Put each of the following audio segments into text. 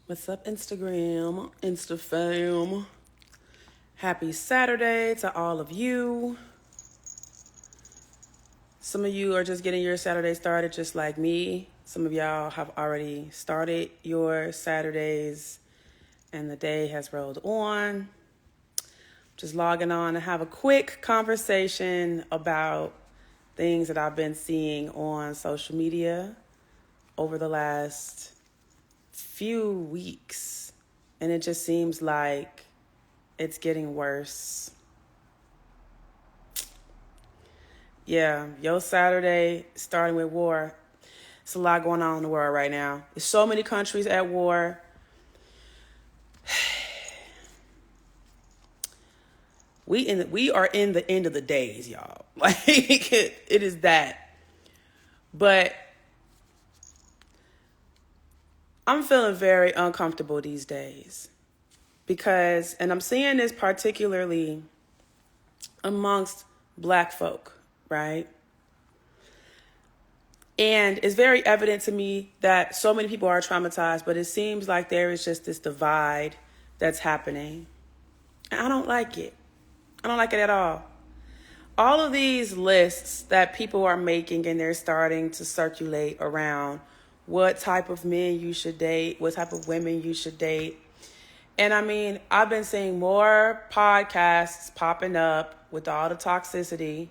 What's up, Instagram, Insta fam? Happy Saturday to all of you. Some of you are just getting your Saturday started just like me. Some of y'all have already started your Saturdays and the day has rolled on. Just logging on to have a quick conversation about things that I've been seeing on social media over the last few weeks. And it just seems like it's getting worse. Yeah, your Saturday starting with war. It's a lot going on in the world right now. There's so many countries at war. We are in the end of the days, y'all. Like it is that. But I'm feeling very uncomfortable these days because, and I'm seeing this particularly amongst Black folk, right? And it's very evident to me that so many people are traumatized, but it seems like there is just this divide that's happening. And I don't like it. I don't like it at all. All of these lists that people are making and they're starting to circulate around what type of men you should date, what type of women you should date. And I mean, I've been seeing more podcasts popping up with all the toxicity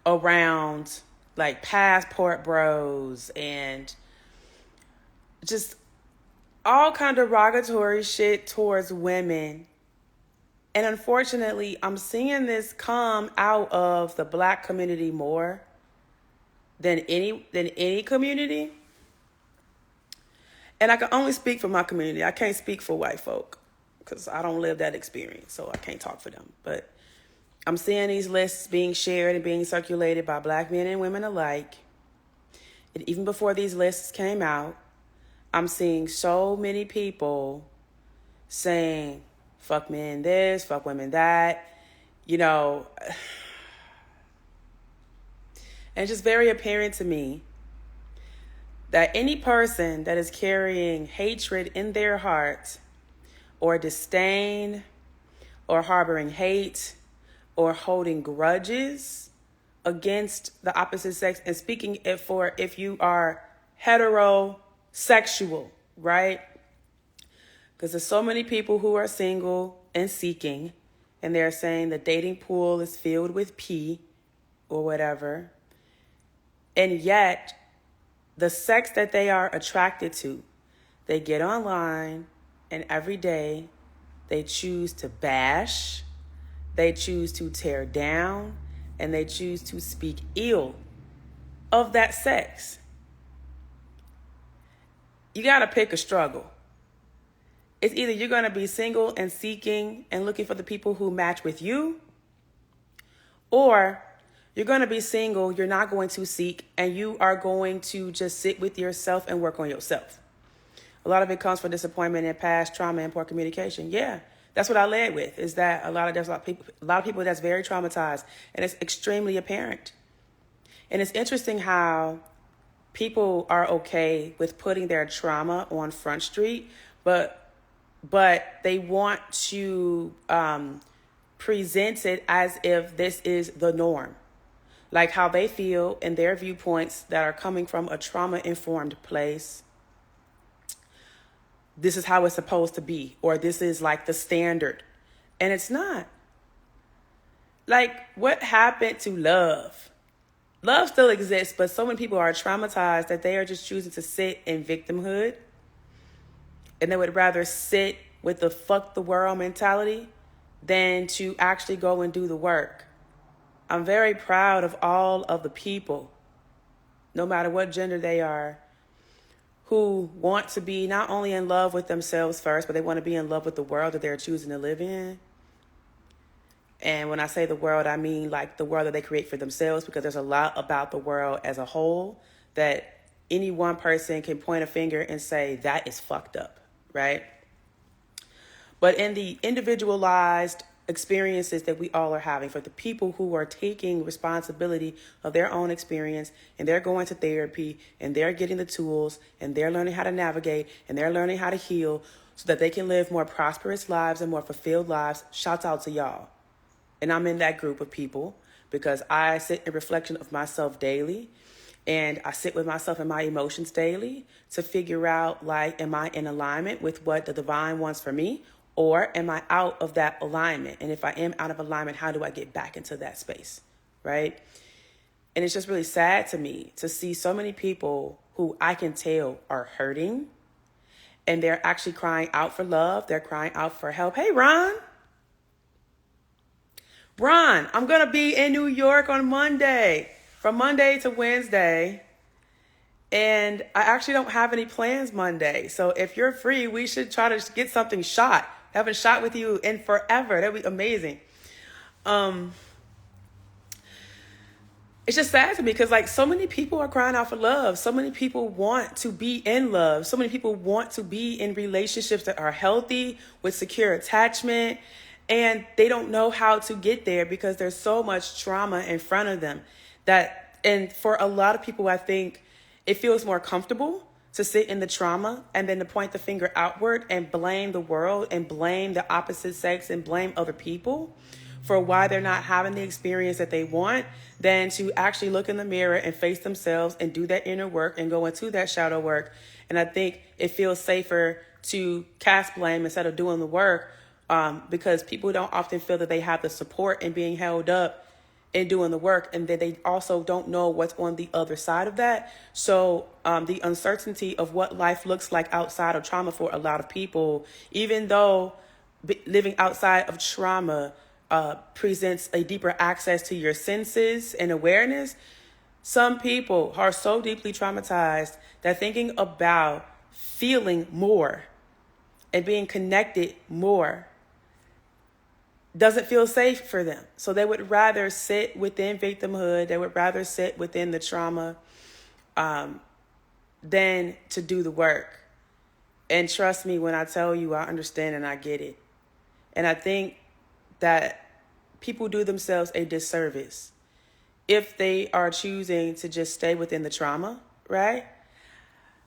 around like passport bros and just all kind of derogatory shit towards women. And unfortunately, I'm seeing this come out of the Black community more than any community. And I can only speak for my community. I can't speak for white folk because I don't live that experience, so I can't talk for them. But I'm seeing these lists being shared and being circulated by Black men and women alike. And even before these lists came out, I'm seeing so many people saying, fuck men this, fuck women that, and it's just very apparent to me that any person that is carrying hatred in their heart or disdain or harboring hate or holding grudges against the opposite sex, and speaking it for if you are heterosexual, right? Because there's so many people who are single and seeking, and they're saying the dating pool is filled with P or whatever. And yet, the sex that they are attracted to, they get online and every day they choose to bash, they choose to tear down, and they choose to speak ill of that sex. You got to pick a struggle. It's either you're going to be single and seeking and looking for the people who match with you, or you're going to be single, you're not going to seek, and you are going to just sit with yourself and work on yourself. A lot of it comes from disappointment and past trauma and poor communication. Yeah, that's what I led with, is that there's a lot of people that's very traumatized, and it's extremely apparent. And it's interesting how people are okay with putting their trauma on Front Street, but they want to present it as if this is the norm. Like how they feel in their viewpoints that are coming from a trauma-informed place. This is how it's supposed to be, or this is like the standard. And it's not. Like, what happened to love? Love still exists, but so many people are traumatized that they are just choosing to sit in victimhood. And they would rather sit with the fuck the world mentality than to actually go and do the work. I'm very proud of all of the people, no matter what gender they are, who want to be not only in love with themselves first, but they want to be in love with the world that they're choosing to live in. And when I say the world, I mean like the world that they create for themselves, because there's a lot about the world as a whole that any one person can point a finger and say, that is fucked up, right? But in the individualized experiences that we all are having, for the people who are taking responsibility of their own experience, and they're going to therapy, and they're getting the tools, and they're learning how to navigate, and they're learning how to heal so that they can live more prosperous lives and more fulfilled lives. Shouts out to y'all. And I'm in that group of people because I sit in reflection of myself daily, and I sit with myself and my emotions daily to figure out, like, am I in alignment with what the divine wants for me? Or am I out of that alignment? And if I am out of alignment, how do I get back into that space, right? And it's just really sad to me to see so many people who I can tell are hurting, and they're actually crying out for love. They're crying out for help. Hey, Ron. Ron, I'm going to be in New York on Monday, from Monday to Wednesday. And I actually don't have any plans Monday. So if you're free, we should try to get something shot. I haven't shot with you in forever. That'd be amazing. It's just sad to me because, like, so many people are crying out for love. So many people want to be in love. So many people want to be in relationships that are healthy with secure attachment. And they don't know how to get there because there's so much trauma in front of them and for a lot of people, I think it feels more comfortable to sit in the trauma and then to point the finger outward and blame the world and blame the opposite sex and blame other people for why they're not having the experience that they want, than to actually look in the mirror and face themselves and do that inner work and go into that shadow work. And I think it feels safer to cast blame instead of doing the work, because people don't often feel that they have the support in being held up in doing the work, and that they also don't know what's on the other side of that. So the uncertainty of what life looks like outside of trauma for a lot of people, even though living outside of trauma presents a deeper access to your senses and awareness, some people are so deeply traumatized that thinking about feeling more and being connected more doesn't feel safe for them. So they would rather sit within victimhood. They would rather sit within the trauma than to do the work. And trust me when I tell you, I understand and I get it. And I think that people do themselves a disservice if they are choosing to just stay within the trauma, right?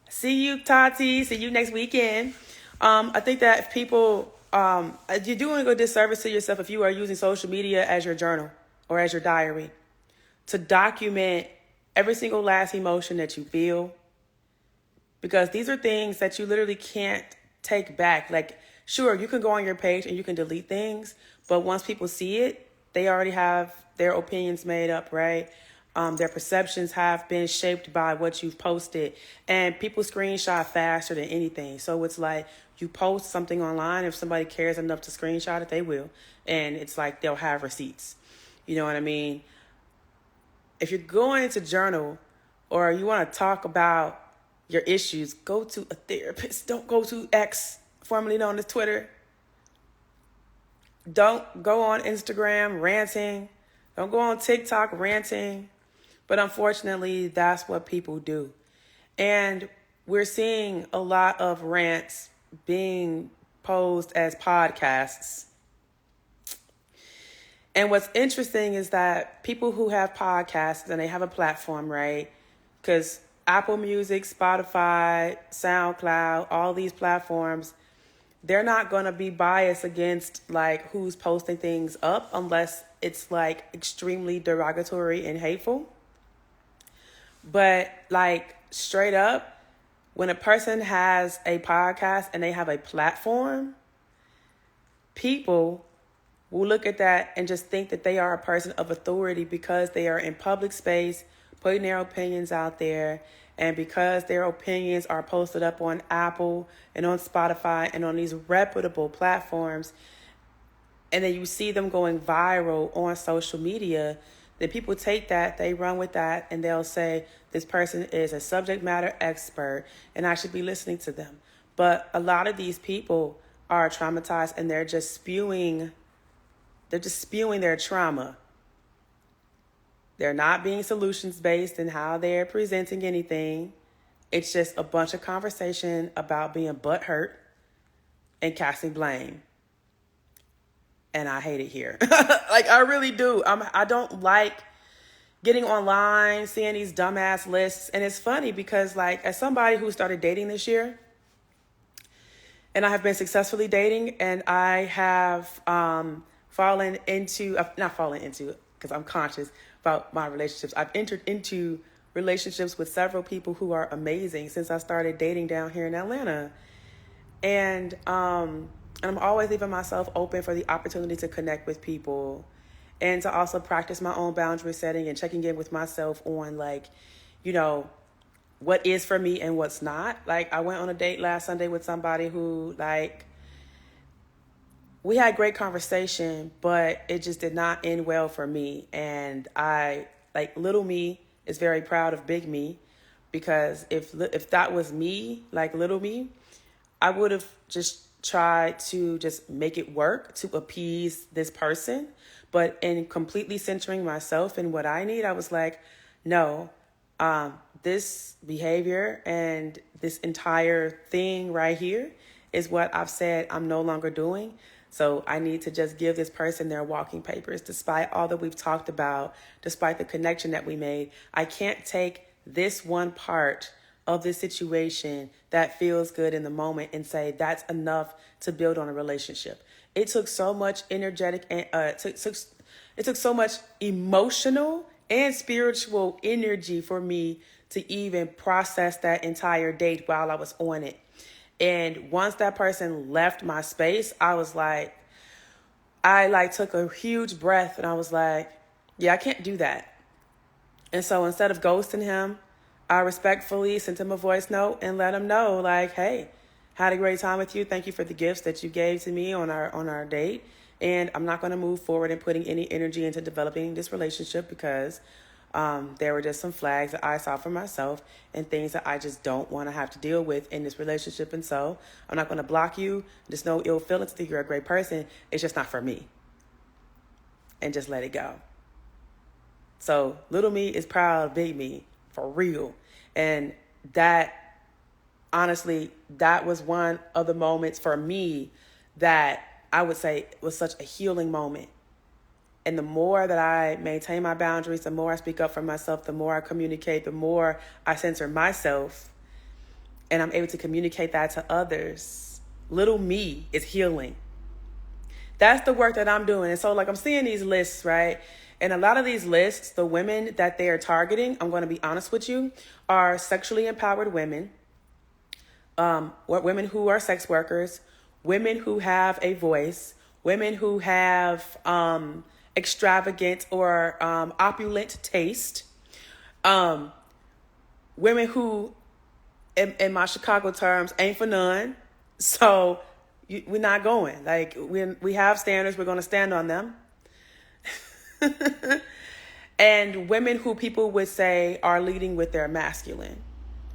See you, Tati. See you next weekend. I think that if people... you're doing a good disservice to yourself if you are using social media as your journal or as your diary to document every single last emotion that you feel, because these are things that you literally can't take back. Like, sure, you can go on your page and you can delete things, but once people see it, they already have their opinions made up, right? Their perceptions have been shaped by what you've posted, and people screenshot faster than anything. So it's like you post something online, if somebody cares enough to screenshot it, they will. And it's like they'll have receipts. You know what I mean? If you're going to journal or you want to talk about your issues, go to a therapist. Don't go to X, formerly known as Twitter. Don't go on Instagram ranting. Don't go on TikTok ranting. But unfortunately, that's what people do. And we're seeing a lot of rants being posed as podcasts. And what's interesting is that people who have podcasts and they have a platform, right? Because Apple Music, Spotify, SoundCloud, all these platforms, they're not going to be biased against like who's posting things up unless it's like extremely derogatory and hateful. But like straight up, when a person has a podcast and they have a platform, people will look at that and just think that they are a person of authority because they are in public space, putting their opinions out there. And because their opinions are posted up on Apple and on Spotify and on these reputable platforms, and then you see them going viral on social media, then people take that, they run with that, and they'll say, this person is a subject matter expert, and I should be listening to them. But a lot of these people are traumatized, and they're just spewing their trauma. They're not being solutions-based in how they're presenting anything. It's just a bunch of conversation about being butthurt and casting blame. and I hate it here. Like, I really do. I don't like getting online, seeing these dumbass lists. And it's funny because, like, as somebody who started dating this year, and I have been successfully dating, and I have not fallen into, because I'm conscious about my relationships. I've entered into relationships with several people who are amazing since I started dating down here in Atlanta. And I'm always leaving myself open for the opportunity to connect with people and to also practice my own boundary setting and checking in with myself on, like, you know, what is for me and what's not. Like, I went on a date last Sunday with somebody who, like, we had great conversation, but it just did not end well for me. And I, like, little me is very proud of big me, because if that was me, like little me, I would have just tried to just make it work to appease this person. But in completely centering myself in what I need, I was like, no, this behavior and this entire thing right here is what I've said I'm no longer doing. So I need to just give this person their walking papers. Despite all that we've talked about, despite the connection that we made, I can't take this one part of this situation that feels good in the moment and say that's enough to build on a relationship. It took so much energetic and it took so much emotional and spiritual energy for me to even process that entire date while I was on it. And once that person left my space, I was like, I took a huge breath and I was like, yeah, I can't do that. And so instead of ghosting him, I respectfully sent him a voice note and let him know, like, hey, had a great time with you. Thank you for the gifts that you gave to me on our date. And I'm not going to move forward in putting any energy into developing this relationship because there were just some flags that I saw for myself and things that I just don't want to have to deal with in this relationship. And so I'm not going to block you. There's no ill feelings. I think you're a great person. It's just not for me. And just let it go. So little me is proud of big me, for real. And that, honestly, that was one of the moments for me that I would say was such a healing moment. And the more that I maintain my boundaries, the more I speak up for myself, the more I communicate, the more I censor myself, and I'm able to communicate that to others. Little me is healing. That's the work that I'm doing. And so, like, I'm seeing these lists, right? And a lot of these lists, the women that they are targeting, I'm going to be honest with you, are sexually empowered women, women who are sex workers, women who have a voice, women who have extravagant or opulent taste, women who, in my Chicago terms, ain't for none. So we're not going. Like, we have standards. We're going to stand on them. And women who people would say are leading with their masculine.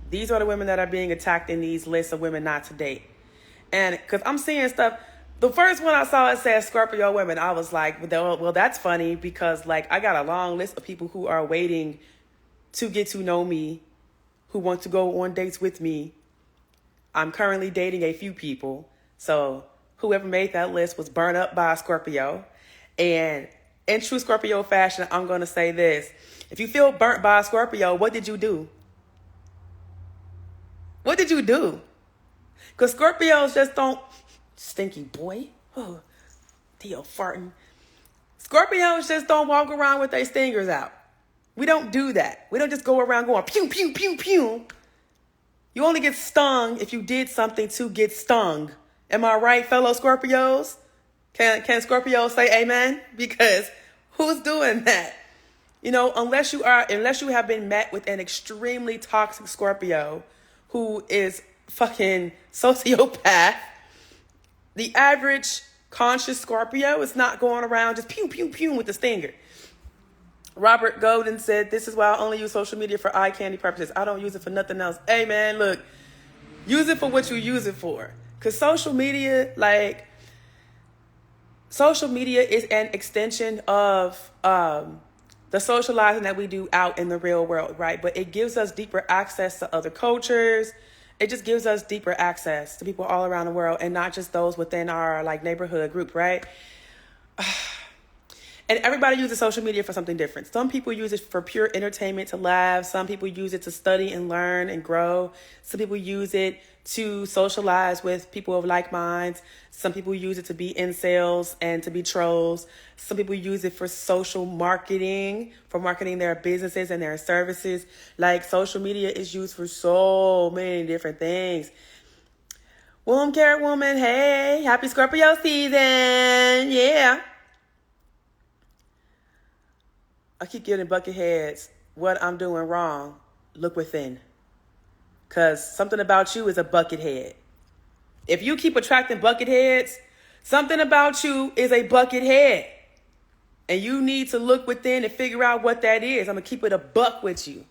These are the women that are being attacked in these lists of women not to date. And because I'm seeing stuff, the first one I saw, it said Scorpio women. I was like, well, that's funny because, like, I got a long list of people who are waiting to get to know me, who want to go on dates with me. I'm currently dating a few people. So whoever made that list was burned up by a Scorpio. And in true Scorpio fashion, I'm going to say this. If you feel burnt by a Scorpio, what did you do? What did you do? Because Scorpios just don't... Stinky boy. Oh, Theo farting. Scorpios just don't walk around with their stingers out. We don't do that. We don't just go around going pew, pew, pew, pew. You only get stung if you did something to get stung. Am I right, fellow Scorpios? Can Scorpios say amen? Because who's doing that? You know, unless you have been met with an extremely toxic Scorpio who is fucking sociopath, the average conscious Scorpio is not going around just pew, pew, pew with the stinger. Robert Golden said, this is why I only use social media for eye candy purposes. I don't use it for nothing else. Hey, man, look, use it for what you use it for. Because social media is an extension of the socializing that we do out in the real world, right? But it gives us deeper access to other cultures. It just gives us deeper access to people all around the world and not just those within our, like, neighborhood group, right? And everybody uses social media for something different. Some people use it for pure entertainment, to laugh. Some people use it to study and learn and grow. Some people use it to socialize with people of like minds. Some people use it to be incels and to be trolls. Some people use it for social marketing, for marketing their businesses and their services. Like, social media is used for so many different things. Womb Carrot Woman, hey, happy Scorpio season. Yeah. I keep getting bucket heads. What I'm doing wrong, look within. Because something about you is a bucket head. If you keep attracting bucket heads, something about you is a bucket head. And you need to look within and figure out what that is. I'm going to keep it a buck with you.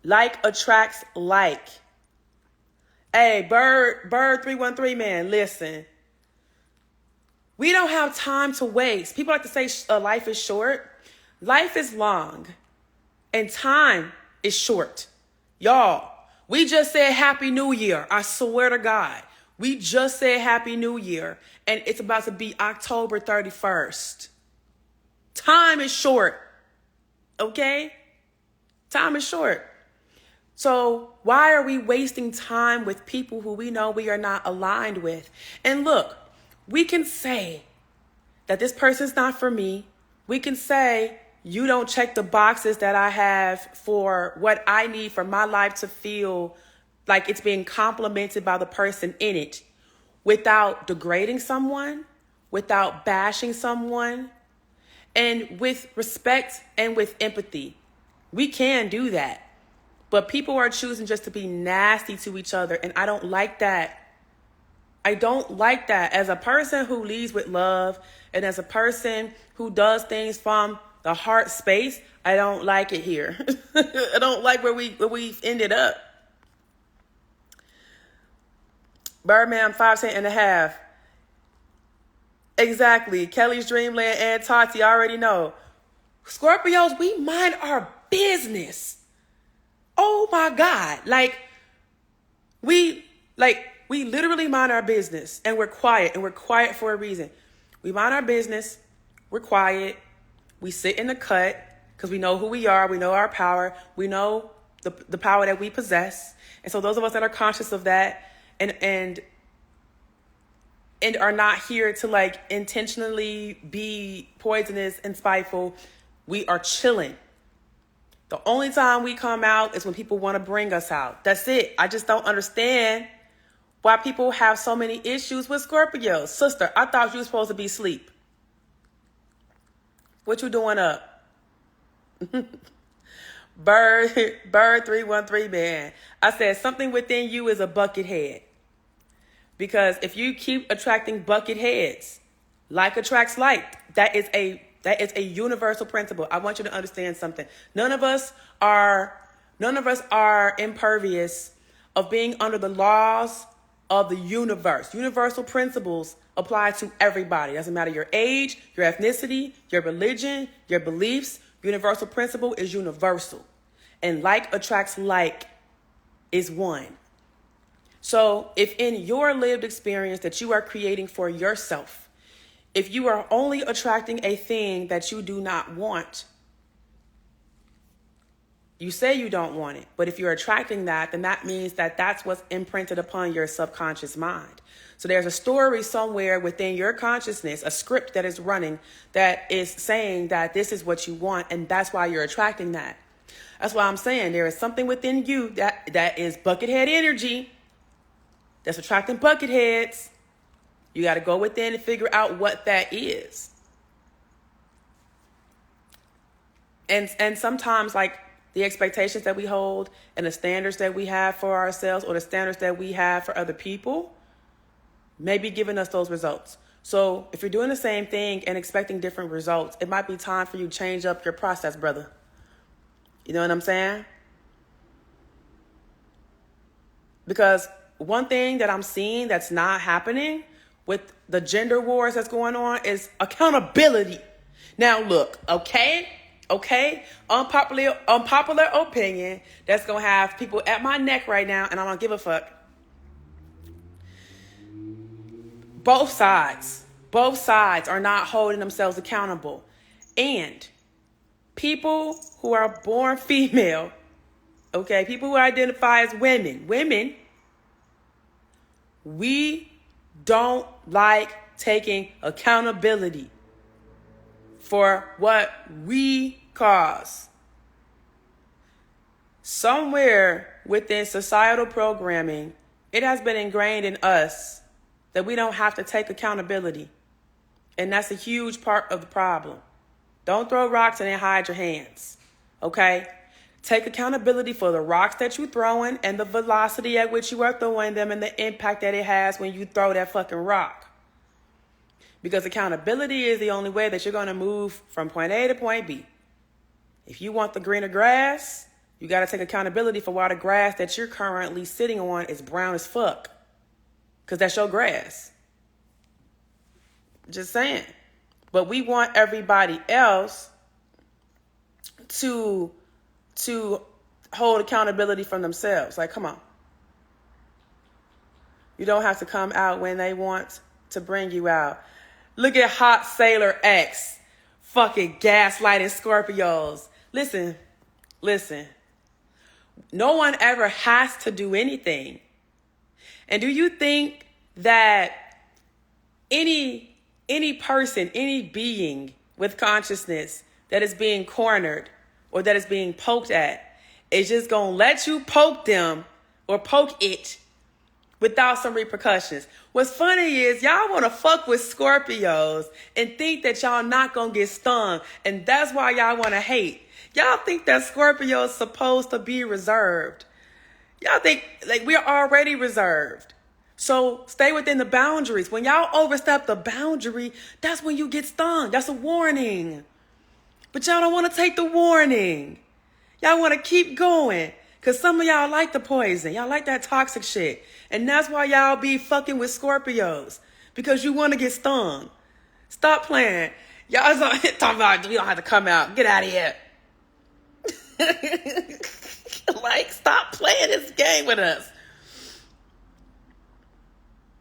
Like attracts like. Hey, Bird 313 man, listen. We don't have time to waste. People like to say life is short. Life is long. And time is short. Y'all, we just said Happy New Year. I swear to God. We just said Happy New Year. And it's about to be October 31st. Time is short. Okay? Time is short. So why are we wasting time with people who we know we are not aligned with? And look, we can say that this person's not for me. We can say you don't check the boxes that I have for what I need for my life to feel like it's being complimented by the person in it, without degrading someone, without bashing someone, and with respect and with empathy. We can do that. But people are choosing just to be nasty to each other, and I don't like that. I don't like that. As a person who leads with love, and as a person who does things from the heart space, I don't like it here. I don't like where we've ended up. Birdman 5 cent and a half. Exactly. Kelly's Dreamland and Tati, I already know. Scorpios, we mind our business. Oh my God. We literally mind our business, and we're quiet for a reason. We mind our business. We're quiet. We sit in the cut because we know who we are. We know our power. We know the power that we possess. And so those of us that are conscious of that and are not here to intentionally be poisonous and spiteful, we are chilling. The only time we come out is when people want to bring us out. That's it. I just don't understand why people have so many issues with Scorpios. Sister, I thought you were supposed to be asleep. What you doing up? Bird 313 man. I said something within you is a bucket head. Because if you keep attracting bucket heads, like attracts like, that is a universal principle. I want you to understand something. None of us are impervious of being under the laws of the universe. Universal principles apply to everybody. Doesn't matter your age, your ethnicity, your religion, your beliefs. Universal principle is universal. And like attracts like is one. So if in your lived experience that you are creating for yourself, if you are only attracting a thing that you do not want, you say you don't want it, but if you're attracting that, then that means that that's what's imprinted upon your subconscious mind. So there's a story somewhere within your consciousness, a script that is running that is saying that this is what you want, and that's why you're attracting that. That's why I'm saying there is something within you that is buckethead energy that's attracting bucket heads. You got to go within and figure out what that is. And sometimes the expectations that we hold and the standards that we have for ourselves or the standards that we have for other people may be giving us those results. So if you're doing the same thing and expecting different results, it might be time for you to change up your process, brother. You know what I'm saying? Because one thing that I'm seeing that's not happening with the gender wars that's going on is accountability. Now, look, okay, unpopular opinion that's going to have people at my neck right now, and I don't give a fuck. Both sides Both sides are not holding themselves accountable. And people who are born female, okay, people who identify as women, we don't like taking accountability for what we cause. Somewhere within societal programming, it has been ingrained in us that we don't have to take accountability. And that's a huge part of the problem. Don't throw rocks and then hide your hands, okay? Take accountability for the rocks that you're throwing and the velocity at which you are throwing them and the impact that it has when you throw that fucking rock. Because accountability is the only way that you're going to move from point A to point B. If you want the greener grass, you got to take accountability for why the grass that you're currently sitting on is brown as fuck. Because that's your grass. Just saying. But we want everybody else to hold accountability from themselves. Like, come on. You don't have to come out when they want to bring you out. Look at Hot Sailor X. Fucking gaslighting Scorpios. Listen. No one ever has to do anything. And do you think that any person, any being with consciousness that is being cornered or that is being poked at is just going to let you poke them or poke it without some repercussions? What's funny is y'all want to fuck with Scorpios and think that y'all not going to get stung. And that's why y'all want to hate. Y'all think that Scorpio is supposed to be reserved. Y'all think like we're already reserved. So stay within the boundaries. When y'all overstep the boundary, that's when you get stung. That's a warning. But y'all don't want to take the warning. Y'all want to keep going. Because some of y'all like the poison. Y'all like that toxic shit. And that's why y'all be fucking with Scorpios. Because you want to get stung. Stop playing. Y'all talking about we don't have to come out. Get out of here. Like, stop playing this game with us.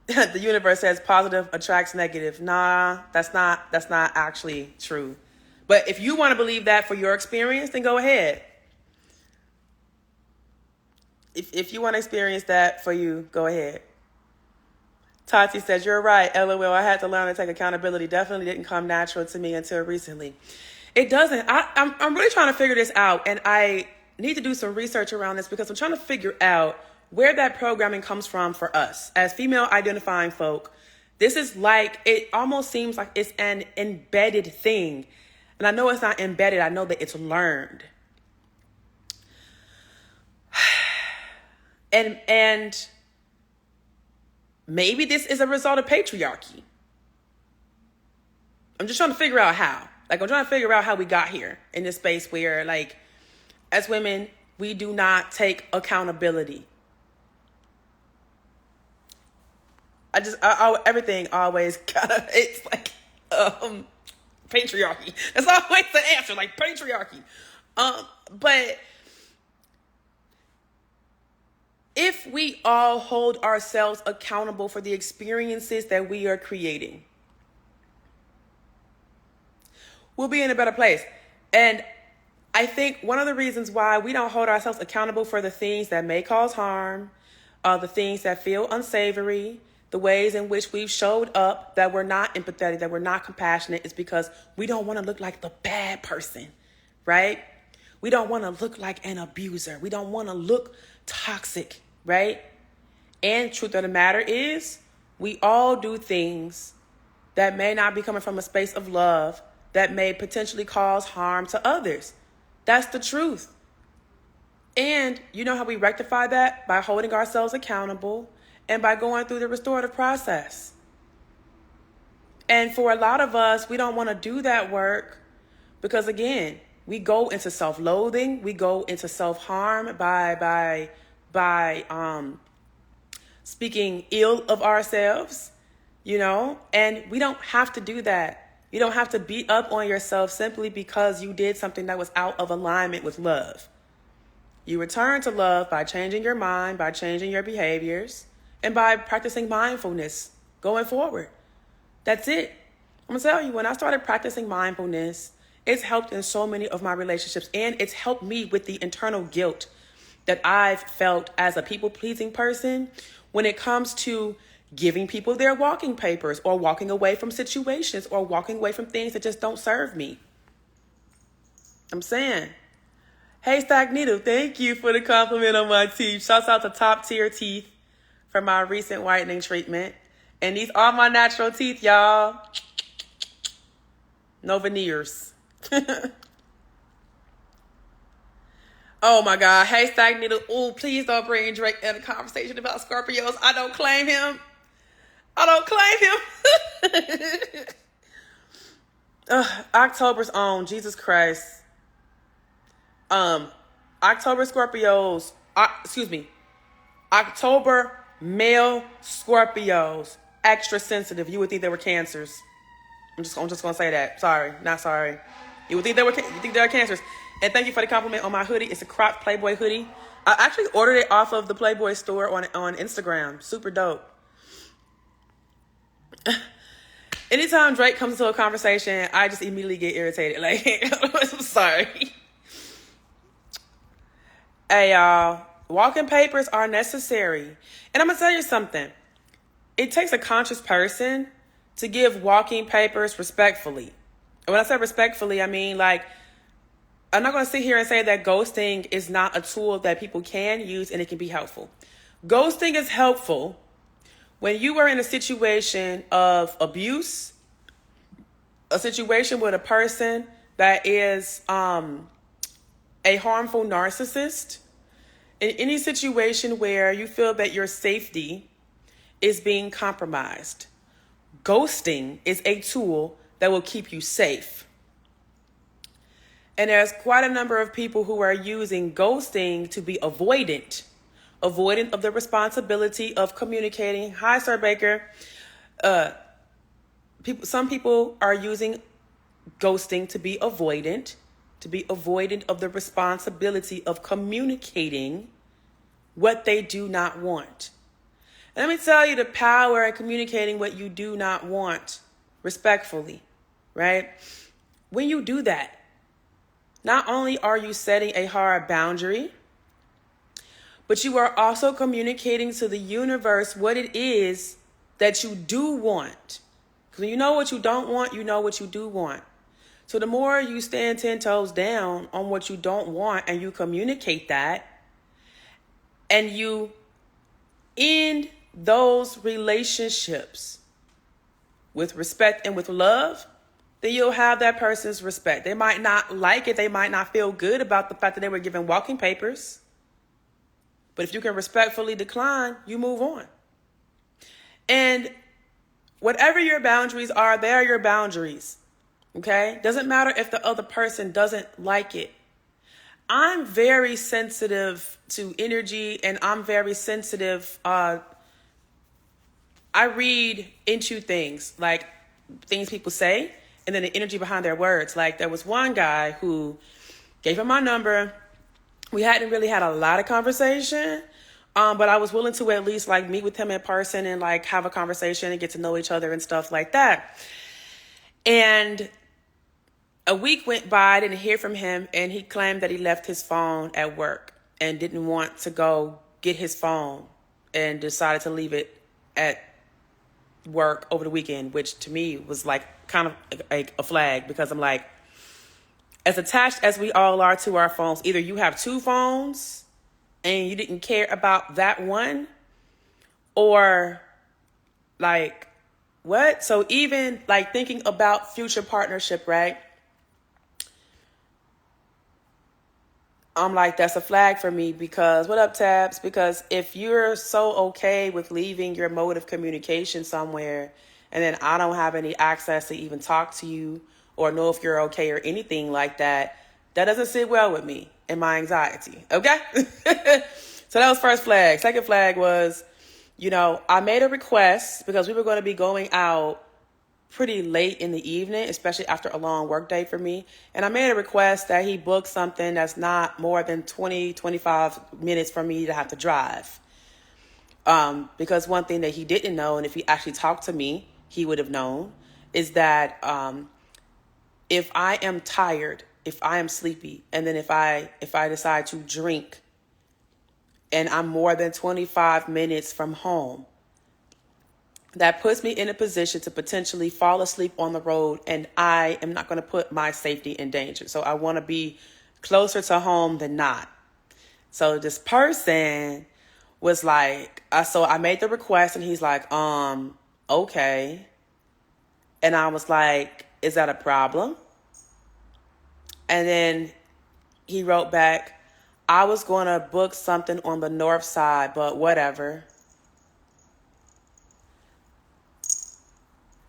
The universe says positive attracts negative. Nah, that's not actually true. But if you want to believe that for your experience, then go ahead. If you want to experience that for you, go ahead. Tati says, you're right. LOL, I had to learn to take accountability. Definitely didn't come natural to me until recently. It doesn't. I'm really trying to figure this out. And I need to do some research around this because I'm trying to figure out where that programming comes from for us as female identifying folk. This is like, it almost seems like it's an embedded thing. And I know it's not embedded. I know that it's learned. And maybe this is a result of patriarchy. I'm just trying to figure out how. Like, I'm trying to figure out how we got here in this space where, like, as women, we do not take accountability. Everything always kind of, it's like, patriarchy. That's always the answer, like patriarchy. But if we all hold ourselves accountable for the experiences that we are creating, we'll be in a better place. And I think one of the reasons why we don't hold ourselves accountable for the things that may cause harm, the things that feel unsavory, the ways in which we've showed up that we're not empathetic, that we're not compassionate, is because we don't want to look like the bad person, right? We don't want to look like an abuser. We don't want to look toxic, right? And truth of the matter is, we all do things that may not be coming from a space of love, that may potentially cause harm to others. That's the truth. And you know how we rectify that? By holding ourselves accountable and by going through the restorative process. And for a lot of us, we don't want to do that work because, again, we go into self-loathing. We go into self-harm by speaking ill of ourselves, you know, and we don't have to do that. You don't have to beat up on yourself simply because you did something that was out of alignment with love. You return to love by changing your mind, by changing your behaviors, and by practicing mindfulness going forward. That's it. I'm going to tell you, when I started practicing mindfulness, it's helped in so many of my relationships, and it's helped me with the internal guilt that I've felt as a people-pleasing person when it comes to giving people their walking papers or walking away from situations or walking away from things that just don't serve me. I'm saying, hey, Stagnito, thank you for the compliment on my teeth. Shouts out to Top Tier Teeth for my recent whitening treatment. And these are my natural teeth, y'all. No veneers. Oh my God. Hey, Stagnito. Oh, please don't bring Drake in a conversation about Scorpios. I don't claim him. October's own. Jesus Christ. October Scorpios. October male Scorpios. Extra sensitive. You would think they were cancers. I'm just gonna say that. Sorry, not sorry. You would think they were cancers. And thank you for the compliment on my hoodie. It's a cropped Playboy hoodie. I actually ordered it off of the Playboy store on Instagram. Super dope. Anytime Drake comes into a conversation, I just immediately get irritated. Like, I'm sorry. Hey, y'all. Walking papers are necessary. And I'm going to tell you something. It takes a conscious person to give walking papers respectfully. And when I say respectfully, I mean, like, I'm not going to sit here and say that ghosting is not a tool that people can use and it can be helpful. Ghosting is helpful when you are in a situation of abuse, a situation with a person that is a harmful narcissist, in any situation where you feel that your safety is being compromised. Ghosting is a tool that will keep you safe. And there's quite a number of people who are using ghosting to be avoidant of the responsibility of communicating. Hi, Sir Baker. Some people are using ghosting to be avoidant of the responsibility of communicating what they do not want. And let me tell you the power in communicating what you do not want respectfully, right? When you do that, not only are you setting a hard boundary, but you are also communicating to the universe what it is that you do want. Because when you know what you don't want, you know what you do want. So the more you stand 10 toes down on what you don't want and you communicate that, and you end those relationships with respect and with love, then you'll have that person's respect. They might not like it. They might not feel good about the fact that they were given walking papers. But if you can respectfully decline, you move on. And whatever your boundaries are, they are your boundaries. Okay? Doesn't matter if the other person doesn't like it. I'm very sensitive to energy, and I'm very sensitive. I read into things, like things people say, and then the energy behind their words. Like, there was one guy who gave him my number. We hadn't really had a lot of conversation, but I was willing to at least like meet with him in person and like have a conversation and get to know each other and stuff like that. And a week went by, I didn't hear from him, and he claimed that he left his phone at work and didn't want to go get his phone and decided to leave it at work over the weekend, which to me was like kind of like a flag, because I'm like, as attached as we all are to our phones, either you have two phones and you didn't care about that one, or like, what? So even like thinking about future partnership, right? I'm like, that's a flag for me, because what up, Tabs? Because if you're so okay with leaving your mode of communication somewhere, and then I don't have any access to even talk to you or know if you're okay or anything like that, that doesn't sit well with me and my anxiety. Okay? So that was first flag. Second flag was, I made a request because we were going to be going out pretty late in the evening, especially after a long work day for me. And I made a request that he book something that's not more than 20, 25 minutes for me to have to drive. Because one thing that he didn't know, and if he actually talked to me, he would have known, is that if I am tired, if I am sleepy, and then if I decide to drink and I'm more than 25 minutes from home, that puts me in a position to potentially fall asleep on the road, and I am not going to put my safety in danger. So I want to be closer to home than not. So this person was like, so I made the request, and he's like, okay. And I was like, is that a problem? And then he wrote back, I was going to book something on the north side, but whatever.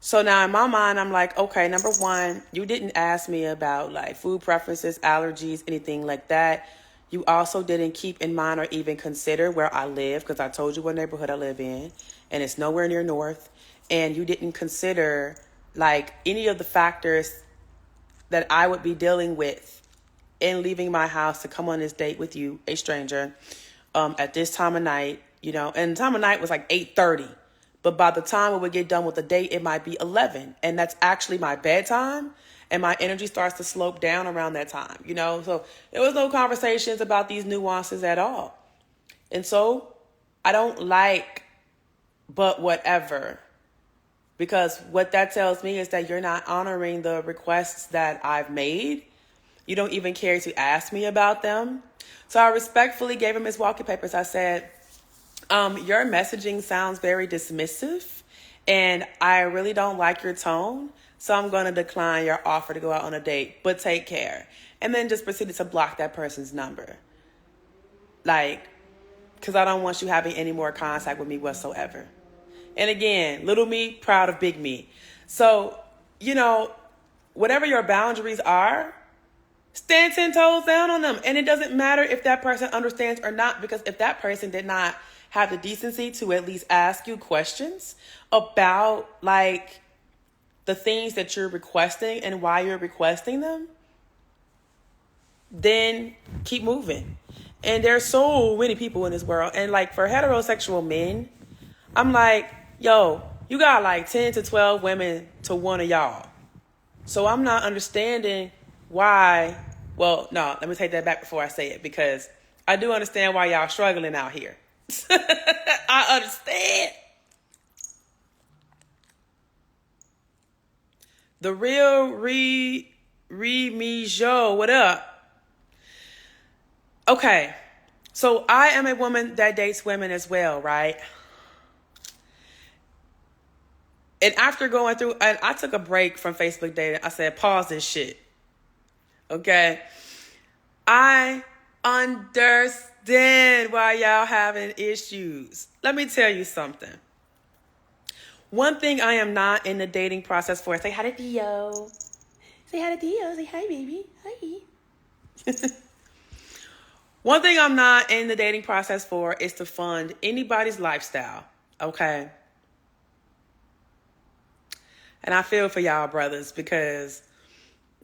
So now in my mind, I'm like, okay, number one, you didn't ask me about like food preferences, allergies, anything like that. You also didn't keep in mind or even consider where I live, because I told you what neighborhood I live in, and it's nowhere near north. And you didn't consider like any of the factors that I would be dealing with in leaving my house to come on this date with you, a stranger, at this time of night, and the time of night was like 8:30. But by the time we would get done with the date, it might be 11. And that's actually my bedtime. And my energy starts to slope down around that time, So there was no conversations about these nuances at all. And so I don't like, but whatever. Because what that tells me is that you're not honoring the requests that I've made. You don't even care to ask me about them. So I respectfully gave him his walking papers. I said, your messaging sounds very dismissive, and I really don't like your tone. So I'm going to decline your offer to go out on a date, but take care. And then just proceeded to block that person's number. Because I don't want you having any more contact with me whatsoever. And again, little me, proud of big me. So, whatever your boundaries are, stand 10 toes down on them. And it doesn't matter if that person understands or not, because if that person did not have the decency to at least ask you questions about the things that you're requesting and why you're requesting them, then keep moving. And there's so many people in this world. And for heterosexual men, I'm like, yo, you got 10 to 12 women to one of y'all. So I'm not understanding why. Well, no, let me take that back before I say it, because I do understand why y'all struggling out here. I understand. The real Mijo, what up? Okay, so I am a woman that dates women as well, right? And after going through, and I took a break from Facebook dating. I said, pause this shit. Okay? I understand why y'all having issues. Let me tell you something. One thing I am not in the dating process for, say hi to Dio. Say hi to Dio. Say hi, baby. Hi. One thing I'm not in the dating process for is to fund anybody's lifestyle. Okay? And I feel for y'all brothers, because,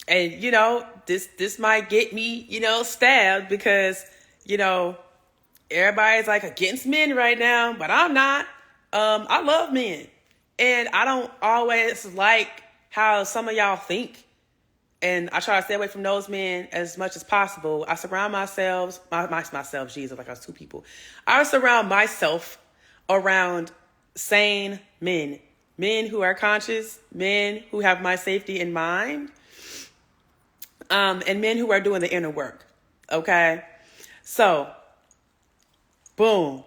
and this might get me, stabbed, because, everybody's against men right now, but I'm not. I love men, and I don't always like how some of y'all think. And I try to stay away from those men as much as possible. I surround myself, Jesus, I was two people. I surround myself around sane men. Men who are conscious, men who have my safety in mind, and men who are doing the inner work, okay? So, boom.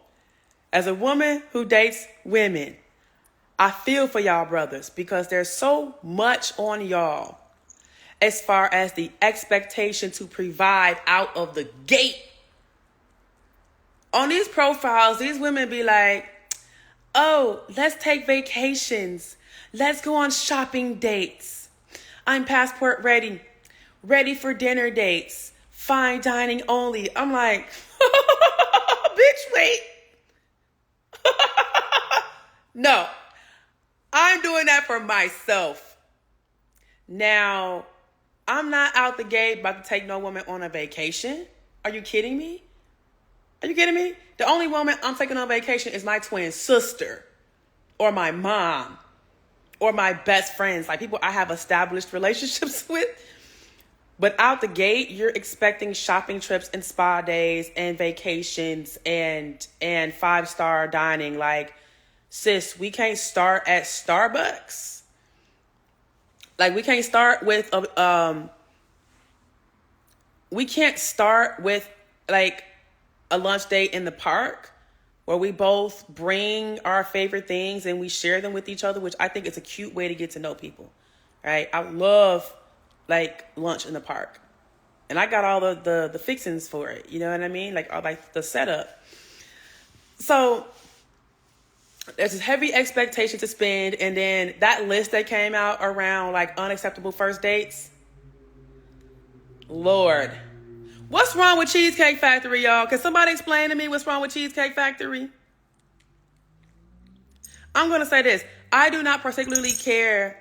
As a woman who dates women, I feel for y'all brothers, because there's so much on y'all as far as the expectation to provide out of the gate. On these profiles, these women be like, oh, let's take vacations. Let's go on shopping dates. I'm passport ready. Ready for dinner dates. Fine dining only. I'm like, bitch, wait. No, I'm doing that for myself. Now, I'm not out the gate about to take no woman on a vacation. Are you kidding me? Are you kidding me? The only woman I'm taking on vacation is my twin sister, or my mom, or my best friends, like people I have established relationships with. But out the gate, you're expecting shopping trips and spa days and vacations and 5-star dining. Like, sis, we can't start at Starbucks. Like, we can't start with we can't start with like a lunch date in the park where we both bring our favorite things and we share them with each other, which I think is a cute way to get to know people, right? I love like lunch in the park, and I got all the fixings for it. You know what I mean? Like the setup. So there's this heavy expectation to spend, and then that list that came out around like unacceptable first dates. Lord, what's wrong with Cheesecake Factory, y'all? Can somebody explain to me what's wrong with Cheesecake Factory? I'm going to say this. I do not particularly care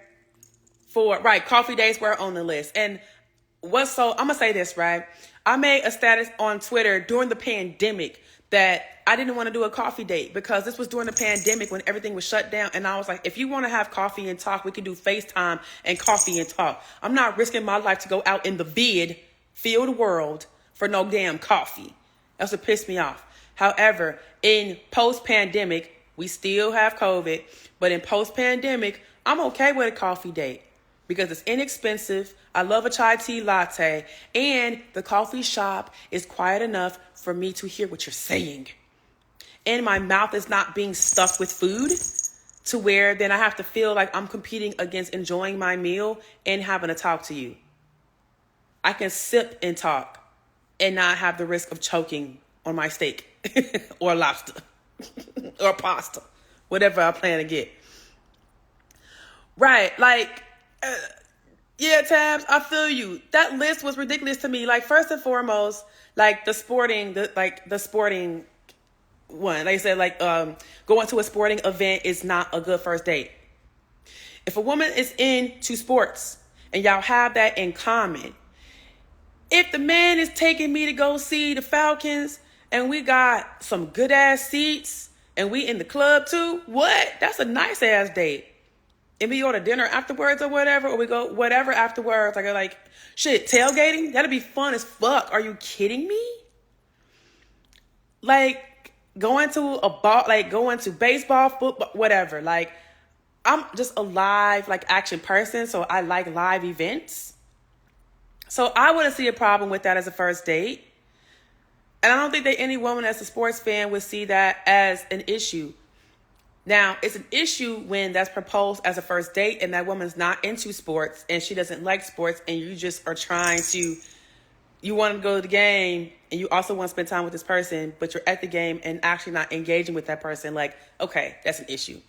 for, right, coffee dates were on the list. And I'm going to say this, right? I made a status on Twitter during the pandemic that I didn't want to do a coffee date because this was during the pandemic when everything was shut down. And I was like, if you want to have coffee and talk, we can do FaceTime and coffee and talk. I'm not risking my life to go out in the field world for no damn coffee. That's what pissed me off. However, in post-pandemic, we still have COVID, but in post-pandemic, I'm okay with a coffee date because it's inexpensive. I love a chai tea latte, and the coffee shop is quiet enough for me to hear what you're saying. And my mouth is not being stuffed with food to where then I have to feel like I'm competing against enjoying my meal and having to talk to you. I can sip and talk and not have the risk of choking on my steak or lobster or pasta, whatever I plan to get. Right, like, yeah, Tabs, I feel you. That list was ridiculous to me. Like, first and foremost, like the sporting one. They said, like, going to a sporting event is not a good first date. If a woman is into sports and y'all have that in common, if the man is taking me to go see the Falcons and we got some good ass seats and we in the club too, what? That's a nice ass date. And we go to dinner afterwards or whatever, or we go whatever afterwards. Like shit, tailgating? That'd be fun as fuck. Are you kidding me? Like going to a ball, like going to baseball, football, whatever. Like I'm just a live, like action person. So I like live events. So I wouldn't see a problem with that as a first date. And I don't think that any woman as a sports fan would see that as an issue. Now, it's an issue when that's proposed as a first date and that woman's not into sports and she doesn't like sports and you just are you want to go to the game and you also want to spend time with this person, but you're at the game and actually not engaging with that person. Like, okay, that's an issue.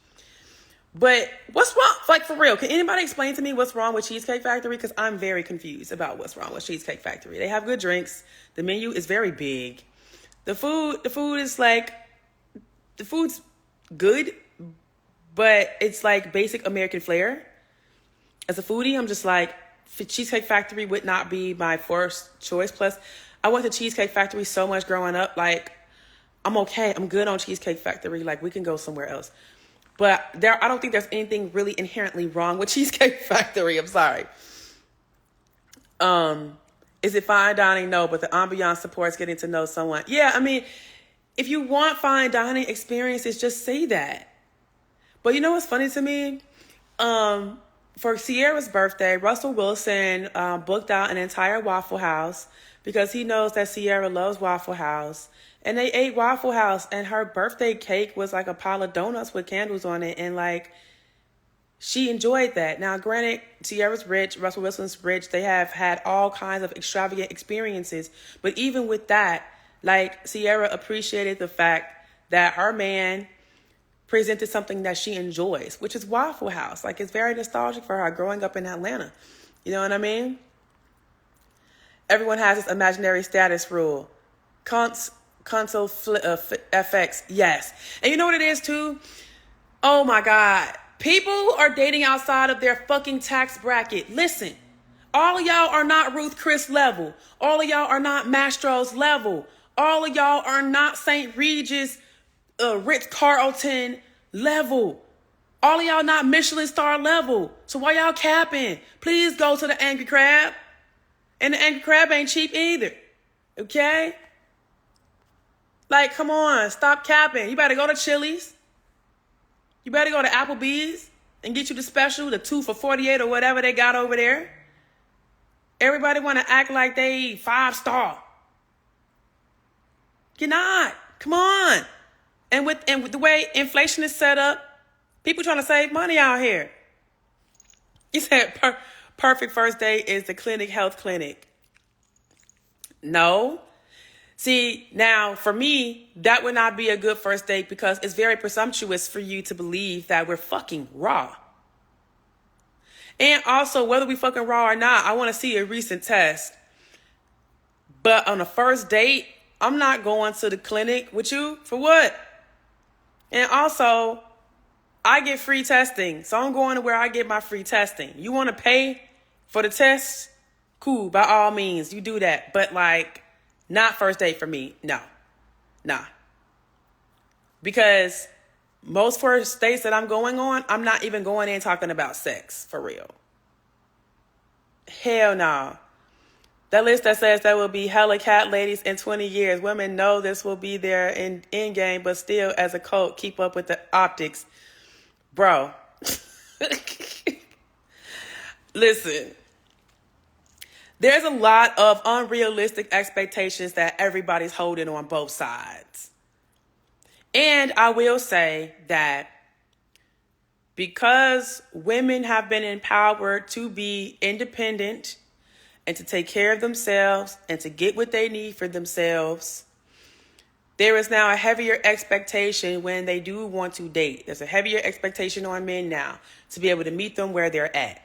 But what's wrong? Like, for real, can anybody explain to me what's wrong with Cheesecake Factory? Because I'm very confused about what's wrong with Cheesecake Factory. They have good drinks. The menu is very big. The food is like, the food's good, but it's like basic American flair. As a foodie, I'm just like, Cheesecake Factory would not be my first choice. Plus, I went to Cheesecake Factory so much growing up. Like, I'm okay. I'm good on Cheesecake Factory. Like, we can go somewhere else. But I don't think there's anything really inherently wrong with Cheesecake Factory. I'm sorry. Is it fine dining? No, but the ambiance supports getting to know someone. Yeah, I mean, if you want fine dining experiences, just say that. But you know what's funny to me? For Sierra's birthday, Russell Wilson booked out an entire Waffle House because he knows that Sierra loves Waffle House. And they ate Waffle House, and her birthday cake was like a pile of donuts with candles on it. And like, she enjoyed that. Now, granted, Sierra's rich, Russell Wilson's rich. They have had all kinds of extravagant experiences. But even with that, like, Sierra appreciated the fact that her man presented something that she enjoys, which is Waffle House. Like, it's very nostalgic for her growing up in Atlanta. You know what I mean? Everyone has this imaginary status rule. Console FX, yes. And you know what it is too? Oh my God. People are dating outside of their fucking tax bracket. Listen, all of y'all are not Ruth Chris level. All of y'all are not Mastro's level. All of y'all are not St. Regis, Ritz-Carlton level. All of y'all not Michelin star level. So why y'all capping? Please go to the Angry Crab. And the Angry Crab ain't cheap either. Okay? Like, come on, stop capping. You better go to Chili's. You better go to Applebee's and get you the special, the 2 for $48 or whatever they got over there. Everybody want to act like they 5-star. You're not. Come on. And with the way inflation is set up, people trying to save money out here. You said perfect first date is the Clinic Health Clinic. No. See, now for me, that would not be a good first date because it's very presumptuous for you to believe that we're fucking raw. And also, whether we fucking raw or not, I want to see a recent test. But on a first date, I'm not going to the clinic with you for what? And also, I get free testing. So I'm going to where I get my free testing. You want to pay for the test? Cool, by all means, you do that. But like, not first date for me. No. Nah. Because most first dates that I'm going on, I'm not even going in talking about sex, for real. Hell no. That list that says there will be hella cat ladies in 20 years. Women know this will be their end game, but still, as a cult, keep up with the optics. Bro. Listen. There's a lot of unrealistic expectations that everybody's holding on both sides. And I will say that because women have been empowered to be independent and to take care of themselves and to get what they need for themselves, there is now a heavier expectation when they do want to date. There's a heavier expectation on men now to be able to meet them where they're at.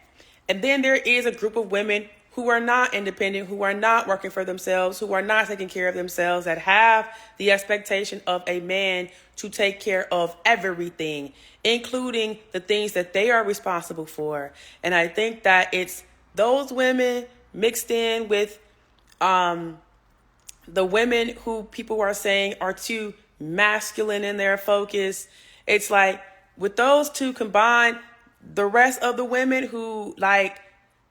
And then there is a group of women who are not independent, who are not working for themselves, who are not taking care of themselves, that have the expectation of a man to take care of everything, including the things that they are responsible for. And I think that it's those women mixed in with the women who people are saying are too masculine in their focus. It's like with those two combined, the rest of the women who like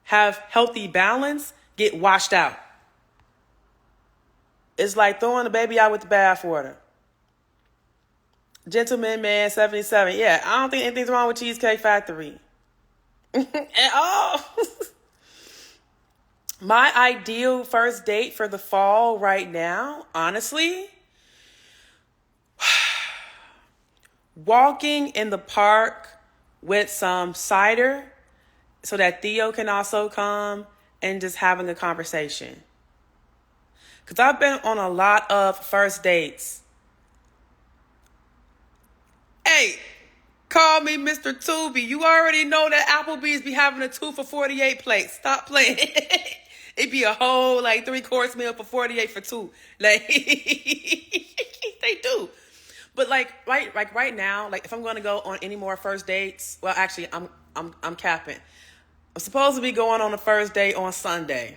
have healthy balance get washed out. It's like throwing the baby out with the bathwater. Gentleman Man 77. Yeah, I don't think anything's wrong with Cheesecake Factory. At all. My ideal first date for the fall right now, honestly, walking in the park with some cider so that Theo can also come and just having a conversation. Because I've been on a lot of first dates. Hey, call me Mr. Tubi. You already know that Applebee's be having a 2 for $48 plate. Stop playing. It'd be a whole like 3-course meal for $48 for 2. Like they do. But like right now, like if I'm going to go on any more first dates, well, actually, I'm capping. I'm supposed to be going on the first date on Sunday.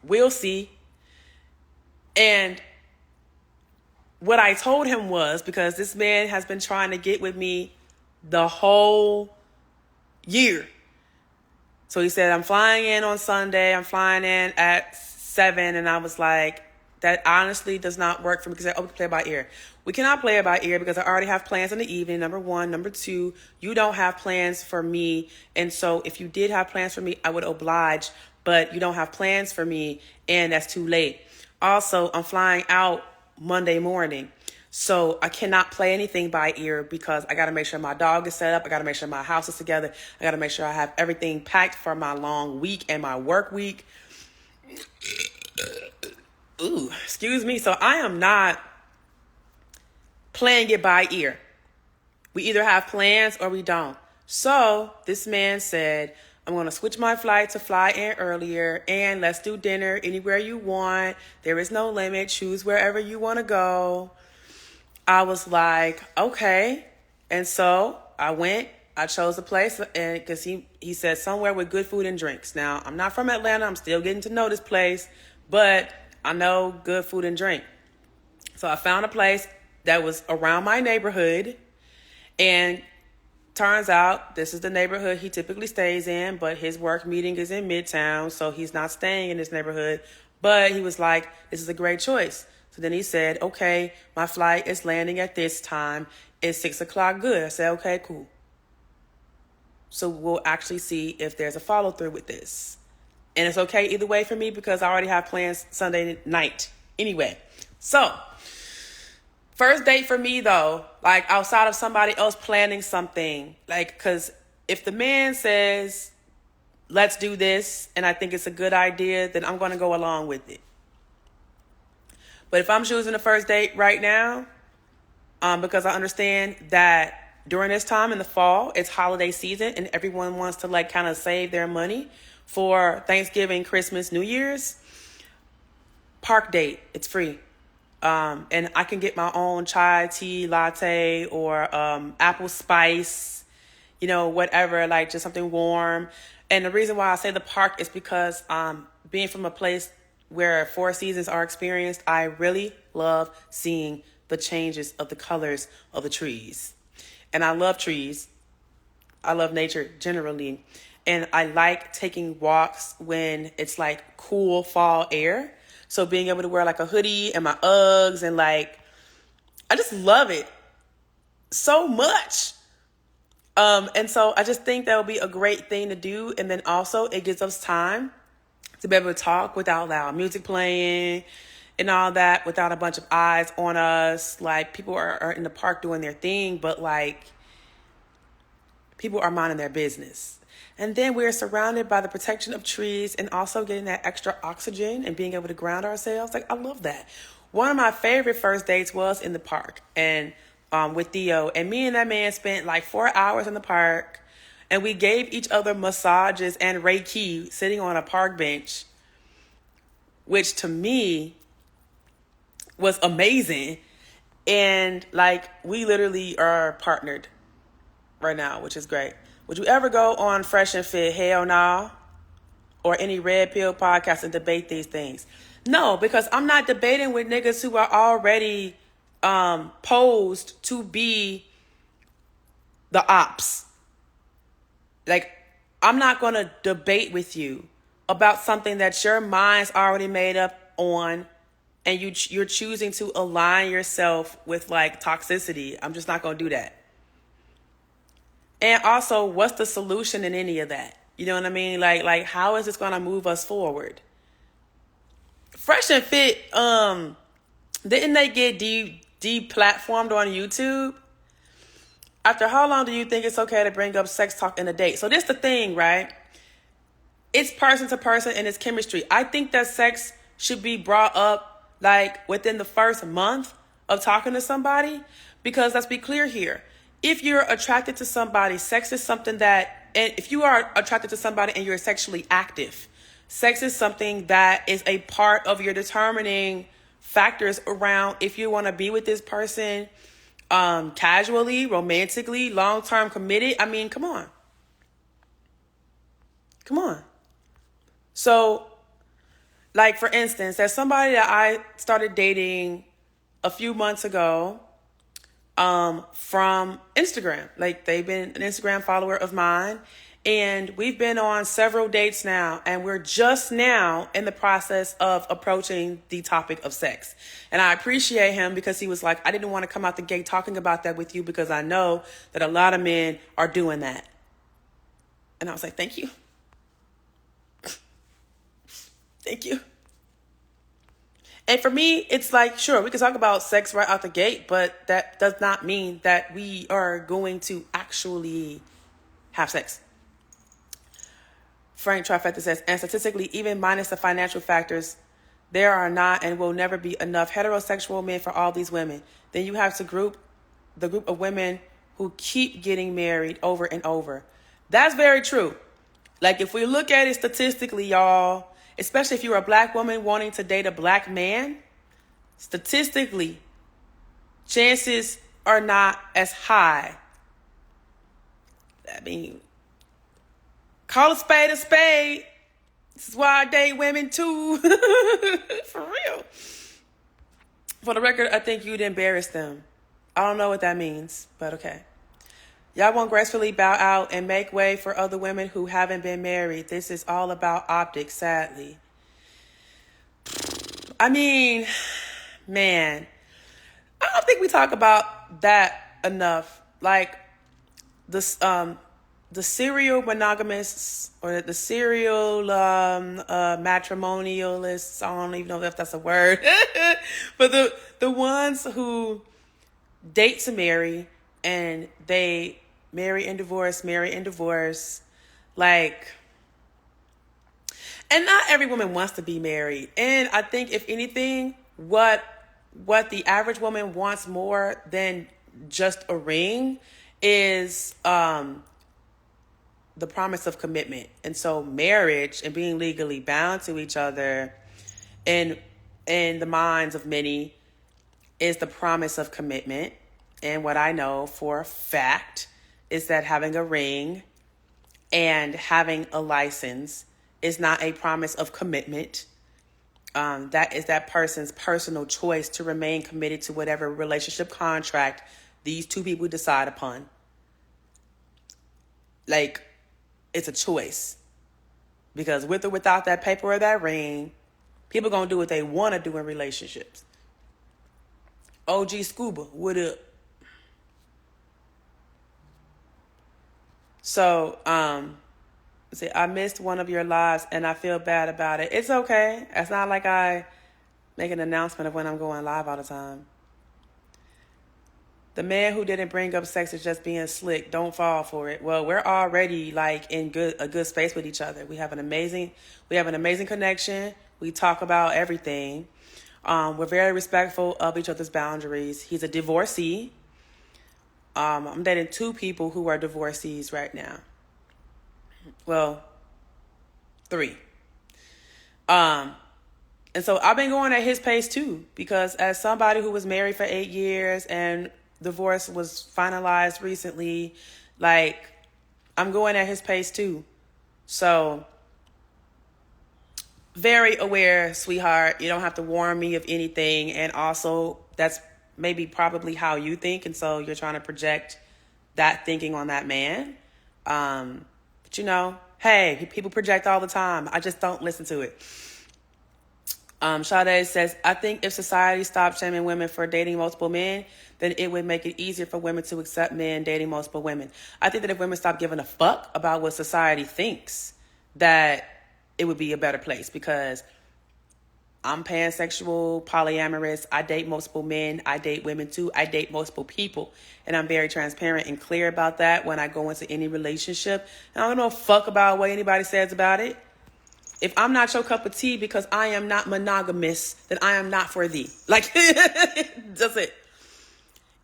We'll see. And what I told him was, because this man has been trying to get with me the whole year. So he said, I'm flying in on Sunday. I'm flying in at 7. And I was like, that honestly does not work for me, because I can play it by ear. We cannot play it by ear because I already have plans in the evening, number one. Number two, you don't have plans for me. And so if you did have plans for me, I would oblige. But you don't have plans for me, and that's too late. Also, I'm flying out Monday morning. So I cannot play anything by ear because I got to make sure my dog is set up. I got to make sure my house is together. I got to make sure I have everything packed for my long week and my work week. Ooh, excuse me. So I am not playing it by ear. We either have plans or we don't. So this man said, I'm going to switch my flight to fly in earlier, and let's do dinner anywhere you want. There is no limit. Choose wherever you want to go. I was like, okay. And so I went. I chose a place, and because he said somewhere with good food and drinks. Now, I'm not from Atlanta. I'm still getting to know this place, but I know good food and drink. So I found a place that was around my neighborhood. And turns out this is the neighborhood he typically stays in, but his work meeting is in Midtown, so he's not staying in this neighborhood. But he was like, this is a great choice. So then he said, okay, my flight is landing at this time. It's 6 o'clock. Good. I said, okay, cool. So we'll actually see if there's a follow through with this. And it's okay either way for me because I already have plans Sunday night anyway. So first date for me though, like outside of somebody else planning something, like, cause if the man says, let's do this, and I think it's a good idea, then I'm going to go along with it. But if I'm choosing a first date right now, because I understand that during this time in the fall, it's holiday season and everyone wants to like kind of save their money for Thanksgiving, Christmas, New Year's, park date, it's free. And I can get my own chai tea latte or apple spice, whatever, like just something warm. And the reason why I say the park is because being from a place where 4 seasons are experienced, I really love seeing the changes of the colors of the trees. And I love trees. I love nature generally. And I like taking walks when it's like cool fall air. So being able to wear like a hoodie and my Uggs and like, I just love it so much. And so I just think that would be a great thing to do. And then also it gives us time to be able to talk without loud music playing and all that, without a bunch of eyes on us. Like people are in the park doing their thing, but like people are minding their business. And then we're surrounded by the protection of trees and also getting that extra oxygen and being able to ground ourselves. Like, I love that. One of my favorite first dates was in the park and with Theo. And me and that man spent like 4 hours in the park. And we gave each other massages and Reiki sitting on a park bench, which to me was amazing. And like, we literally are partnered right now, which is great. Would you ever go on Fresh and Fit? Hell no. Or any Red Pill podcast and debate these things? No, because I'm not debating with niggas who are already posed to be the ops. Like, I'm not going to debate with you about something that your mind's already made up on and you're choosing to align yourself with like toxicity. I'm just not going to do that. And also, what's the solution in any of that? You know what I mean? Like how is this going to move us forward? Fresh and Fit, didn't they get de-platformed on YouTube? After how long do you think it's okay to bring up sex talk in a date? So this the thing, right? It's person to person and it's chemistry. I think that sex should be brought up like within the first month of talking to somebody, because let's be clear here. If you're attracted to somebody, sex is something that, and if you are attracted to somebody and you're sexually active, sex is something that is a part of your determining factors around if you want to be with this person casually, romantically, long-term committed. I mean, come on. So, like, for instance, there's somebody that I started dating a few months ago from Instagram. Like, they've been an Instagram follower of mine, and we've been on several dates now, and we're just now in the process of approaching the topic of sex. And I appreciate him because he was like, I didn't want to come out the gate talking about that with you because I know that a lot of men are doing that. And I was like, thank you. Thank you. And for me, it's like, sure, we can talk about sex right out the gate, but that does not mean that we are going to actually have sex. Frank Trifecta says, and statistically, even minus the financial factors, there are not and will never be enough heterosexual men for all these women. Then you have to group the group of women who keep getting married over and over. That's very true. Like, if we look at it statistically, y'all, especially if you're a black woman wanting to date a black man, statistically, chances are not as high. I mean, call a spade a spade. This is why I date women too. For real. For the record, I think you'd embarrass them. I don't know what that means, but okay. Y'all won't gracefully bow out and make way for other women who haven't been married. This is all about optics, sadly. I mean, man, I don't think we talk about that enough. Like this, the serial monogamists or the serial matrimonialists. I don't even know if that's a word, but the ones who date to marry and they marry and divorce, like, and not every woman wants to be married. And I think if anything, what the average woman wants more than just a ring is the promise of commitment. And so marriage and being legally bound to each other in the minds of many is the promise of commitment. And what I know for a fact is that having a ring and having a license is not a promise of commitment. That is that person's personal choice to remain committed to whatever relationship contract these two people decide upon. Like, it's a choice. Because with or without that paper or that ring, people gonna do what they want to do in relationships. OG Scuba, what up? So, see, I missed one of your lives and I feel bad about it. It's okay. It's not like I make an announcement of when I'm going live all the time. The man who didn't bring up sex is just being slick. Don't fall for it. Well, we're already like in a good space with each other. We have an amazing connection. We talk about everything. We're very respectful of each other's boundaries. He's a divorcee. I'm dating 2 people who are divorcees right now. Well, 3. And so I've been going at his pace too, because as somebody who was married for 8 years and divorce was finalized recently, like, I'm going at his pace too. So very aware, sweetheart. You don't have to warn me of anything. And also that's maybe probably how you think. And so you're trying to project that thinking on that man. But you know, hey, people project all the time. I just don't listen to it. Sade says, I think if society stopped shaming women for dating multiple men, then it would make it easier for women to accept men dating multiple women. I think that if women stopped giving a fuck about what society thinks, that it would be a better place, because I'm pansexual, polyamorous. I date multiple men. I date women too. I date multiple people. And I'm very transparent and clear about that when I go into any relationship. And I don't know fuck about what anybody says about it. If I'm not your cup of tea because I am not monogamous, then I am not for thee. Like, that's it.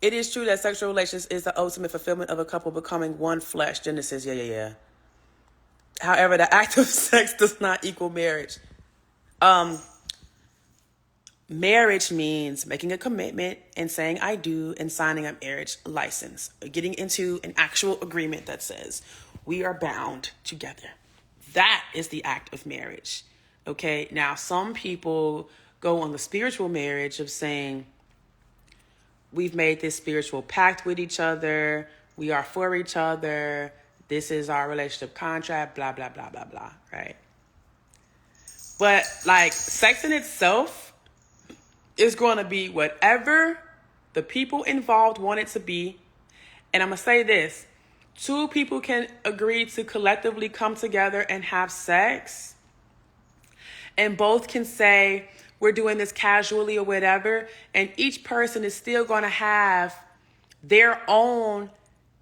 It is true that sexual relations is the ultimate fulfillment of a couple becoming one flesh. Genesis, yeah. However, the act of sex does not equal marriage. Marriage means making a commitment and saying I do and signing a marriage license. Getting into an actual agreement that says we are bound together. That is the act of marriage. Okay, now some people go on the spiritual marriage of saying, we've made this spiritual pact with each other. We are for each other. This is our relationship contract, blah, blah, blah, blah, blah, right? But like sex in itself is going to be whatever the people involved want it to be. And I'm going to say this. 2 people can agree to collectively come together and have sex. And both can say, we're doing this casually or whatever. And each person is still going to have their own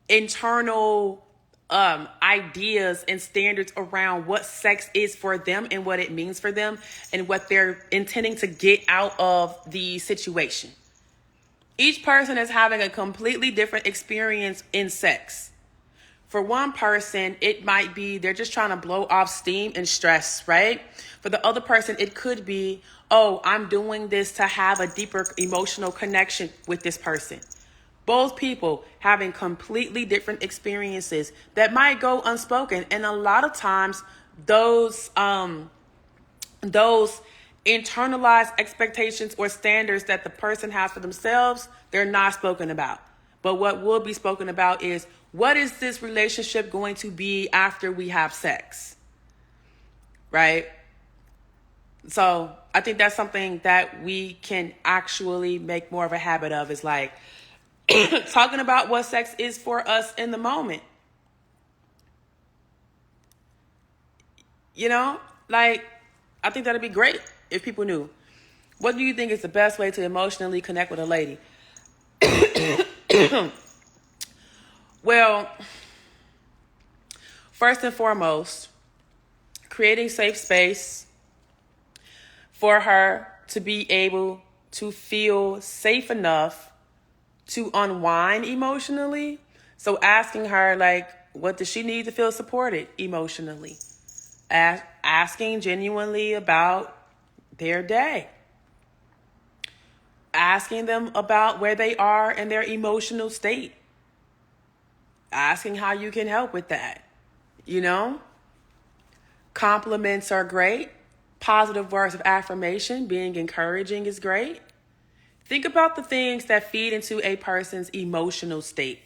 internal ideas and standards around what sex is for them and what it means for them and what they're intending to get out of the situation. Each person is having a completely different experience in sex. For one person, it might be they're just trying to blow off steam and stress, right? For the other person, it could be, oh, I'm doing this to have a deeper emotional connection with this person. Both people having completely different experiences that might go unspoken. And a lot of times those internalized expectations or standards that the person has for themselves They're not spoken about. But what will be spoken about is, what is this relationship going to be after we have sex? Right? So I think that's something that we can actually make more of a habit of, is like talking about what sex is for us in the moment. You know, like, I think that'd be great if people knew. What do you think is the best way to emotionally connect with a lady? Well, first and foremost, creating safe space for her to be able to feel safe enough to unwind emotionally. So asking her, like, what does she need to feel supported emotionally? Asking genuinely about their day. Asking them about where they are in their emotional state. Asking how you can help with that. You know? Compliments are great. Positive words of affirmation, being encouraging is great. Think about the things that feed into a person's emotional state.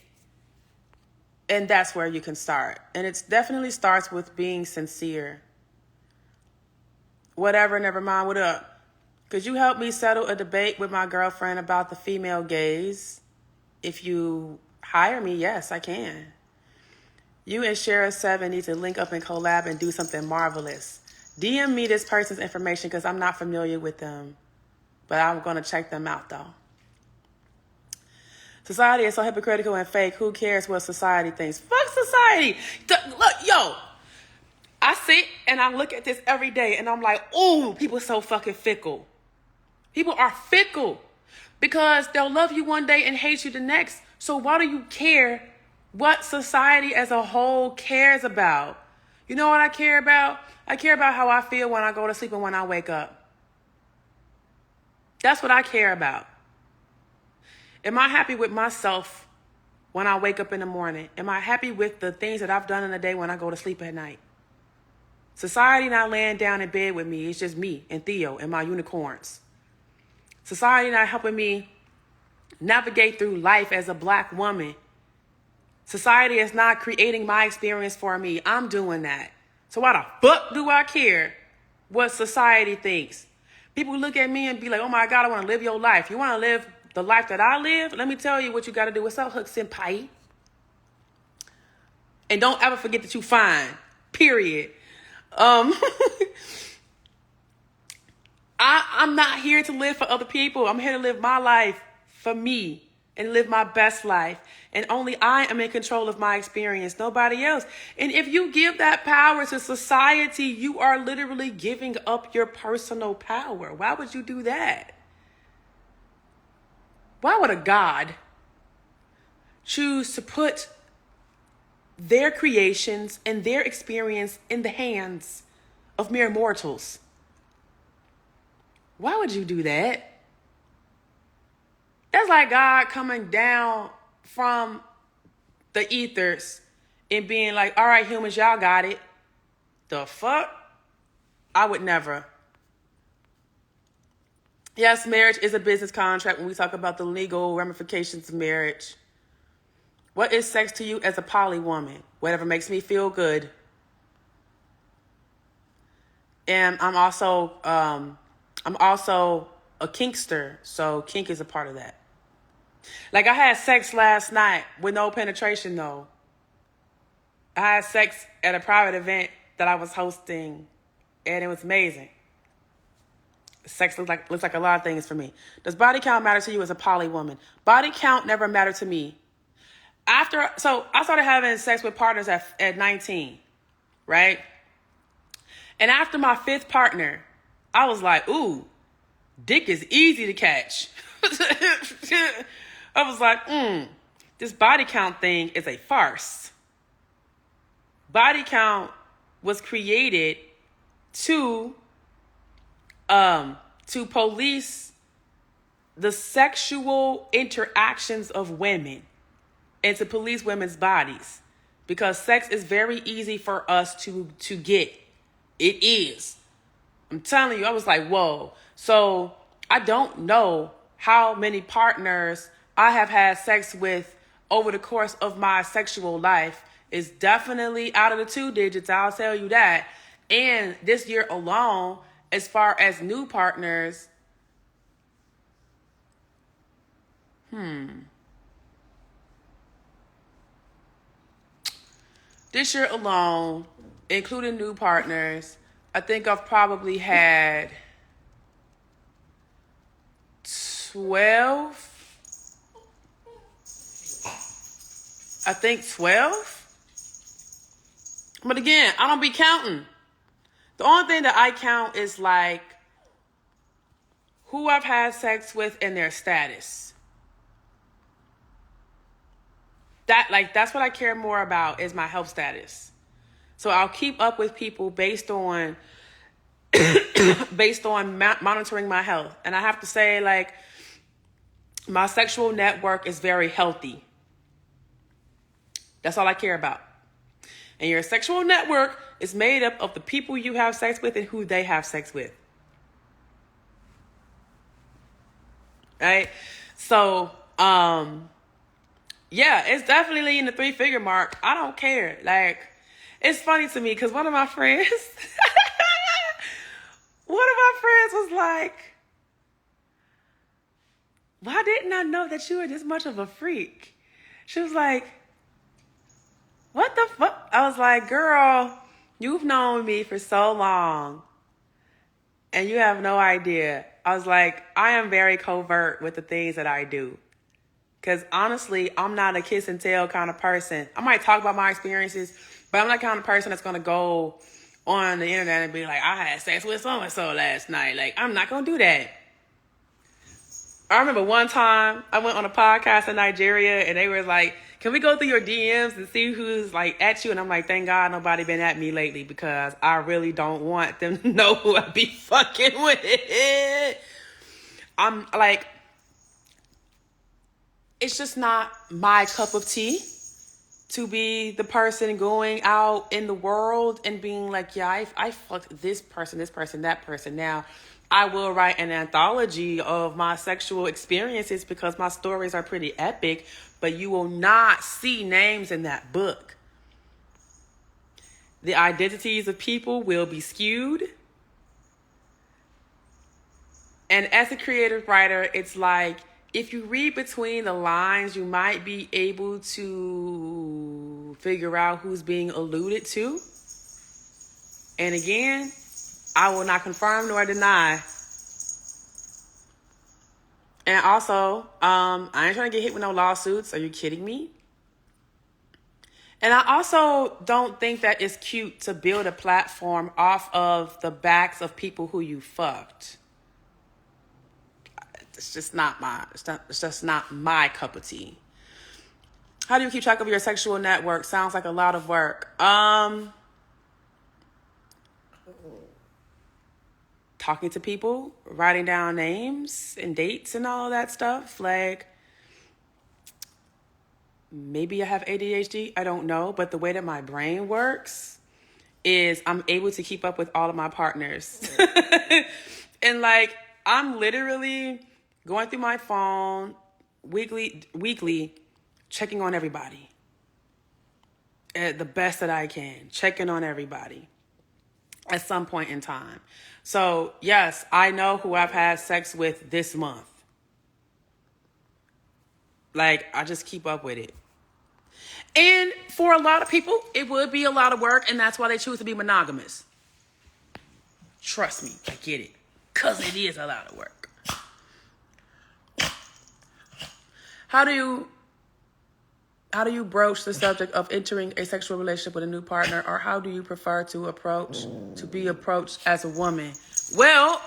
And that's where you can start. And it definitely starts with being sincere. Whatever, never mind, what up? Could you help me settle a debate with my girlfriend about the female gaze? If you hire me, yes, I can. You and Shara7 need to link up and collab and do something marvelous. DM me this person's information because I'm not familiar with them. But I'm going to check them out, though. Society is so hypocritical and fake. Who cares what society thinks? Fuck society. Look, yo. I sit and I look at this every day and I'm like, ooh, people are so fucking fickle. People are fickle because they'll love you one day and hate you the next. So why do you care what society as a whole cares about? You know what I care about? I care about how I feel when I go to sleep and when I wake up. That's what I care about. Am I happy with myself when I wake up in the morning? Am I happy with the things that I've done in the day when I go to sleep at night? Society not laying down in bed with me. It's just me and Theo and my unicorns. Society not helping me navigate through life as a black woman. Society is not creating my experience for me. I'm doing that. So why the fuck do I care what society thinks? People look at me and be like, oh my God, I want to live your life. You want to live the life that I live? Let me tell you what you got to do. What's up, Hook Senpai? And don't ever forget that you fine. Period. I'm not here to live for other people. I'm here to live my life for me and live my best life. And only I am in control of my experience, nobody else. And if you give that power to society, you are literally giving up your personal power. Why would you do that? Why would a God choose to put their creations and their experience in the hands of mere mortals? Why would you do that? That's like God coming down from the ethers and being like, all right, humans, y'all got it. The fuck? I would never. Yes, marriage is a business contract when we talk about the legal ramifications of marriage. What is sex to you as a poly woman? Whatever makes me feel good. And I'm also a kinkster, so kink is a part of that. Like, I had sex last night with no penetration, though. I had sex at a private event that I was hosting, and it was amazing. Sex looks like a lot of things for me. Does body count matter to you as a poly woman? Body count never mattered to me. So I started having sex with partners at 19, right? And after my 5th partner, I was like, ooh, dick is easy to catch. I was like, this body count thing is a farce. Body count was created to police the sexual interactions of women and to police women's bodies, because sex is very easy for us to get. It is. I'm telling you, I was like, whoa. So I don't know how many partners I have had sex with over the course of my sexual life is definitely out of the 2 digits. I'll tell you that. And this year alone, as far as new partners, this year alone, including new partners, I think I've probably had 12. I think 12. But again, I don't be counting. The only thing that I count is like who I've had sex with and their status. That's what I care more about is my health status. So I'll keep up with people based on monitoring my health. And I have to say, like, my sexual network is very healthy. That's all I care about. And your sexual network is made up of the people you have sex with and who they have sex with. Right? So, yeah, it's definitely in the 3-figure mark. I don't care. Like, it's funny to me because one of my friends was like, why didn't I know that you were this much of a freak? She was like, what the fuck? I was like, girl, you've known me for so long and you have no idea. I was like, I am very covert with the things that I do. Because honestly, I'm not a kiss and tell kind of person. I might talk about my experiences, but I'm not the kind of person that's going to go on the internet and be like, I had sex with so-and-so last night. Like, I'm not going to do that. I remember one time I went on a podcast in Nigeria and they were like, can we go through your DMs and see who's like at you? And I'm like, thank God nobody been at me lately because I really don't want them to know who I be fucking with. I'm like, it's just not my cup of tea to be the person going out in the world and being like, yeah, I fucked this person, that person. Now, I will write an anthology of my sexual experiences because my stories are pretty epic, but you will not see names in that book. The identities of people will be skewed. And as a creative writer, it's like, if you read between the lines, you might be able to figure out who's being alluded to. And again, I will not confirm nor deny. And also, I ain't trying to get hit with no lawsuits. Are you kidding me? And I also don't think that it's cute to build a platform off of the backs of people who you fucked. It's just not my cup of tea. How do you keep track of your sexual network? Sounds like a lot of work. Talking to people, writing down names and dates and all of that stuff. Like, maybe I have ADHD. I don't know. But the way that my brain works is I'm able to keep up with all of my partners. And like, I'm literally going through my phone weekly, checking on everybody. At the best that I can, checking on everybody at some point in time. So yes, I know who I've had sex with this month. Like, I just keep up with it. And for a lot of people, it would be a lot of work, and that's why they choose to be monogamous. Trust me, I get it. Because it is a lot of work. How do you broach the subject of entering a sexual relationship with a new partner, or how do you prefer to be approached as a woman? Well,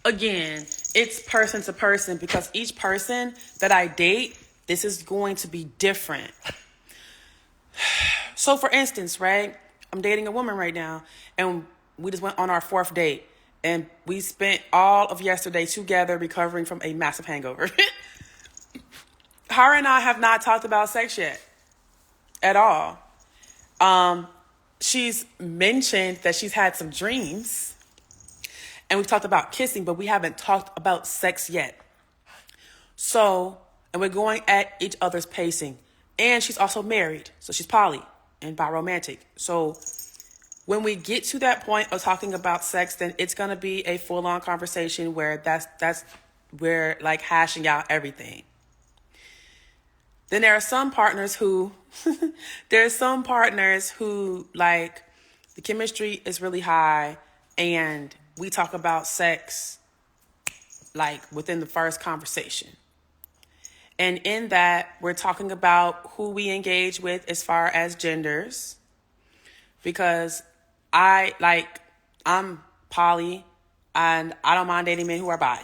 again, it's person to person because each person that I date, this is going to be different. So for instance, right, I'm dating a woman right now and we just went on our 4th date and we spent all of yesterday together recovering from a massive hangover. Her and I have not talked about sex yet at all. She's mentioned that she's had some dreams and we've talked about kissing, but we haven't talked about sex yet. So, and we're going at each other's pacing. And she's also married. So she's poly and biromantic. So when we get to that point of talking about sex, then it's going to be a full-on conversation where that's where like hashing out everything. Then there are some partners who like the chemistry is really high and we talk about sex like within the first conversation. And in that, we're talking about who we engage with as far as genders. Because I'm poly and I don't mind dating men who are bi.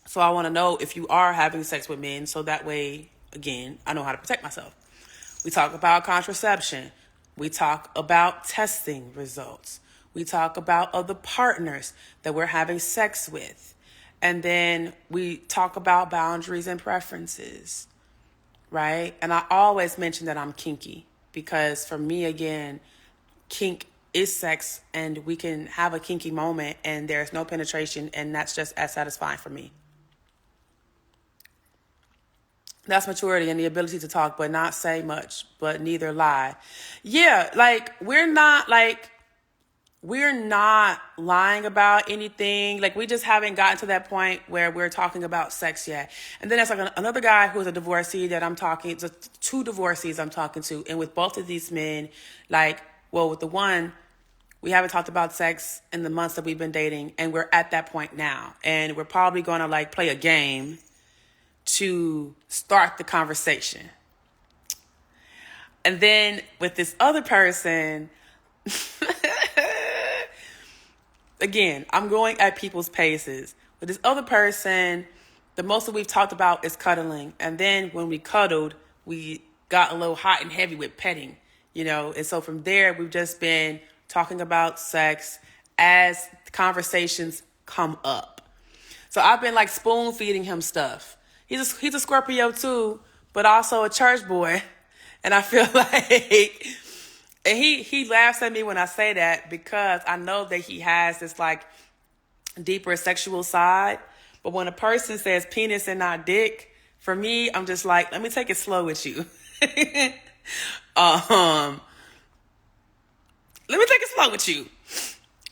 So I want to know if you are having sex with men so that way, again, I know how to protect myself. We talk about contraception. We talk about testing results. We talk about other partners that we're having sex with. And then we talk about boundaries and preferences, right? And I always mention that I'm kinky because for me, again, kink is sex and we can have a kinky moment and there's no penetration and that's just as satisfying for me. That's maturity and the ability to talk but not say much, but neither lie. Yeah, like we're not lying about anything. Like we just haven't gotten to that point where we're talking about sex yet. And then there's like another guy who's a divorcee that I'm talking to, two divorcees I'm talking to. And with both of these men, with the one, we haven't talked about sex in the months that we've been dating. And we're at that point now. And we're probably going to play a game to start the conversation. And then with this other person, again, I'm going at people's paces. With this other person, the most that we've talked about is cuddling. And then when we cuddled, we got a little hot and heavy with petting, And so from there, we've just been talking about sex as conversations come up. So I've been spoon feeding him stuff. He's a Scorpio too, but also a church boy. And I feel and he laughs at me when I say that because I know that he has this deeper sexual side. But when a person says penis and not dick, for me, I'm just let me take it slow with you. Let me take it slow with you.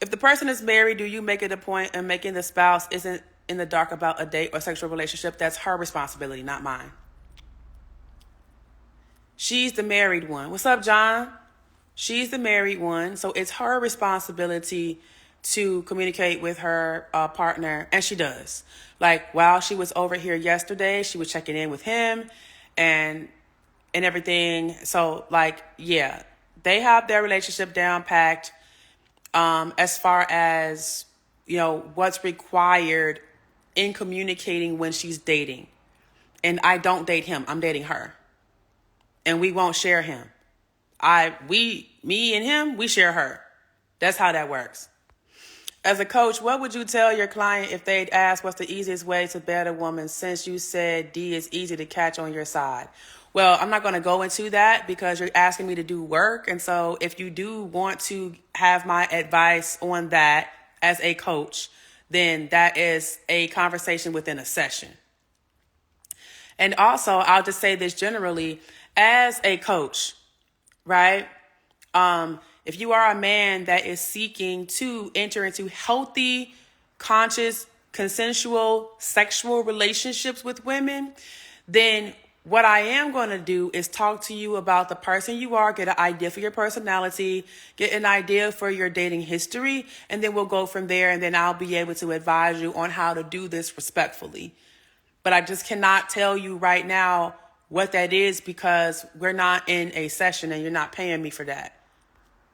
If the person is married, do you make it a point in making the spouse isn't in the dark about a date or sexual relationship? That's her responsibility, not mine. She's the married one. What's up, John? She's the married one, so it's her responsibility to communicate with her partner, and she does. While she was over here yesterday, she was checking in with him and everything. So, yeah, they have their relationship down packed as far as, what's required in communicating when she's dating. And I don't date him. I'm dating her. And we won't share him. Me and him, we share her. That's how that works. As a coach, what would you tell your client if they'd ask what's the easiest way to bet a woman since you said D is easy to catch on your side? Well, I'm not going to go into that because you're asking me to do work. And so if you do want to have my advice on that as a coach, then that is a conversation within a session. And also, I'll just say this generally, as a coach, right? If you are a man that is seeking to enter into healthy, conscious, consensual, sexual relationships with women, then what I am going to do is talk to you about the person you are, get an idea for your personality, get an idea for your dating history, and then we'll go from there, and then I'll be able to advise you on how to do this respectfully. But I just cannot tell you right now what that is because we're not in a session and you're not paying me for that.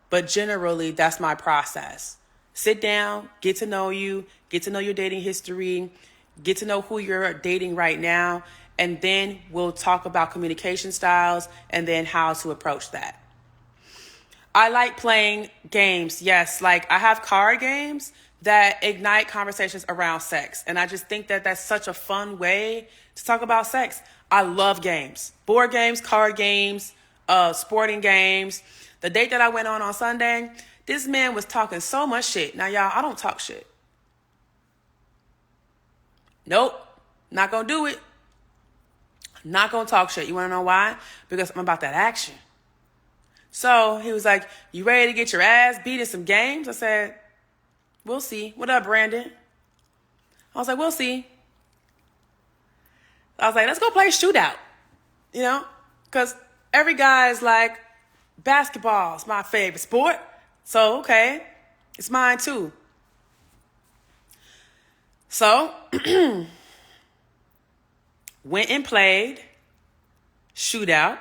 But generally, that's my process. Sit down, get to know you, get to know your dating history, get to know who you're dating right now, and then we'll talk about communication styles and then how to approach that. I like playing games. Yes, I have card games that ignite conversations around sex. And I just think that that's such a fun way to talk about sex. I love games, board games, card games, sporting games. The date that I went on Sunday, this man was talking so much shit. Now, y'all, I don't talk shit. Nope. Not gonna do it. Not gonna talk shit. You wanna know why? Because I'm about that action. So he was like, you ready to get your ass beat in some games? I said, we'll see. What up, Brandon? I was like, we'll see. I was like, let's go play shootout. You know? Because every guy is like, basketball is my favorite sport. So, okay, it's mine too. So, went and played shootout.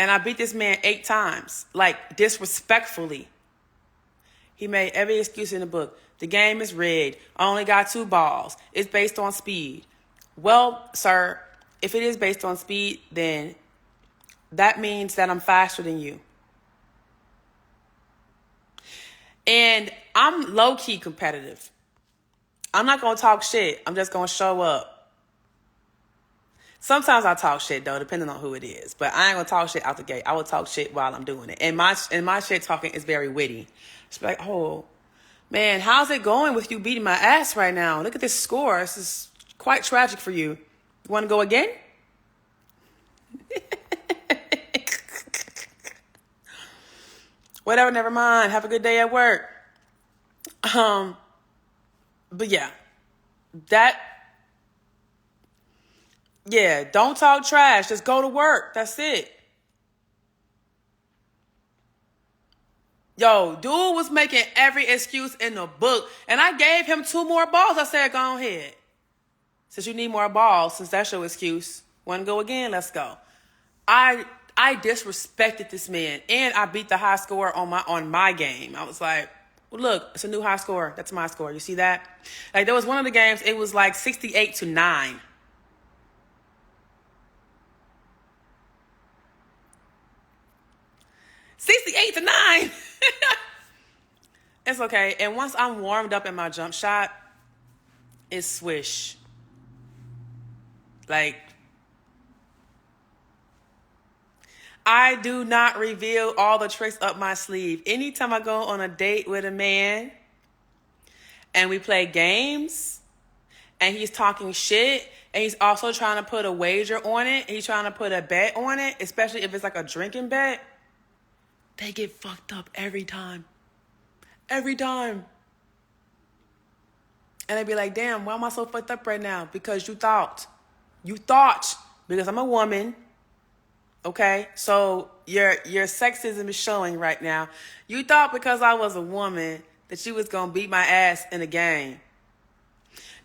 And I beat this man 8 times, like disrespectfully. He made every excuse in the book. The game is rigged. I only got 2 balls. It's based on speed. Well, sir, if it is based on speed, then that means that I'm faster than you. And I'm low-key competitive. I'm not going to talk shit. I'm just going to show up. Sometimes I talk shit, though, depending on who it is. But I ain't going to talk shit out the gate. I will talk shit while I'm doing it. And my shit talking is very witty. It's like, oh, man, how's it going with you beating my ass right now? Look at this score. This is quite tragic for you. You want to go again? Whatever, never mind. Have a good day at work. But yeah, don't talk trash. Just go to work. That's it. Yo, dude was making every excuse in the book. And I gave him 2 more balls. I said, go ahead. Since you need more balls, since that's your excuse. Want to go again? Let's go. I disrespected this man. And I beat the high score on my game. I was like, well, look, it's a new high score. That's my score. You see that? Like, there was one of the games, it was like 68-9. It's okay. And once I'm warmed up in my jump shot, it's swish. Like, I do not reveal all the tricks up my sleeve. Anytime I go on a date with a man and we play games and he's talking shit and he's also trying to put a wager on it, he's trying to put a bet on it, especially if it's like a drinking bet, they get fucked up every time. Every time. And I'd be like, damn, why am I so fucked up right now? Because you thought. Because I'm a woman. Okay? So your sexism is showing right now. You thought because I was a woman that you was going to beat my ass in a game.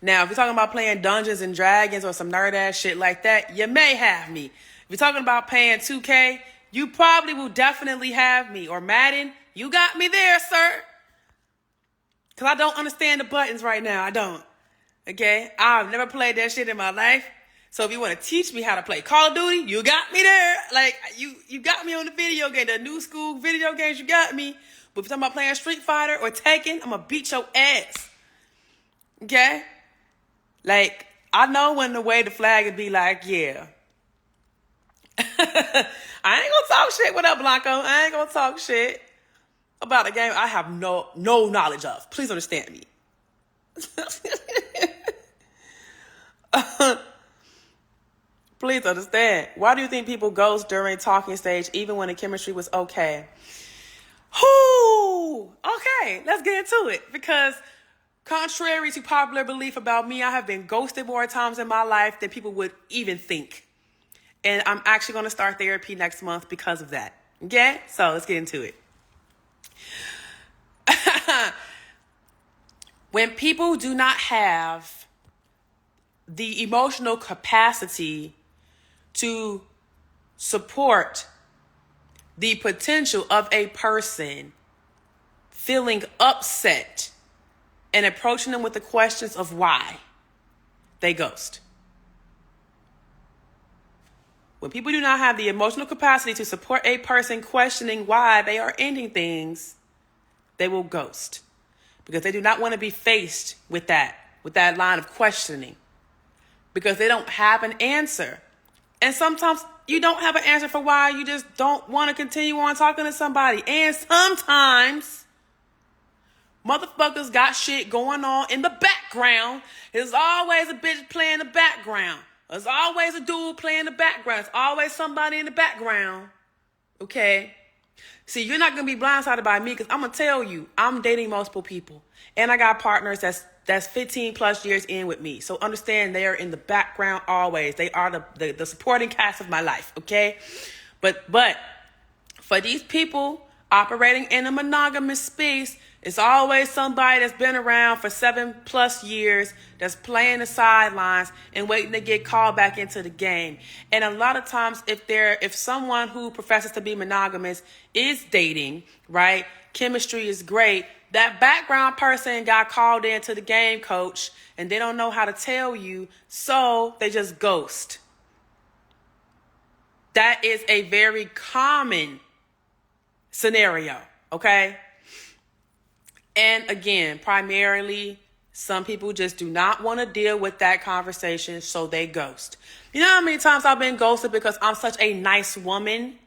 Now, if you're talking about playing Dungeons and Dragons or some nerd-ass shit like that, you may have me. If you're talking about playing 2K, you probably will definitely have me. Or Madden, you got me there, sir. Because I don't understand the buttons right now. I don't. Okay? I've never played that shit in my life. So if you want to teach me how to play Call of Duty, you got me there. Like, you got me on the video game. The new school video games, you got me. But if you're talking about playing Street Fighter or Tekken, I'm going to beat your ass. Okay? Like, I know when the wave the flag would be like, yeah. I ain't going to talk shit. What up, Blanco? I ain't going to talk shit about a game I have no knowledge of. Please understand me. Please understand. Why do you think people ghost during talking stage even when the chemistry was okay? Okay, let's get into it. Because contrary to popular belief about me, I have been ghosted more times in my life than people would even think. And I'm actually going to start therapy next month because of that. Okay? So let's get into it. When people do not have the emotional capacity to support the potential of a person feeling upset and approaching them with the questions of why, they ghost. When people do not have the emotional capacity to support a person questioning why they are ending things, they will ghost. Because they do not want to be faced with that line of questioning. Because they don't have an answer. And sometimes you don't have an answer for why you just don't want to continue on talking to somebody. And sometimes Motherfuckers got shit going on in the background. There's always a bitch playing the background. There's always a dude playing the background. There's always somebody in the background. Okay? See, you're not going to be blindsided by me because I'm going to tell you, I'm dating multiple people. And I got partners that's 15 plus years in with me. So understand they are in the background always. They are the supporting cast of my life, okay? But for these people operating in a monogamous space, it's always somebody that's been around for 7+ years that's playing the sidelines and waiting to get called back into the game. And a lot of times if someone who professes to be monogamous is dating, right? Chemistry is great. That background person got called into the game, coach, and they don't know how to tell you, so they just ghost. That is a very common scenario, okay? And again, primarily, some people just do not want to deal with that conversation, so they ghost. You know how many times I've been ghosted because I'm such a nice woman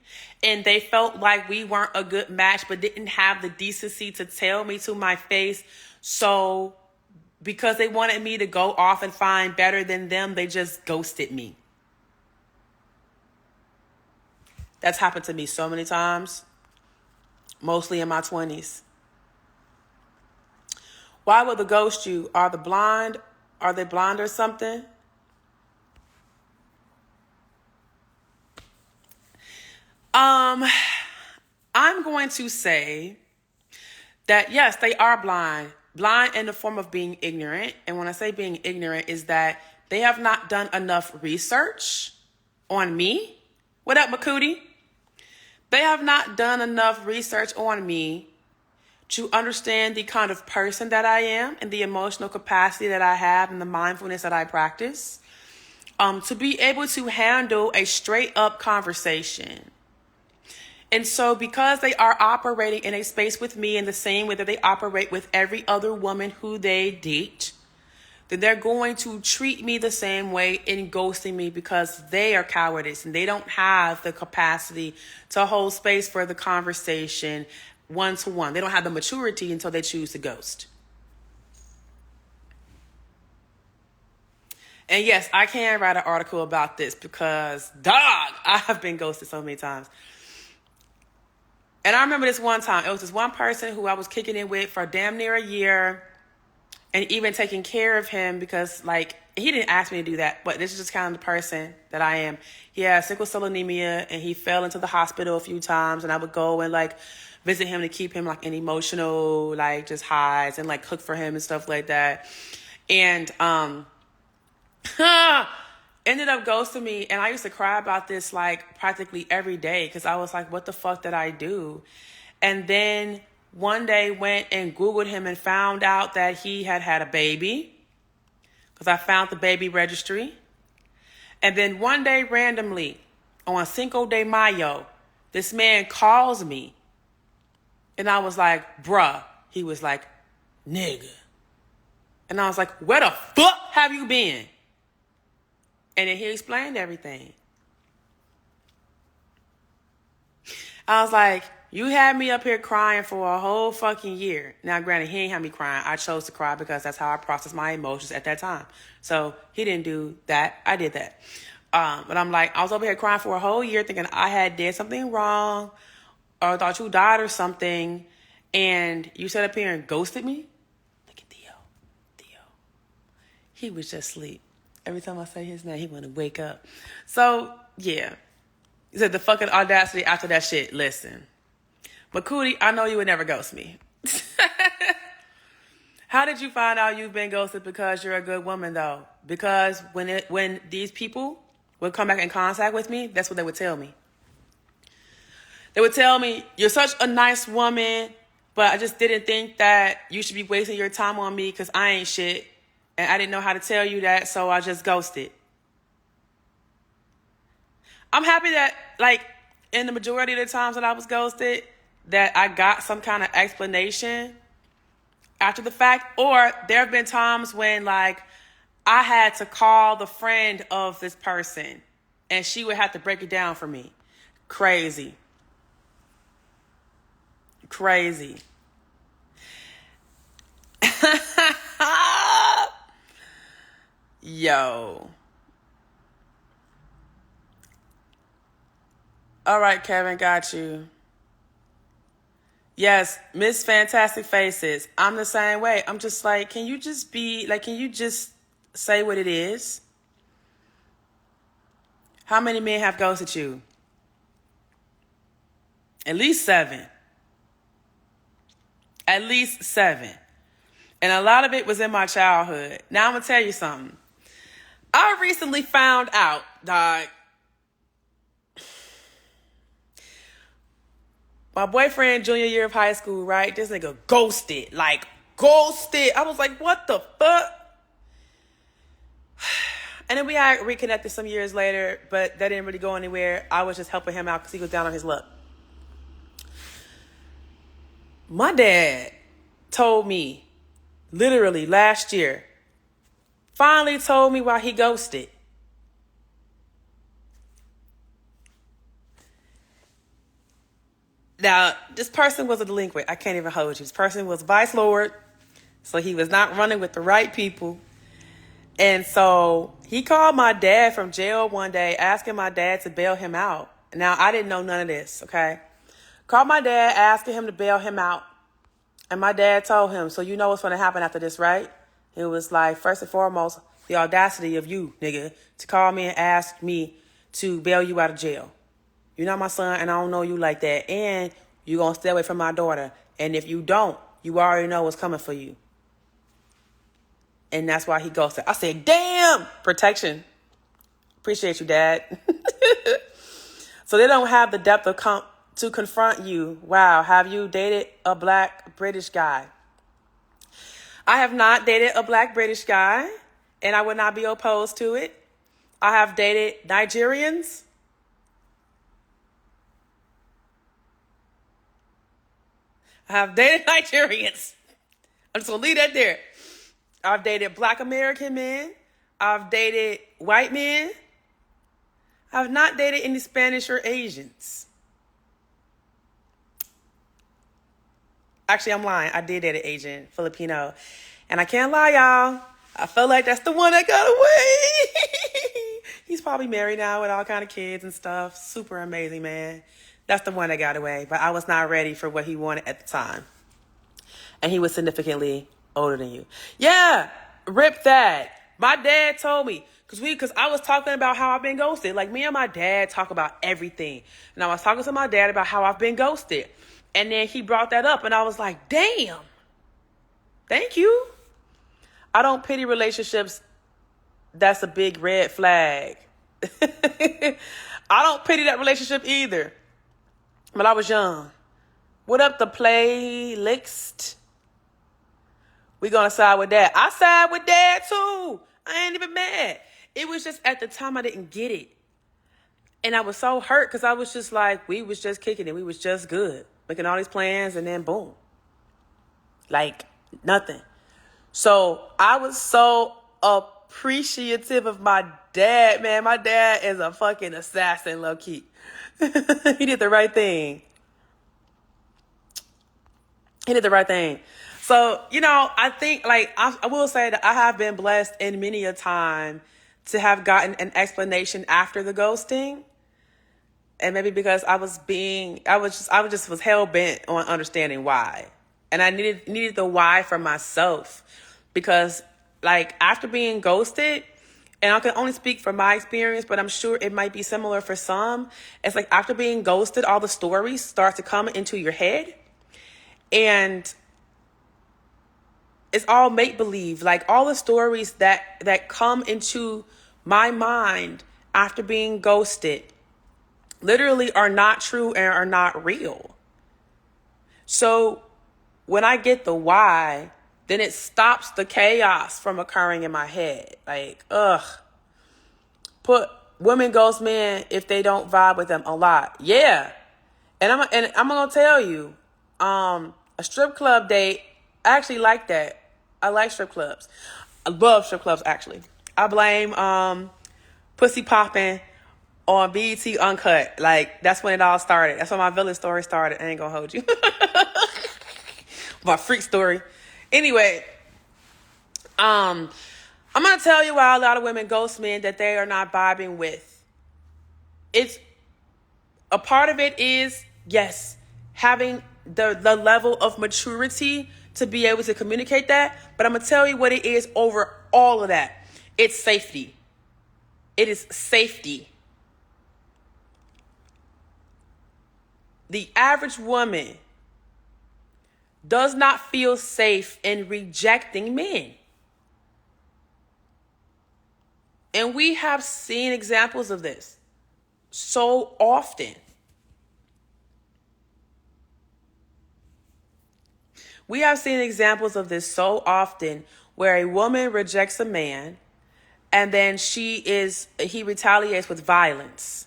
and they felt like we weren't a good match but didn't have the decency to tell me to my face. So because they wanted me to go off and find better than them, they just ghosted me. That's happened to me so many times, mostly in my 20s. Why would they ghost you? Are they blind or something? I'm going to say that yes, they are blind. Blind in the form of being ignorant. And when I say being ignorant is that they have not done enough research on me. What up, Makudi? They have not done enough research on me to understand the kind of person that I am and the emotional capacity that I have and the mindfulness that I practice, to be able to handle a straight up conversation. And so because they are operating in a space with me in the same way that they operate with every other woman who they date, then they're going to treat me the same way in ghosting me because they are cowardice and they don't have the capacity to hold space for the conversation one-to-one. They don't have the maturity until they choose to ghost. And yes, I can write an article about this because, dog, I have been ghosted so many times. And I remember this one time, it was this one person who I was kicking it with for damn near a year and even taking care of him because, like, he didn't ask me to do that, but this is just kind of the person that I am. He had sickle cell anemia and he fell into the hospital a few times, and I would go and, like, visit him to keep him, like, in emotional, like, just highs and, like, cook for him and stuff like that. And ended up ghosting me, and I used to cry about this, like, practically every day because I was like, what the fuck did I do? And then one day went and Googled him and found out that he had a baby because I found the baby registry. And then one day randomly on Cinco de Mayo, this man calls me and I was like, bruh. He was like, nigga. And I was like, where the fuck have you been? And then he explained everything. I was like, you had me up here crying for a whole fucking year. Now, granted, he ain't had me crying. I chose to cry because that's how I processed my emotions at that time. So he didn't do that. I did that. But I'm like, I was over here crying for a whole year thinking I had did something wrong or thought you died or something. And you sat up here and ghosted me? Look at Theo. He was just asleep. Every time I say his name, he want to wake up. So, yeah. He said the fucking audacity after that shit. Listen. But Cootie, I know you would never ghost me. How did you find out you've been ghosted? Because you're a good woman, though. Because when these people would come back in contact with me, that's what they would tell me. They would tell me, you're such a nice woman, but I just didn't think that you should be wasting your time on me because I ain't shit. And I didn't know how to tell you that, so I just ghosted. I'm happy that, like, in the majority of the times that I was ghosted, that I got some kind of explanation after the fact. Or there have been times when, like, I had to call the friend of this person, and she would have to break it down for me. Crazy. Yo. All right, Kevin, got you. Yes, Miss Fantastic Faces. I'm the same way. I'm just like, can you just say what it is? How many men have ghosted you? At least 7. At least 7. And a lot of it was in my childhood. Now I'm going to tell you something. I recently found out, dog. My boyfriend, junior year of high school, right? This nigga ghosted. Like, ghosted. I was like, what the fuck? And then we had reconnected some years later, but that didn't really go anywhere. I was just helping him out because he was down on his luck. My dad told me, literally last year, finally told me why he ghosted. Now, this person was a delinquent. I can't even hold you. This person was vice lord, so he was not running with the right people. And so he called my dad from jail one day, asking my dad to bail him out. Now, I didn't know none of this, okay? Called my dad, asking him to bail him out. And my dad told him, so you know what's going to happen after this, right? It was like, first and foremost, the audacity of you, nigga, to call me and ask me to bail you out of jail. You're not my son, and I don't know you like that. And you're going to stay away from my daughter. And if you don't, you already know what's coming for you. And that's why he ghosted. I said, damn, protection. Appreciate you, Dad. So they don't have the depth of to confront you. Wow, have you dated a black British guy? I have not dated a black British guy, and I would not be opposed to it. I have dated Nigerians. I have dated Nigerians. I'm just going to leave that there. I've dated black American men. I've dated white men. I've not dated any Spanish or Asians. Actually, I'm lying. I did date an Asian, Filipino. And I can't lie, y'all. I felt like that's the one that got away. He's probably married now with all kind of kids and stuff. Super amazing, man. That's the one that got away. But I was not ready for what he wanted at the time. And he was significantly older than you. Yeah, rip that. My dad told me, because I was talking about how I've been ghosted. Like, me and my dad talk about everything. And I was talking to my dad about how I've been ghosted. And then he brought that up, and I was like, damn. Thank you. I don't pity relationships. That's a big red flag. I don't pity that relationship either. But I was young. What up, the playlist? We gonna side with Dad. I side with Dad too. I ain't even mad. It was just at the time I didn't get it. And I was so hurt because I was just like, we was just kicking it. We was just good. Making all these plans and then boom. Like nothing. So I was so appreciative of my dad, man. My dad is a fucking assassin, low key. He did the right thing. He did the right thing. So, I think, like, I will say that I have been blessed in many a time to have gotten an explanation after the ghosting. And maybe because I was hell bent on understanding why. And I needed the why for myself. Because, like, after being ghosted, and I can only speak from my experience, but I'm sure it might be similar for some. It's like after being ghosted, all the stories start to come into your head. And it's all make-believe. Like, all the stories that come into my mind after being ghosted literally are not true and are not real. So when I get the why, then it stops the chaos from occurring in my head. Like, put women ghost men if they don't vibe with them a lot. Yeah. And I'm gonna tell you, a strip club date, I actually like that. I like strip clubs. I love strip clubs, actually. I blame Pussy Poppin' on BET Uncut. Like, that's when it all started. That's when my villain story started. I ain't gonna hold you. My freak story. Anyway, I'm I'm going to tell you why a lot of women ghost men that they are not vibing with. It's a part of it is, yes, having the level of maturity to be able to communicate that. But I'm going to tell you what it is over all of that. It's safety. It is safety. The average woman does not feel safe in rejecting men. And we have seen examples of this so often. We have seen examples of this so often where a woman rejects a man and then he retaliates with violence.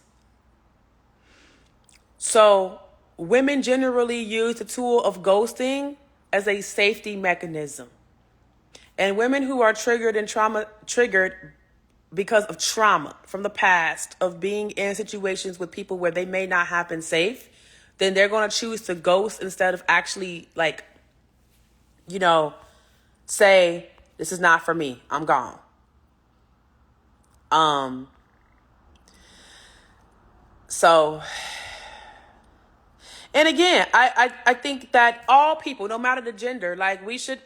So women generally use the tool of ghosting as a safety mechanism. And women who are triggered because of trauma from the past, of being in situations with people where they may not have been safe, then they're going to choose to ghost instead of actually, like, say, this is not for me, I'm gone. So, and again, I think that all people, no matter the gender, like we should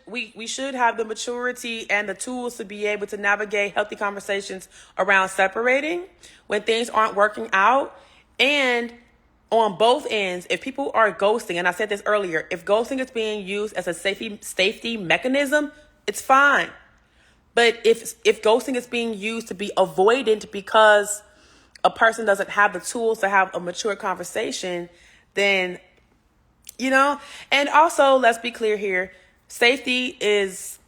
have the maturity and the tools to be able to navigate healthy conversations around separating when things aren't working out. And on both ends, if people are ghosting, and I said this earlier, if ghosting is being used as a safety mechanism, it's fine. But if ghosting is being used to be avoidant because a person doesn't have the tools to have a mature conversation, then, and also let's be clear here. Safety is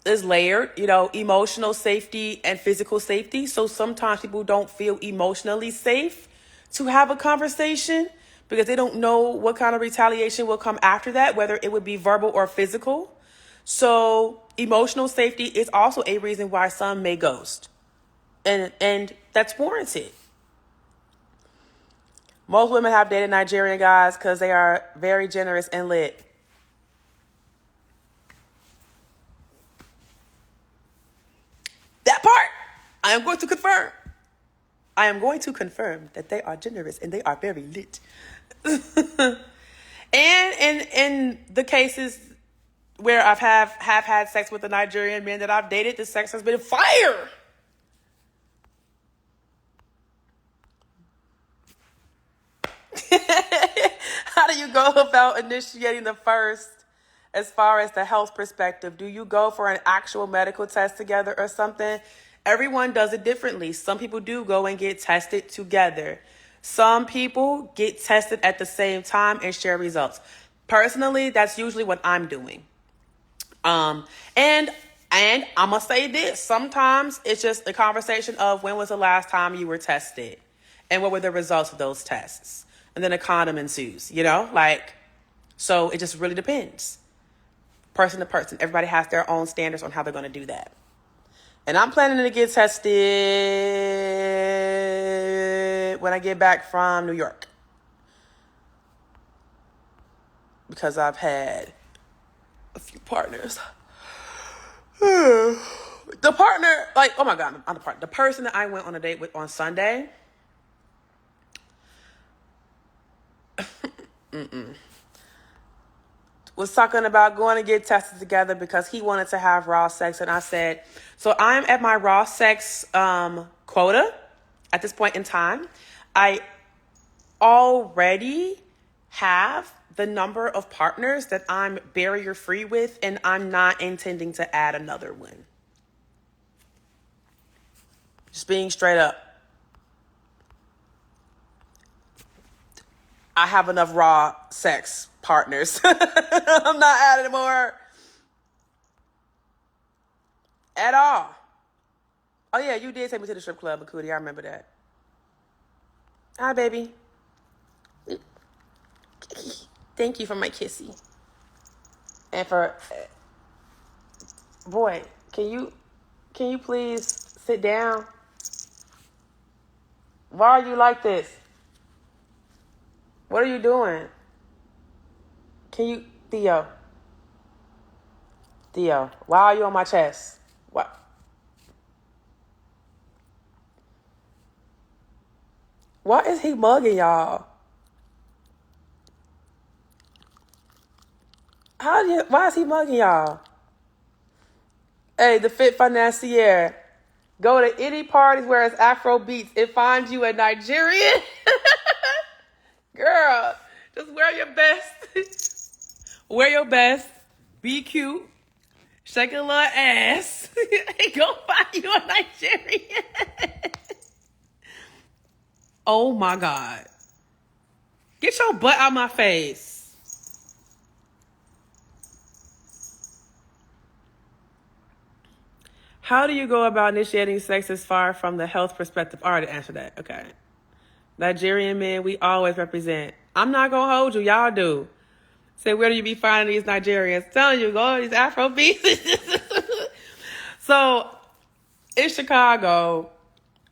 layered, emotional safety and physical safety. So sometimes people don't feel emotionally safe to have a conversation because they don't know what kind of retaliation will come after that, whether it would be verbal or physical. So emotional safety is also a reason why some may ghost. And that's warranted. Most women have dated Nigerian guys because they are very generous and lit. That part, I am going to confirm. I am going to confirm that they are generous and they are very lit. And in the cases where I've had sex with the Nigerian men that I've dated, the sex has been fire. How do you go about initiating the first as far as the health perspective? Do you go for an actual medical test together or something? Everyone does it differently. Some people do go and get tested together. Some people get tested at the same time and share results. Personally, that's usually what I'm doing. And I'm going to say this. Sometimes it's just a conversation of when was the last time you were tested and what were the results of those tests. And then a condom ensues, so it just really depends. Person to person. Everybody has their own standards on how they're going to do that. And I'm planning to get tested when I get back from New York. Because I've had a few partners. The partner, oh my God, not the partner. The person that I went on a date with on Sunday. Was talking about going to get tested together because he wanted to have raw sex. And I said, so I'm at my raw sex quota at this point in time. I already have the number of partners that I'm barrier free with, and I'm not intending to add another one. Just being straight up. I have enough raw sex partners. I'm not adding more at all. Oh yeah, you did take me to the strip club, Makudi. I remember that. Hi, baby. Thank you for my kissy. And for boy, can you please sit down? Why are you like this? What are you doing? Theo, why are you on my chest? What? Why is he mugging y'all? Why is he mugging y'all? Hey, the Fit Financier. Go to any parties where it's Afro beats. It finds you a Nigerian. Girl, just wear your best. Wear your best. Be cute. Shake a little ass. And go find you a Nigerian. Oh my God. Get your butt out my face. How do you go about initiating sex as far from the health perspective? I already answered that. Okay. Nigerian men, we always represent. I'm not going to hold you. Y'all do. Say, where do you be finding these Nigerians? Telling you, go to these Afro beats. So, in Chicago,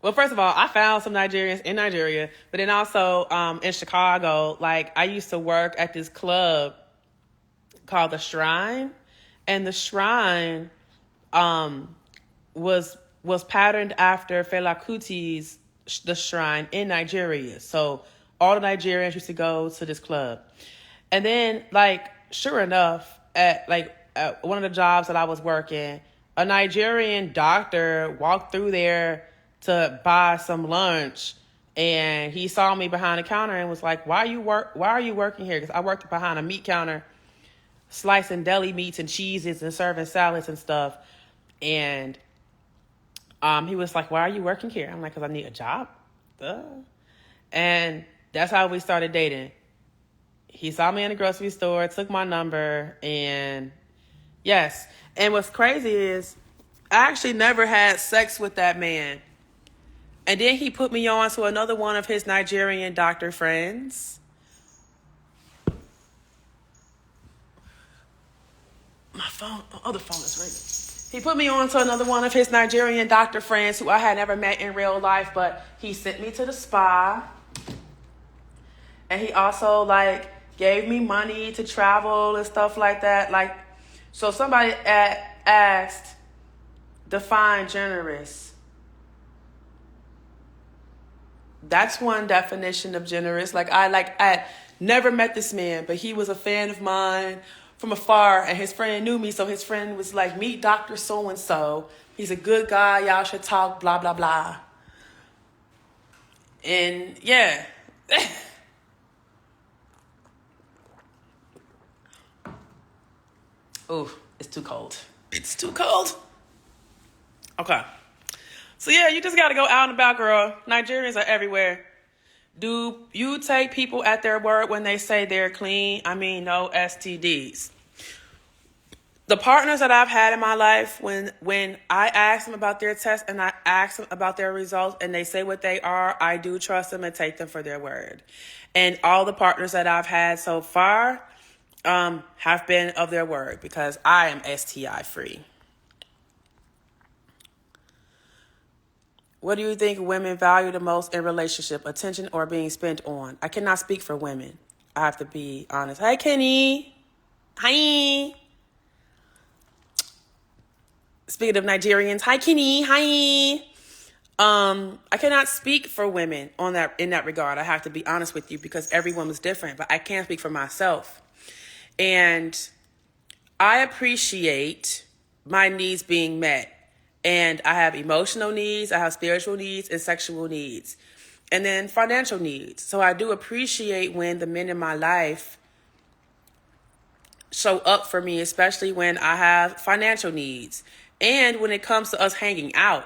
well, first of all, I found some Nigerians in Nigeria, but then also in Chicago, like I used to work at this club called The Shrine, and The Shrine was patterned after Fela Kuti's The Shrine in Nigeria. So all the Nigerians used to go to this club. And then, like, sure enough, at one of the jobs that I was working, a Nigerian doctor walked through there to buy some lunch, and he saw me behind the counter and was like, why are you working here? Because I worked behind a meat counter, slicing deli meats and cheeses and serving salads and stuff. And he was like, why are you working here? I'm like, because I need a job. Duh. And that's how we started dating. He saw me in the grocery store, took my number, and yes. And what's crazy is I actually never had sex with that man. And then he put me on to another one of his Nigerian doctor friends. My other phone is ringing. He put me on to another one of his Nigerian doctor friends who I had never met in real life, but he sent me to the spa. And he also, like, gave me money to travel and stuff like that. Like, so somebody asked, define generous. That's one definition of generous. I never met this man, but he was a fan of mine from afar, and his friend knew me, so his friend was like, meet Dr. So-and-so. He's a good guy. Y'all should talk, blah, blah, blah. And, yeah. Ooh, it's too cold. It's too cold. Okay. So, yeah, you just got to go out and about, girl. Nigerians are everywhere. Do you take people at their word when they say they're clean? I mean, no STDs. The partners that I've had in my life, when I ask them about their test and I ask them about their results and they say what they are, I do trust them and take them for their word. And all the partners that I've had so far have been of their word because I am STI free. What do you think women value the most in relationship, attention or being spent on? I cannot speak for women. I have to be honest. Hi, Kenny. Hi. Speaking of Nigerians, hi, Kenny. Hi. I cannot speak for women in that regard. I have to be honest with you because everyone was different, but I can speak for myself. And I appreciate my needs being met. And I have emotional needs, I have spiritual needs, and sexual needs. And then financial needs. So I do appreciate when the men in my life show up for me, especially when I have financial needs. And when it comes to us hanging out,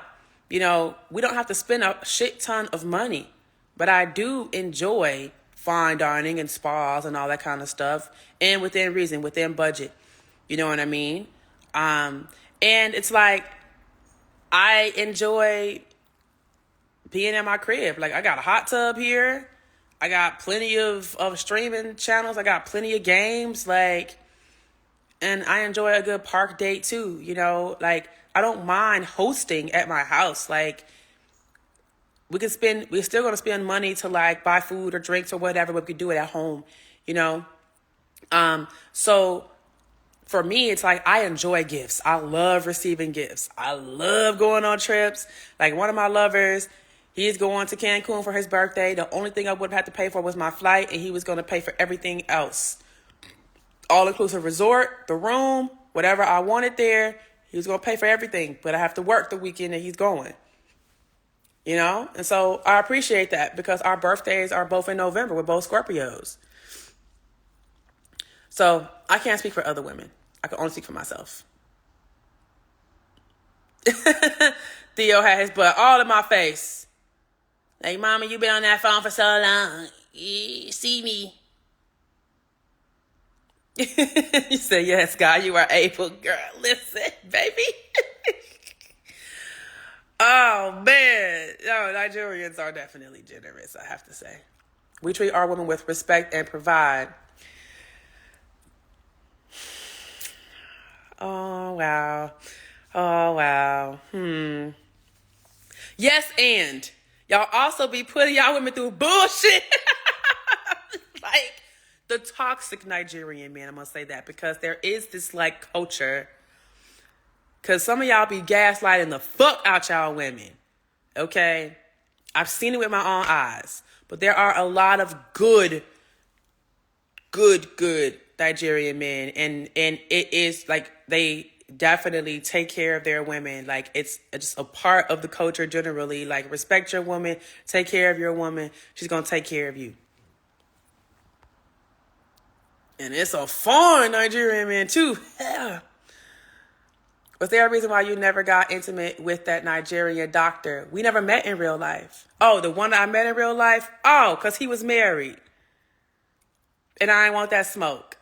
you know, we don't have to spend a shit ton of money. But I do enjoy fine dining and spas and all that kind of stuff. And within reason, within budget. You know what I mean? And it's like, I enjoy being in my crib. Like, I got a hot tub here. I got plenty of streaming channels. I got plenty of games. Like, and I enjoy a good park date too. You know, like, I don't mind hosting at my house. Like, we're still going to spend money to like buy food or drinks or whatever, but we could do it at home, you know? So for me, it's like I enjoy gifts. I love receiving gifts. I love going on trips. Like one of my lovers, He's going to Cancun for his birthday. The only thing I would have had to pay for was my flight, and he was going to pay for everything else. All-inclusive resort, the room, whatever I wanted there. He was going to pay for everything, but I have to work the weekend that he's going. You know? And so I appreciate that because our birthdays are both in November. We're both Scorpios. So I can't speak for other women. I can only speak for myself. Theo had his butt all in my face. Like, mama, you been on that phone for so long. You see me. You said, yes, God, you are able. Girl, listen, baby. Oh, man. No, Nigerians are definitely generous, I have to say. We treat our women with respect and provide. Oh, wow. Oh, wow. Yes, and y'all also be putting y'all women through bullshit. Like the toxic Nigerian man, I'm going to say that because there is this like culture. Because some of y'all be gaslighting the fuck out y'all women. Okay? I've seen it with my own eyes. But there are a lot of good Nigerian men. And it is like they definitely take care of their women. Like it's just a part of the culture generally. Like respect your woman. Take care of your woman. She's going to take care of you. And it's a foreign Nigerian man too. Yeah. Was there a reason why you never got intimate with that Nigerian doctor? We never met in real life. Oh, the one that I met in real life? Oh, because he was married. And I didn't want that smoke.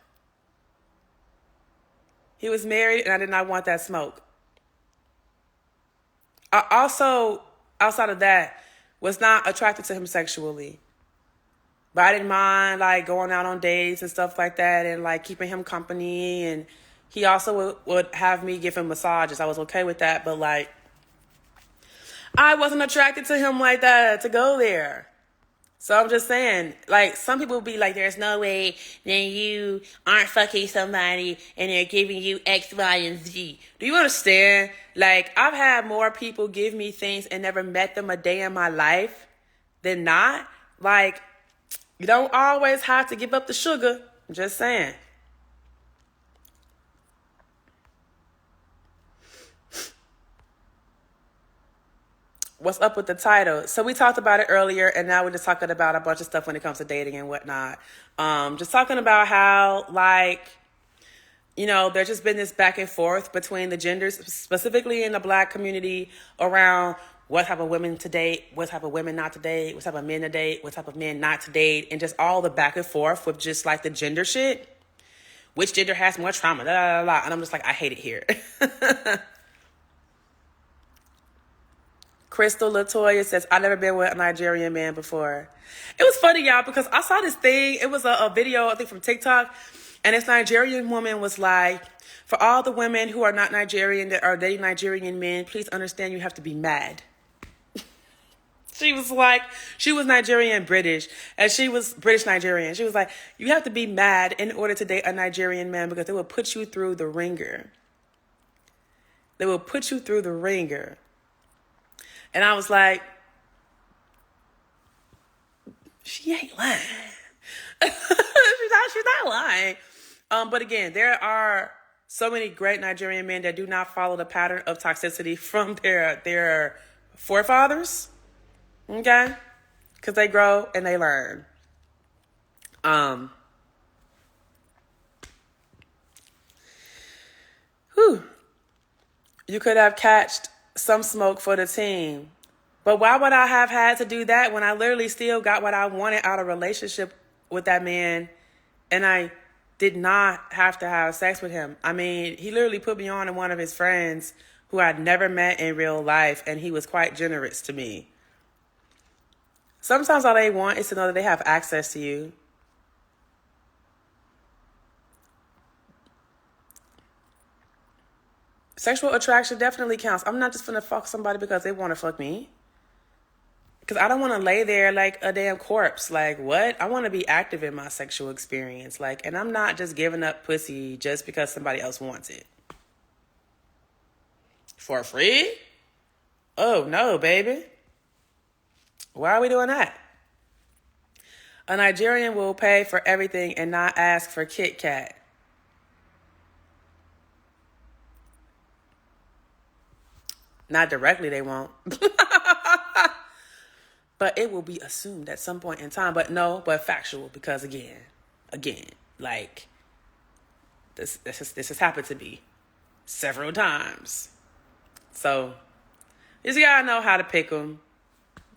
He was married and I did not want that smoke. I also, outside of that, was not attracted to him sexually. But I didn't mind like going out on dates and stuff like that and like keeping him company. And he also would have me give him massages. I was okay with that. But like, I wasn't attracted to him like that to go there. So I'm just saying, like, some people be like, there's no way that you aren't fucking somebody and they're giving you X, Y, and Z. Do you understand? Like, I've had more people give me things and never met them a day in my life than not. Like, you don't always have to give up the sugar. I'm just saying. What's up with the title? So we talked about it earlier, and now we're just talking about a bunch of stuff when it comes to dating and whatnot. Just talking about how, like, you know, there's just been this back and forth between the genders, specifically in the Black community, around what type of women to date, what type of women not to date, what type of men to date, what type of men not to date, and just all the back and forth with just like the gender shit. Which gender has more trauma? And I'm just like, I hate it here. Crystal Latoya says, I've never been with a Nigerian man before. It was funny, y'all, because I saw this thing. It was a video, I think, from TikTok. And this Nigerian woman was like, for all the women who are not Nigerian that are dating Nigerian men, please understand you have to be mad. She was like, she was Nigerian British, and she was British Nigerian. She was like, you have to be mad in order to date a Nigerian man because they will put you through the ringer. They will put you through the ringer. And I was like, she ain't lying. she's not lying. But again, there are so many great Nigerian men that do not follow the pattern of toxicity from their forefathers. Okay? Because they grow and they learn. You could have catched some smoke for the team. But why would I have had to do that when I literally still got what I wanted out of a relationship with that man and I did not have to have sex with him? I mean, he literally put me on to one of his friends who I'd never met in real life, and he was quite generous to me. Sometimes all they want is to know that they have access to you. Sexual attraction definitely counts. I'm not just gonna fuck somebody because they want to fuck me. Because I don't want to lay there like a damn corpse. Like, what? I want to be active in my sexual experience. Like, and I'm not just giving up pussy just because somebody else wants it. For free? Oh, no, baby. Why are we doing that? A Nigerian will pay for everything and not ask for Kit Kat. Not directly, they won't. But it will be assumed at some point in time. But no, but factual, because again, like this has happened to me several times. So you just gotta know how to pick them.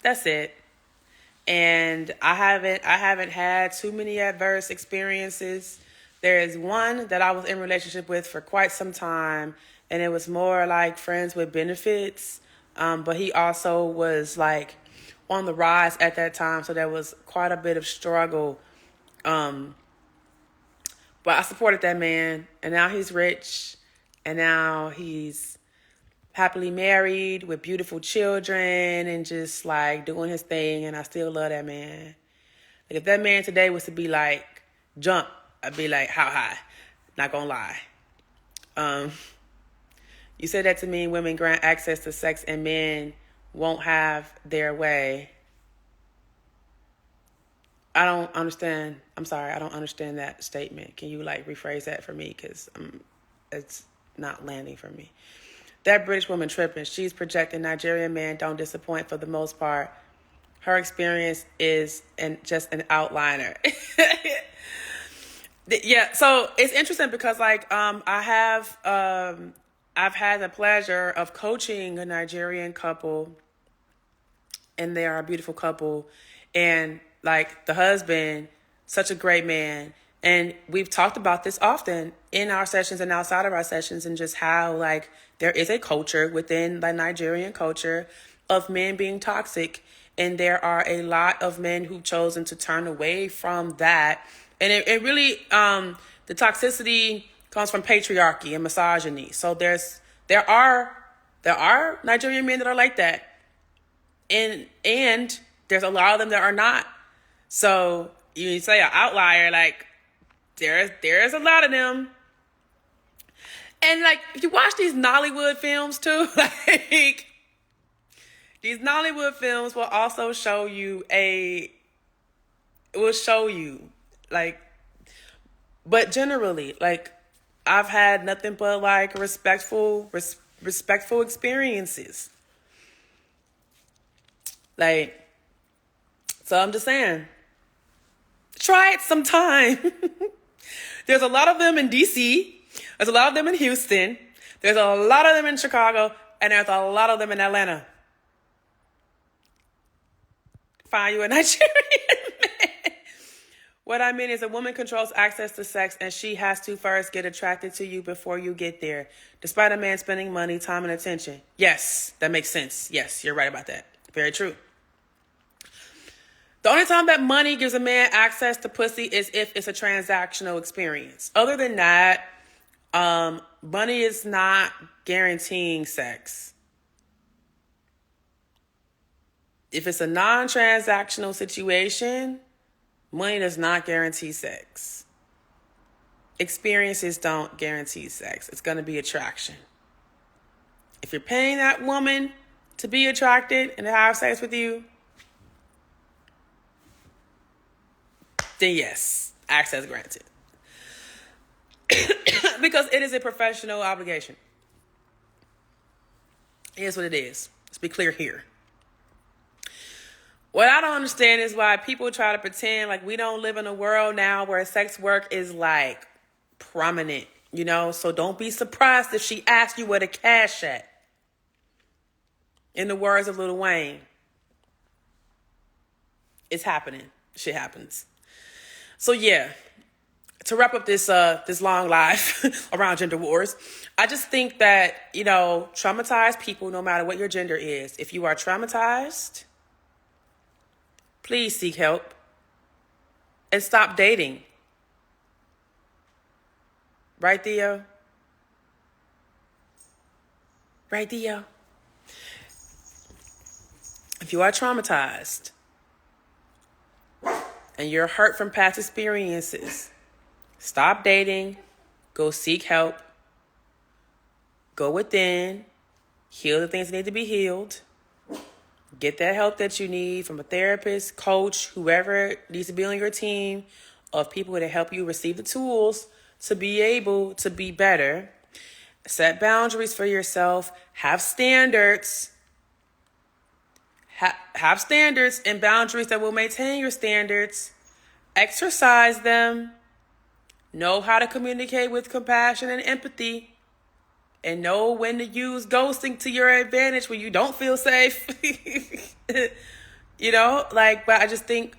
That's it. And I haven't had too many adverse experiences. There is one that I was in a relationship with for quite some time, and it was more like friends with benefits. But he also was like on the rise at that time, so there was quite a bit of struggle. But I supported that man, and now he's rich, and now he's happily married with beautiful children and just like doing his thing, and I still love that man. Like if that man today was to be like, jump, I'd be like, how high? Not gonna lie. You said that to me, women grant access to sex and men won't have their way. I don't understand. I'm sorry, I don't understand that statement. Can you like rephrase that for me? Because it's not landing for me. That British woman tripping. She's projecting. Nigerian men don't disappoint for the most part. Her experience is just an outliner. Yeah, so it's interesting because like I've had the pleasure of coaching a Nigerian couple, and they are a beautiful couple, and like the husband, such a great man. And we've talked about this often in our sessions and outside of our sessions, and just how like there is a culture within the Nigerian culture of men being toxic. And there are a lot of men who've chosen to turn away from that. And it really, the toxicity comes from patriarchy and misogyny. So there are Nigerian men that are like that. And there's a lot of them that are not. So you say an outlier, like there's a lot of them. And like if you watch these Nollywood films too, like these Nollywood films will also show you like, but generally, like I've had nothing but like respectful experiences. Like, so I'm just saying, try it sometime. There's a lot of them in DC. There's a lot of them in Houston. There's a lot of them in Chicago. And there's a lot of them in Atlanta. Find you a Nigerian man. What I mean is a woman controls access to sex, and she has to first get attracted to you before you get there, despite a man spending money, time, and attention. Yes, that makes sense. Yes, you're right about that. Very true. The only time that money gives a man access to pussy is if it's a transactional experience. Other than that, money is not guaranteeing sex. If it's a non-transactional situation, money does not guarantee sex. Experiences don't guarantee sex. It's going to be attraction. If you're paying that woman to be attracted and to have sex with you, then yes, access granted. Because it is a professional obligation. Here's what it is. Let's be clear here. What I don't understand is why people try to pretend like we don't live in a world now where sex work is like prominent, you know? So don't be surprised if she asks you where the cash at. In the words of Lil Wayne. It's happening. Shit happens. So yeah, to wrap up this long life around gender wars, I just think that, you know, traumatized people, no matter what your gender is, if you are traumatized, please seek help and stop dating. Right, Theo? Right, Theo? If you are traumatized and you're hurt from past experiences, stop dating, go seek help, go within, heal the things that need to be healed, Get that help that you need from a therapist, coach, whoever needs to be on your team of people that help you receive the tools to be able to be better. Set boundaries for yourself. Have standards. Have standards and boundaries that will maintain your standards. Exercise them. Know how to communicate with compassion and empathy. And know when to use ghosting to your advantage when you don't feel safe. But I just think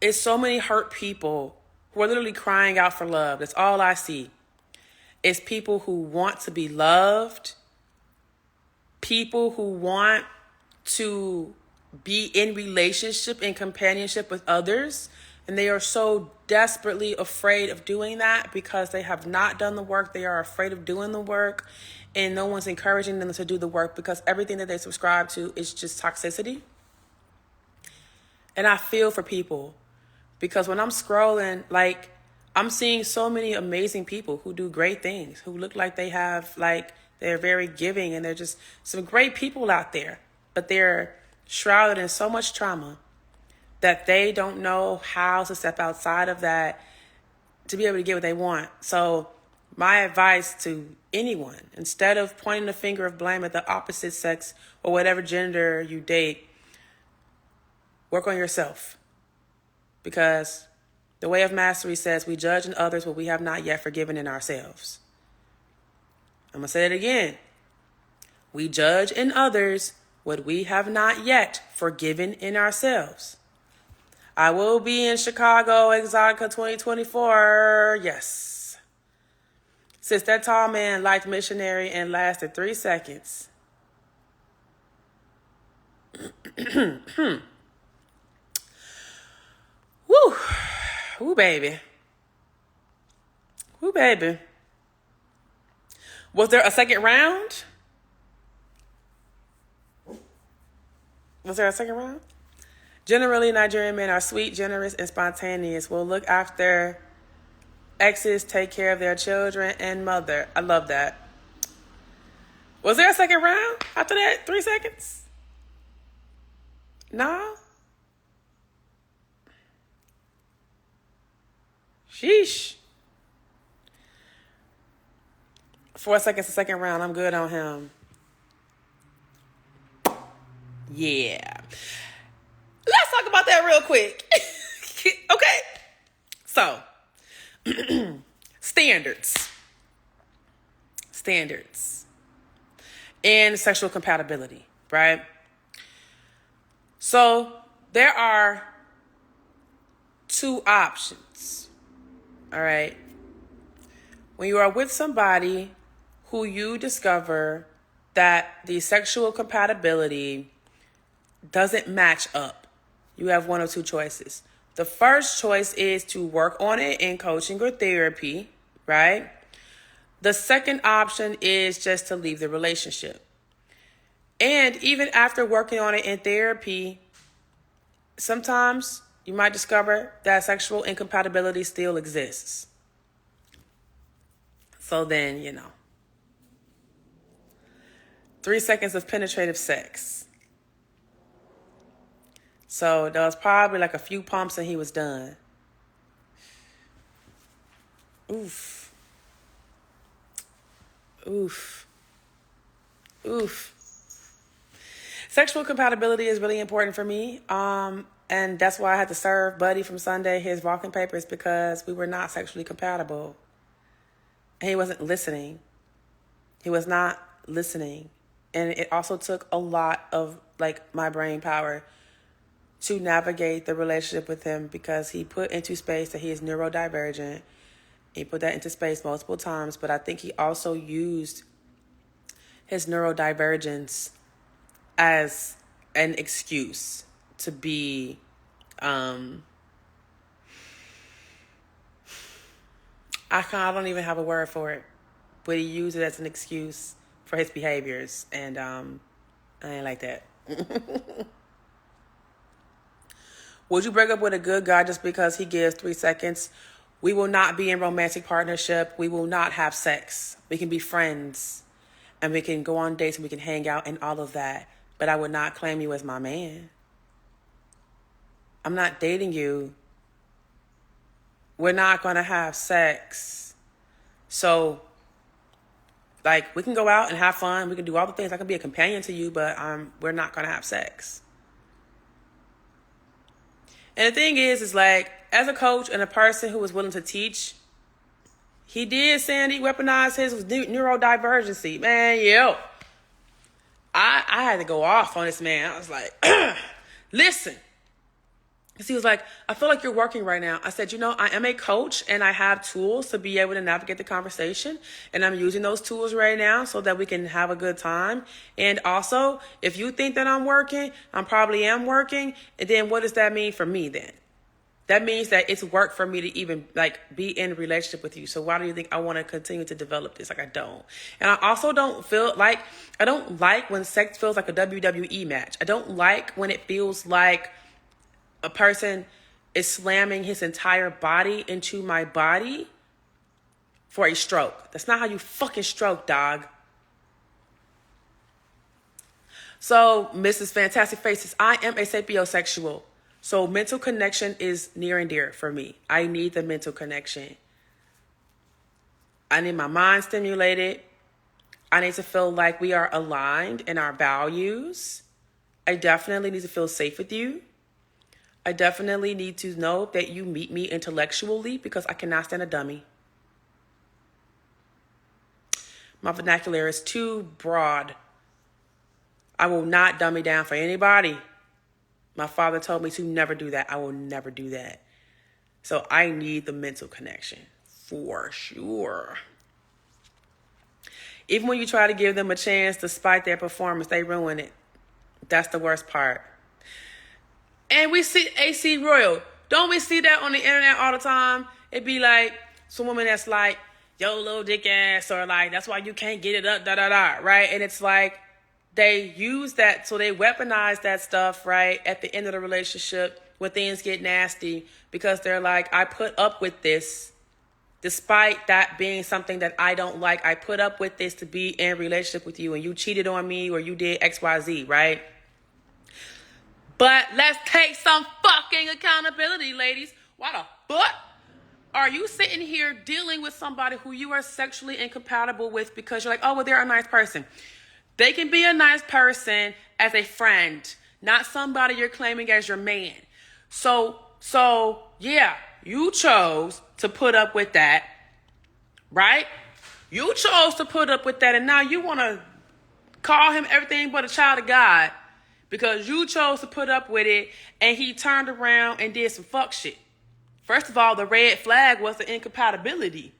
it's so many hurt people who are literally crying out for love. That's all I see. It's people who want to be loved. People who want to be in relationship and companionship with others. And they are so desperately afraid of doing that because they have not done the work. They are afraid of doing the work. And no one's encouraging them to do the work because everything that they subscribe to is just toxicity. And I feel for people because when I'm scrolling, I'm seeing so many amazing people who do great things, who look like they have, they're very giving and they're just some great people out there. But they're shrouded in so much trauma that they don't know how to step outside of that to be able to get what they want. So my advice to anyone, instead of pointing the finger of blame at the opposite sex or whatever gender you date, work on yourself. Because the Way of Mastery says we judge in others what we have not yet forgiven in ourselves. I'm going to say it again. We judge in others what we have not yet forgiven in ourselves. I will be in Chicago, Exotica 2024. Yes. Since that tall man liked Missionary and lasted 3 seconds. Woo. Woo, baby. Woo, baby. Was there a second round? Was there a second round? Generally, Nigerian men are sweet, generous, and spontaneous. Will look after exes, take care of their children and mother. I love that. Was there a second round after that? 3 seconds? No? Sheesh. 4 seconds, a second round. I'm good on him. Yeah. Let's talk about that real quick. Okay. So, standards. And sexual compatibility, right? So, there are 2 options. All right. When you are with somebody who you discover that the sexual compatibility doesn't match up, you have 1 or 2 choices. The first choice is to work on it in coaching or therapy, right? The second option is just to leave the relationship. And even after working on it in therapy, sometimes you might discover that sexual incompatibility still exists. So then, 3 seconds of penetrative sex. So there was probably like a few pumps and he was done. Oof. Sexual compatibility is really important for me. And that's why I had to serve Buddy from Sunday his walking papers, because we were not sexually compatible. And he wasn't listening. He was not listening. And it also took a lot of my brain power to navigate the relationship with him, because he put into space that he is neurodivergent. He put that into space multiple times, but I think he also used his neurodivergence as an excuse to be, I don't even have a word for it, but he used it as an excuse for his behaviors, and I ain't like that. Would you break up with a good guy just because he gives 3 seconds? We will not be in romantic partnership. We will not have sex. We can be friends, and we can go on dates, and we can hang out and all of that. but I would not claim you as my man. I'm not dating you. We're not going to have sex. So, like, we can go out and have fun. We can do all the things. I can be a companion to you, but we're not going to have sex. And the thing is like, as a coach and a person who was willing to teach, he did, Sandy, weaponize his neurodivergency. Man, I had to go off on this man. I was like, listen. Because he was like, I feel like you're working right now. I said, I am a coach and I have tools to be able to navigate the conversation. And I'm using those tools right now so that we can have a good time. And also, if you think that I'm working, I probably am working. And then what does that mean for me then? That means that it's work for me to even be in a relationship with you. So why do you think I want to continue to develop this? I don't. And I also don't like when sex feels like a WWE match. I don't like when it feels like a person is slamming his entire body into my body for a stroke. That's not how you fucking stroke, dog. So, Mrs. Fantastic Faces, I am a sapiosexual. So mental connection is near and dear for me. I need the mental connection. I need my mind stimulated. I need to feel like we are aligned in our values. I definitely need to feel safe with you. I definitely need to know that you meet me intellectually because I cannot stand a dummy. My vernacular is too broad. I will not dummy down for anybody. My father told me to never do that. I will never do that. So I need the mental connection for sure. Even when you try to give them a chance despite their performance, they ruin it. That's the worst part. And we see AC Royal. Don't we see that on the internet all the time? It'd be like some woman that's like, yo, little dick ass, or like, that's why you can't get it up, right? And it's like, they use that, so they weaponize that stuff, right, at the end of the relationship when things get nasty, because they're like, I put up with this despite that being something that I don't like. I put up with this to be in a relationship with you, and you cheated on me or you did XYZ, right? But let's take some fucking accountability, ladies. Why the fuck are you sitting here dealing with somebody who you are sexually incompatible with because you're like, oh, well, they're a nice person? They can be a nice person as a friend, not somebody you're claiming as your man. So yeah, you chose to put up with that, right? You chose to put up with that, and now you want to call him everything but a child of God because you chose to put up with it, and he turned around and did some fuck shit. First of all, the red flag was the incompatibility.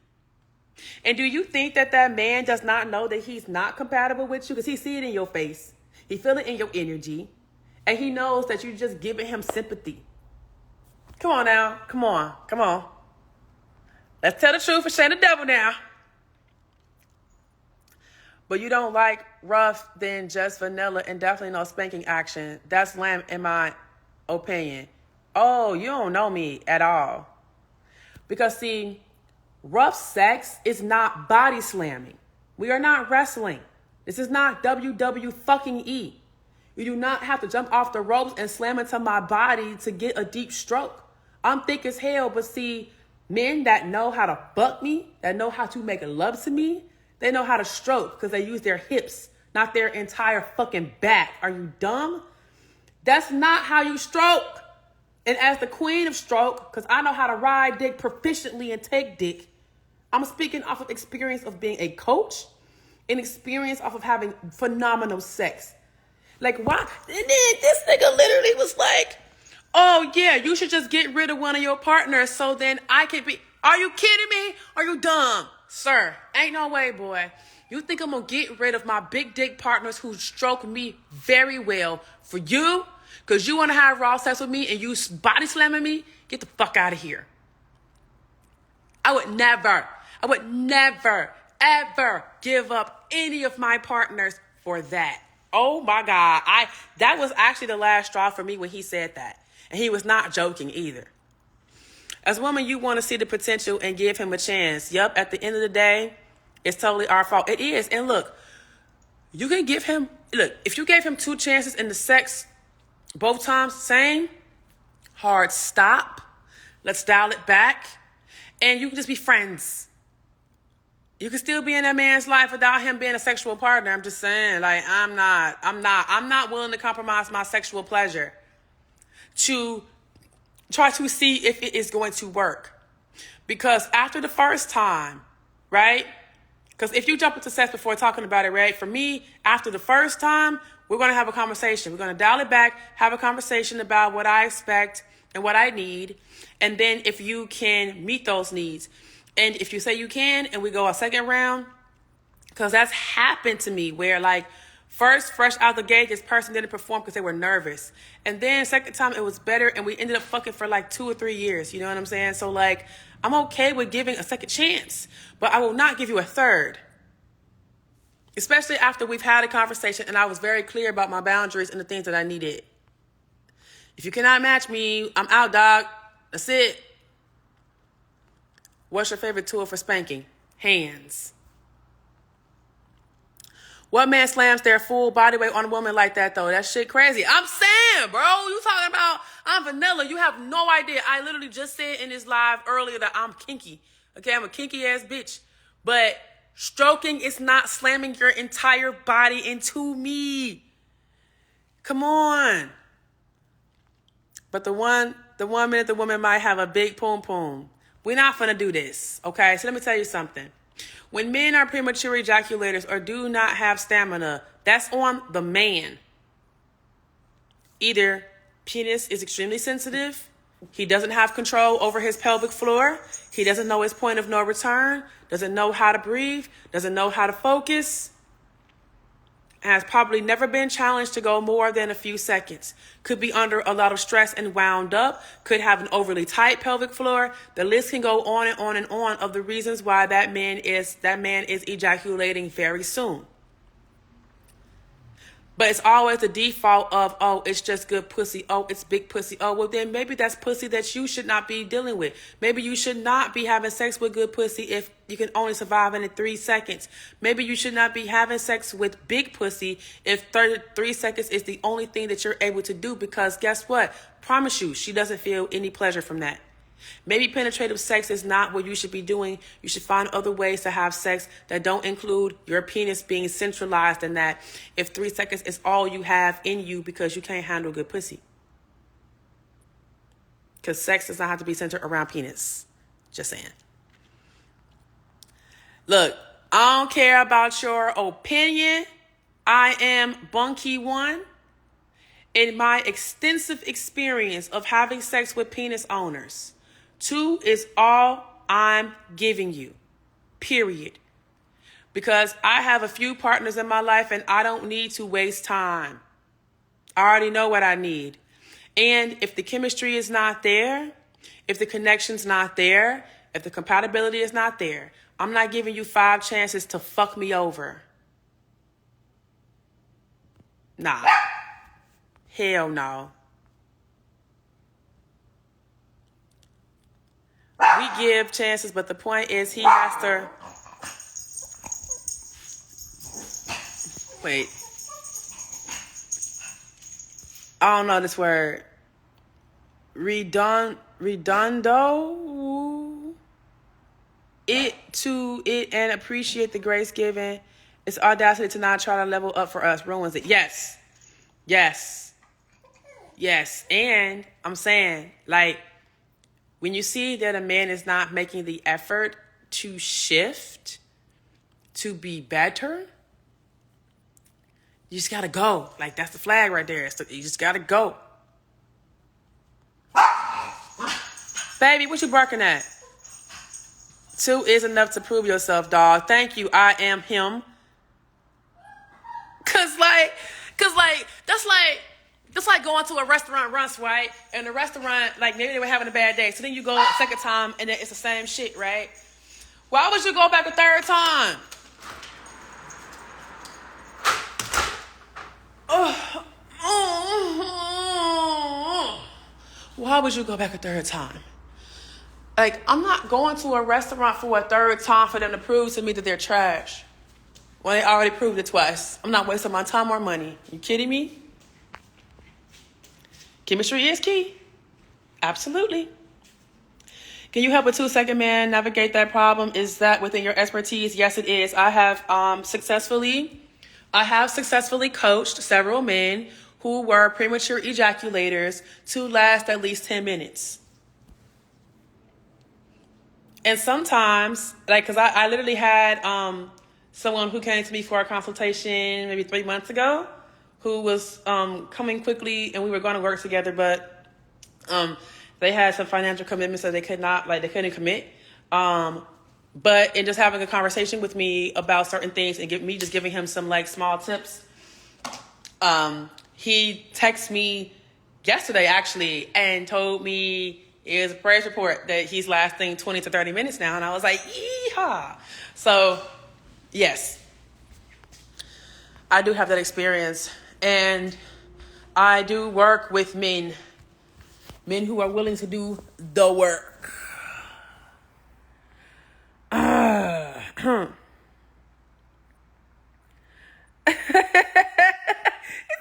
And do you think that man does not know that he's not compatible with you? Because he see it in your face. He feel it in your energy. And he knows that you're just giving him sympathy. Come on now. Come on. Let's tell the truth and shame the devil now. But you don't like rough, then just vanilla, and definitely no spanking action. That's lame in my opinion. Oh, you don't know me at all. Because see, rough sex is not body slamming. We are not wrestling. This is not WWE fucking E. You do not have to jump off the ropes and slam into my body to get a deep stroke. I'm thick as hell, but see, men that know how to fuck me, that know how to make love to me, they know how to stroke because they use their hips, not their entire fucking back. Are you dumb? That's not how you stroke. And as the queen of stroke, because I know how to ride dick proficiently and take dick, I'm speaking off of experience of being a coach and experience off of having phenomenal sex. Like, why? And then this nigga literally was like, oh, yeah, you should just get rid of one of your partners so then I can be. Are you kidding me? Are you dumb? Sir, ain't no way, boy. You think I'm going to get rid of my big dick partners who stroke me very well for you? Because you want to have raw sex with me and you body slamming me? Get the fuck out of here. I would never, ever give up any of my partners for that. Oh my God. That was actually the last straw for me when he said that. And he was not joking either. As a woman, you want to see the potential and give him a chance. Yup, at the end of the day, it's totally our fault. It is. And look, you can give him look, if you gave him 2 chances in the sex, both times same, hard stop. Let's dial it back. And you can just be friends. You can still be in that man's life without him being a sexual partner. I'm just saying, like, I'm not willing to compromise my sexual pleasure to try to see if it is going to work. Because after the first time, right? Because if you jump into sex before talking about it, right? For me, after the first time, we're going to have a conversation. We're going to dial it back, have a conversation about what I expect and what I need. And then if you can meet those needs. And if you say you can, and we go a second round, because that's happened to me where, like, first, fresh out the gate, this person didn't perform because they were nervous. And then second time, it was better, and we ended up fucking for like 2 or 3 years. You know what I'm saying? So, like, I'm okay with giving a second chance, but I will not give you a third. Especially after we've had a conversation and I was very clear about my boundaries and the things that I needed. If you cannot match me, I'm out, dog. That's it. What's your favorite tool for spanking? Hands. What man slams their full body weight on a woman like that, though? That shit crazy. I'm saying, bro, you talking about I'm vanilla. You have no idea. I literally just said in this live earlier that I'm kinky. Okay, I'm a kinky ass bitch. But stroking is not slamming your entire body into me. Come on. But the one minute the woman might have a big poom poom. We're not finna do this, okay? So let me tell you something. When men are premature ejaculators or do not have stamina, that's on the man. Either penis is extremely sensitive, he doesn't have control over his pelvic floor, he doesn't know his point of no return, doesn't know how to breathe, doesn't know how to focus, has probably never been challenged to go more than a few seconds, could be under a lot of stress and wound up, could have an overly tight pelvic floor. The list can go on and on and on of the reasons why that man is ejaculating very soon. But it's always the default of, oh, it's just good pussy. Oh, it's big pussy. Oh, well, then maybe that's pussy that you should not be dealing with. Maybe you should not be having sex with good pussy if you can only survive in 3 seconds. Maybe you should not be having sex with big pussy if 33 seconds is the only thing that you're able to do. Because guess what? Promise you, she doesn't feel any pleasure from that. Maybe penetrative sex is not what you should be doing. You should find other ways to have sex that don't include your penis being centralized in that if 3 seconds is all you have in you because you can't handle good pussy. Because sex does not have to be centered around penis. Just saying. Look, I don't care about your opinion. I am Bunky One. In my extensive experience of having sex with penis owners, 2 is all I'm giving you, period. Because I have a few partners in my life and I don't need to waste time. I already know what I need. And if the chemistry is not there, if the connection's not there, if the compatibility is not there, I'm not giving you 5 chances to fuck me over. Nah. Hell no. We give chances, but the point is he has to... Wait. I don't know this word. Redondo? It and appreciate the grace given. It's audacity to not try to level up for us. Ruins it. Yes. Yes. Yes. And I'm saying, like, when you see that a man is not making the effort to shift, to be better, you just gotta go. Like, that's the flag right there. You just gotta go. Baby, what you barking at? 2 is enough to prove yourself, dog. Thank you. I am him. Cause that's like going to a restaurant once, right? And the restaurant, like, maybe they were having a bad day. So then you go a second time and then it's the same shit, right? Why would you go back a third time? Why would you go back a third time? Like, I'm not going to a restaurant for a third time for them to prove to me that they're trash. Well, they already proved it twice. I'm not wasting my time or money. You kidding me? Chemistry is key. Absolutely. Can you help a 2-second man navigate that problem? Is that within your expertise? Yes, it is. I have successfully coached several men who were premature ejaculators to last at least 10 minutes. And sometimes, like, because I literally had someone who came to me for a consultation maybe 3 months ago who was coming quickly, and we were going to work together, but they had some financial commitments that they couldn't commit. But in just having a conversation with me about certain things and giving him some like small tips, he texted me yesterday actually and told me it was a praise report that he's lasting 20 to 30 minutes now. And I was like, yeehaw. So yes, I do have that experience, and I do work with men who are willing to do the work. He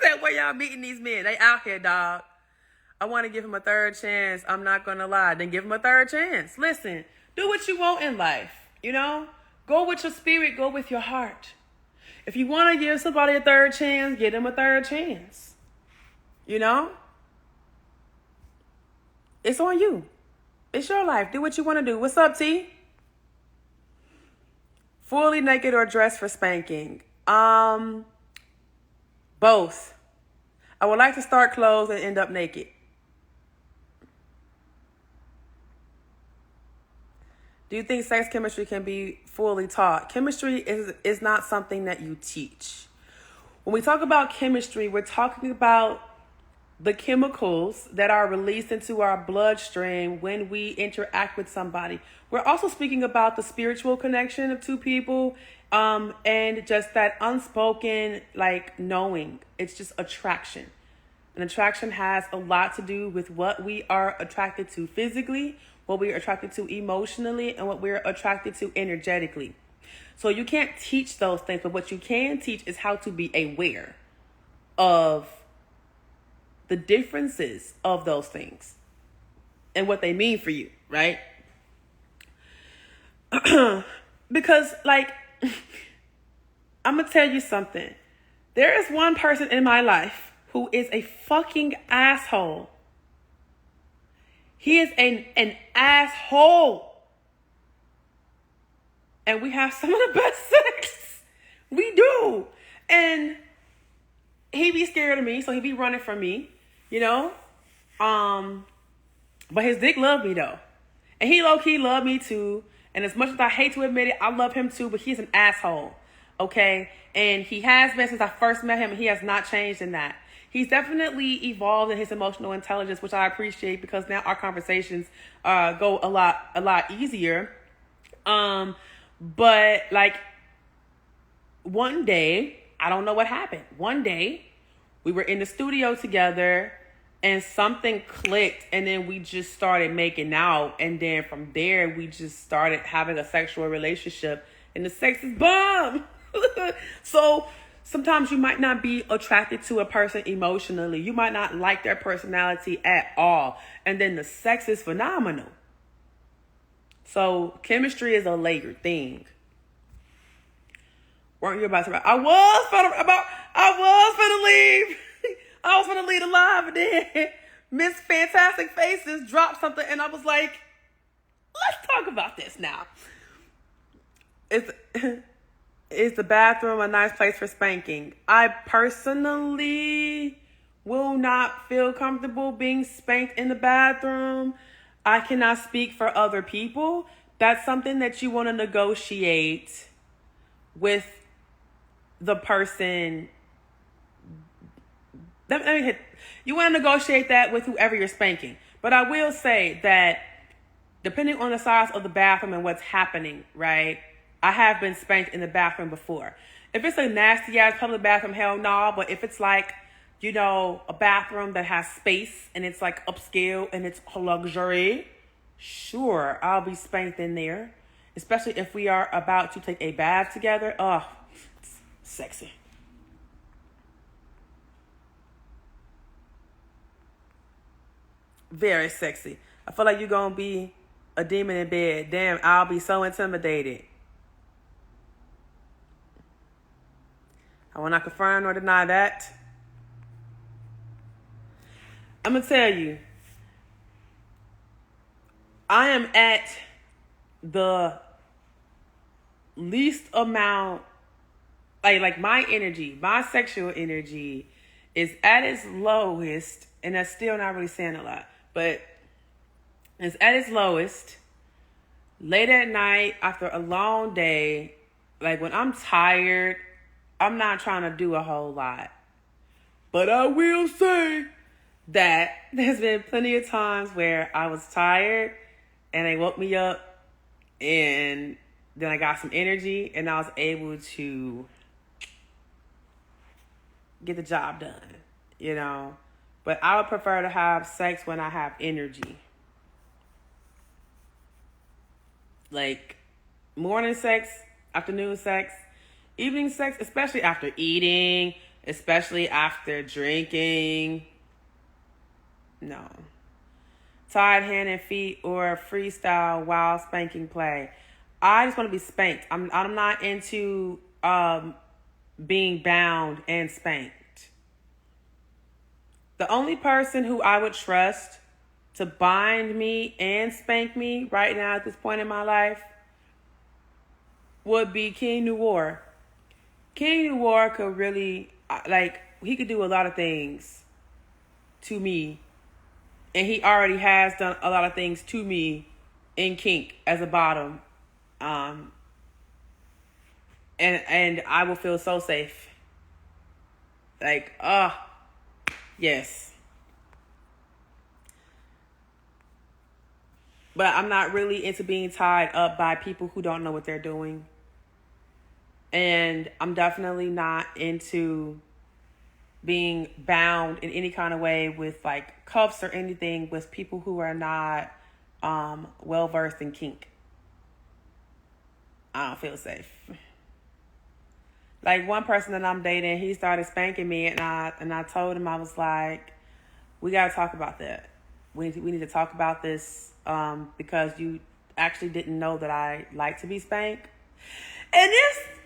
said, where y'all meeting these men? They out here, dog. I want to give him a third chance. I'm not going to lie. Then give him a third chance. Listen, do what you want in life. You know, go with your spirit. Go with your heart. If you want to give somebody a third chance, give them a third chance. You know? It's on you. It's your life. Do what you want to do. What's up, T? Fully naked or dressed for spanking? Both. I would like to start clothed and end up naked. Do you think sex chemistry can be fully taught? Chemistry is not something that you teach. When we talk about chemistry, we're talking about the chemicals that are released into our bloodstream when we interact with somebody. We're also speaking about the spiritual connection of two people, and just that unspoken, like, knowing. It's just attraction. And attraction has a lot to do with what we are attracted to physically, what we are attracted to emotionally, and what we're attracted to energetically. So you can't teach those things, but what you can teach is how to be aware of the differences of those things and what they mean for you, right? Because, like, I'm going to tell you something. There is one person in my life who is a fucking asshole. He is an asshole. And we have some of the best sex. We do. And he be scared of me, so he be running from me, you know? But his dick love me, though. And he low-key love me, too. And as much as I hate to admit it, I love him, too. But he's an asshole, okay? And he has been since I first met him, and he has not changed in that. He's definitely evolved in his emotional intelligence, which I appreciate, because now our conversations go a lot easier. But, like, one day, I don't know what happened. One day, we were in the studio together, and something clicked, and then we just started making out. And then from there, we just started having a sexual relationship, and the sex is bomb. So sometimes you might not be attracted to a person emotionally. You might not like their personality at all. And then the sex is phenomenal. So chemistry is a layered thing. Weren't you about to? I was finna leave. I was finna leave alive, and then Miss Fantastic Faces dropped something, and I was like, let's talk about this now. Is the bathroom a nice place for spanking? I personally will not feel comfortable being spanked in the bathroom. I cannot speak for other people. That's something that you want to negotiate with the person. You want to negotiate that with whoever you're spanking. But I will say that depending on the size of the bathroom and what's happening, right? I have been spanked in the bathroom before. If it's a nasty ass public bathroom, hell no. But if it's like, you know, a bathroom that has space and it's like upscale and it's luxury, sure, I'll be spanked in there. Especially if we are about to take a bath together. Sexy. Very sexy. I feel like you're going to be a demon in bed. Damn, I'll be so intimidated. I will not confirm nor deny that. I'm going to tell you, I am at the least amount, like my energy, my sexual energy is at its lowest, and that's still not really saying a lot, but it's at its lowest late at night after a long day. Like when I'm tired, I'm not trying to do a whole lot. But I will say that there's been plenty of times where I was tired and they woke me up and then I got some energy and I was able to get the job done, you know. But I would prefer to have sex when I have energy. Like morning sex, afternoon sex, evening sex, especially after eating, especially after drinking. No. Tied hand and feet or freestyle while spanking play. I just want to be spanked. I'm not into being bound and spanked. The only person who I would trust to bind me and spank me right now at this point in my life would be King Noir. King Noir could really, he could do a lot of things to me. And he already has done a lot of things to me in kink as a bottom. And I will feel so safe. Yes. But I'm not really into being tied up by people who don't know what they're doing. And I'm definitely not into being bound in any kind of way with like cuffs or anything with people who are not well versed in kink. I don't feel safe. Like one person that I'm dating, he started spanking me and I told him, I was like, we gotta talk about that. We need to talk about this because you actually didn't know that I like to be spanked. And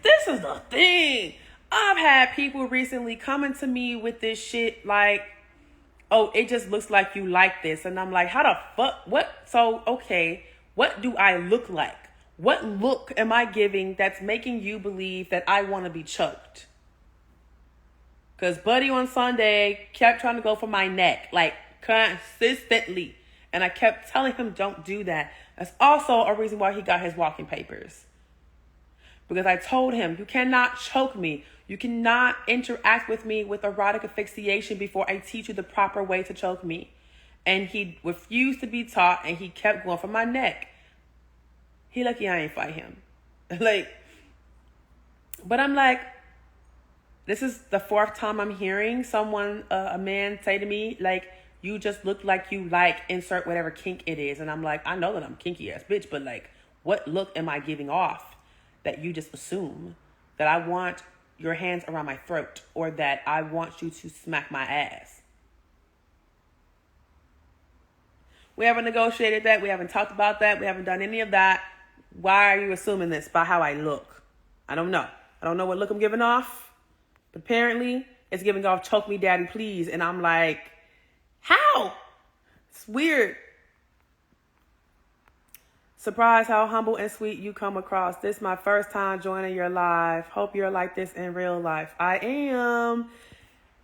this is the thing. I've had people recently coming to me with this shit like, oh, it just looks like you like this. And I'm like, how the fuck? What? So, okay, what do I look like? What look am I giving that's making you believe that I want to be choked? Because Buddy on Sunday kept trying to go for my neck, like consistently. And I kept telling him, don't do that. That's also a reason why he got his walking papers. Because I told him, you cannot choke me. You cannot interact with me with erotic asphyxiation before I teach you the proper way to choke me. And he refused to be taught and he kept going for my neck. He lucky I ain't fight him. But I'm like, this is the fourth time I'm hearing someone, a man say to me, like, you just look like you like insert whatever kink it is. And I'm like, I know that I'm kinky ass bitch, but like, what look am I giving off that you just assume that I want your hands around my throat or that I want you to smack my ass? We haven't negotiated that. We haven't talked about that. We haven't done any of that. Why are you assuming this by how I look? I don't know. I don't know what look I'm giving off. But apparently, it's giving off choke me daddy please. And I'm like, how? It's weird. Surprised how humble and sweet you come across. This is my first time joining your live. Hope you're like this in real life. I am.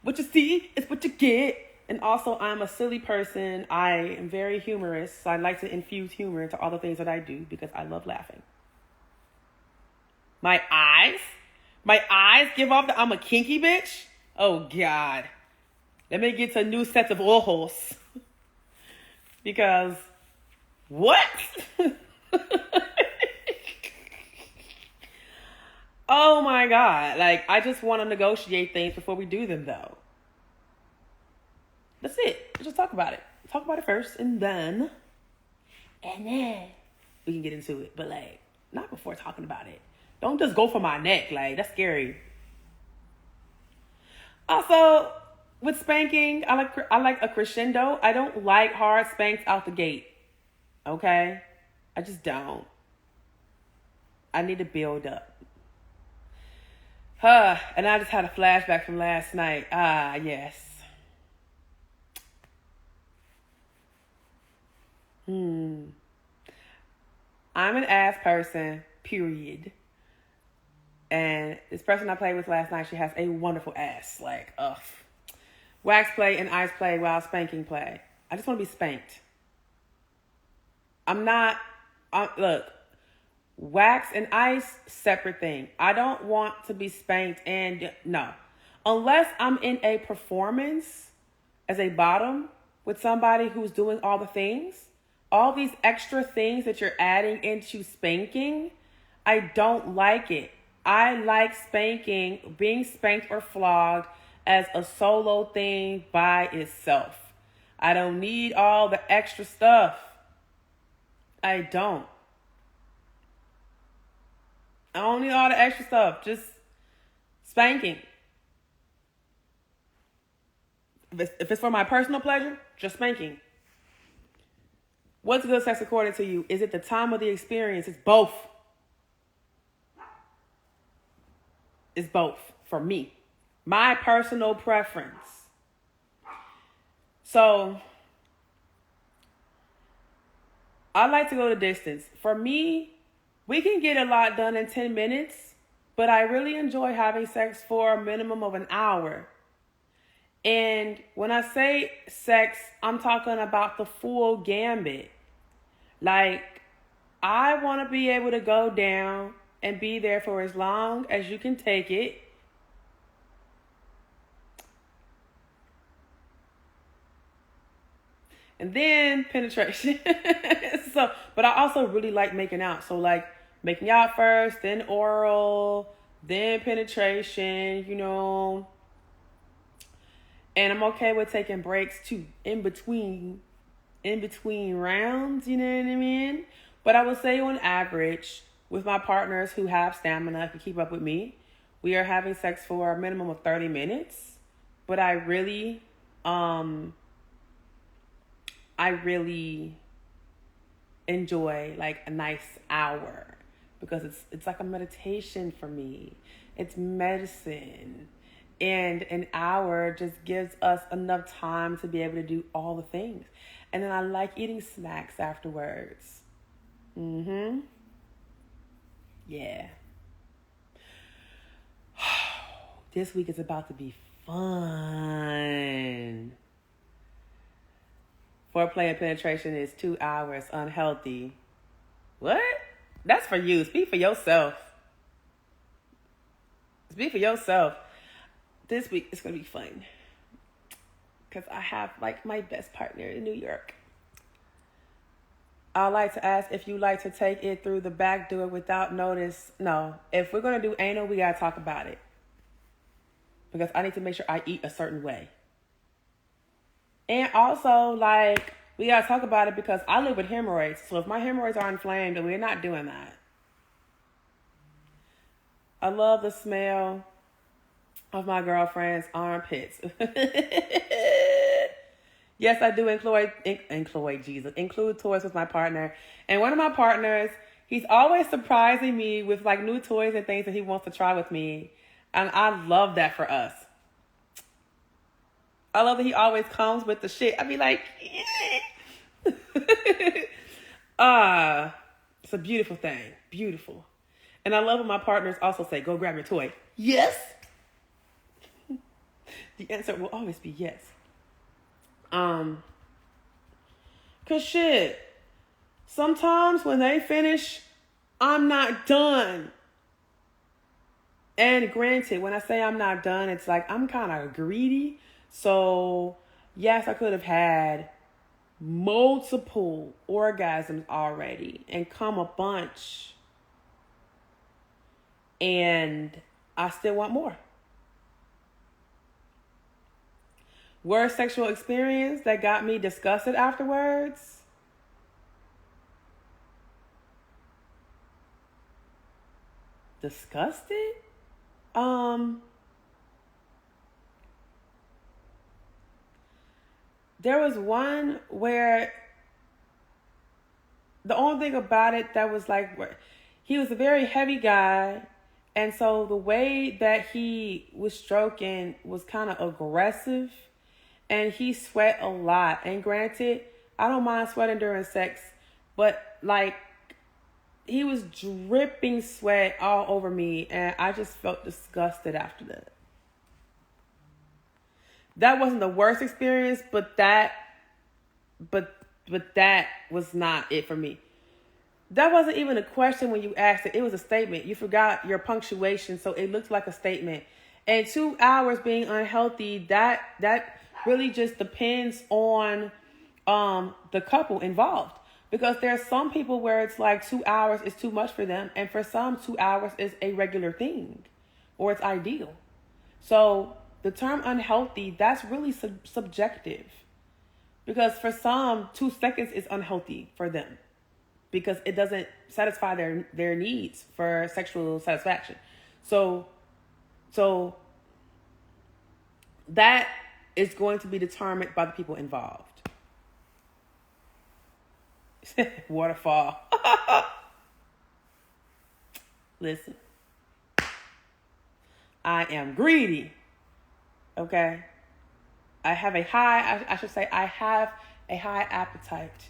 What you see is what you get. And also, I'm a silly person. I am very humorous. So I like to infuse humor into all the things that I do because I love laughing. My eyes give off that I'm a kinky bitch? Oh, God. Let me get to new sets of ojos. Because, what? Oh, my God. Like, I just want to negotiate things before we do them, though. That's it. Let's just talk about it. Talk about it first, and then we can get into it. But, like, not before talking about it. Don't just go for my neck. Like, that's scary. Also, with spanking, I like a crescendo. I don't like hard spanks out the gate. Okay? I just don't. I need to build up. And I just had a flashback from last night. Ah, yes. I'm an ass person, period. And this person I played with last night, she has a wonderful ass. Like, ugh. Wax play and ice play while spanking play. I just want to be spanked. I'm not, look, wax and ice, separate thing. I don't want to be spanked and, no. Unless I'm in a performance as a bottom with somebody who's doing all the things, all these extra things that you're adding into spanking, I don't like it. I like spanking, being spanked or flogged as a solo thing by itself. I don't need all the extra stuff. I don't. I don't need all the extra stuff. Just spanking. If it's for my personal pleasure, just spanking. What's good sex according to you? Is it the time or the experience? It's both. It's both for me. My personal preference. So, I like to go the distance. For me, we can get a lot done in 10 minutes, but I really enjoy having sex for a minimum of an hour. And when I say sex, I'm talking about the full gambit. Like, I want to be able to go down and be there for as long as you can take it. And then penetration. But I also really like making out. So like making out first, then oral, then penetration, And I'm okay with taking breaks too, in between rounds, you know what I mean? But I would say on average, with my partners who have stamina, who keep up with me, we are having sex for a minimum of 30 minutes. But I really enjoy like a nice hour because it's like a meditation for me. It's medicine. And an hour just gives us enough time to be able to do all the things. And then I like eating snacks afterwards. Yeah. This week is about to be fun. Foreplay and penetration is 2 hours. Unhealthy. What? That's for you. Speak for yourself. Speak for yourself. This week it's going to be fun. Because I have like my best partner in New York. I'd like to ask if you like to take it through the back door without notice. No. If we're going to do anal, we got to talk about it. Because I need to make sure I eat a certain way. And also, like, we got to talk about it because I live with hemorrhoids. So if my hemorrhoids are inflamed, then we're not doing that. I love the smell of my girlfriend's armpits. Yes, I do include toys with my partner. And one of my partners, he's always surprising me with like new toys and things that he wants to try with me. And I love that for us. I love that he always comes with the shit. I be like, it's a beautiful thing. Beautiful. And I love when my partners also say, go grab your toy. Yes. The answer will always be yes. Cause shit, sometimes when they finish, I'm not done. And granted, when I say I'm not done, it's like I'm kind of greedy. So, yes, I could have had multiple orgasms already and come a bunch. And I still want more. Worst sexual experience that got me disgusted afterwards? Disgusted? There was one where the only thing about it that was like, he was a very heavy guy. And so the way that he was stroking was kind of aggressive, and he sweat a lot. And granted, I don't mind sweating during sex, but like, he was dripping sweat all over me, and I just felt disgusted after that. That wasn't the worst experience, but that was not it for me. That wasn't even a question when you asked it. It was a statement. You forgot your punctuation, so it looked like a statement. And 2 hours being unhealthy, that really just depends on the couple involved. Because there's some people where it's like 2 hours is too much for them. And for some, 2 hours is a regular thing, or it's ideal. So the term unhealthy, that's really subjective. Because for some, 2 seconds is unhealthy for them, because it doesn't satisfy their needs for sexual satisfaction. So that is going to be determined by the people involved. Waterfall. Listen, I am greedy. Okay. I have a high appetite.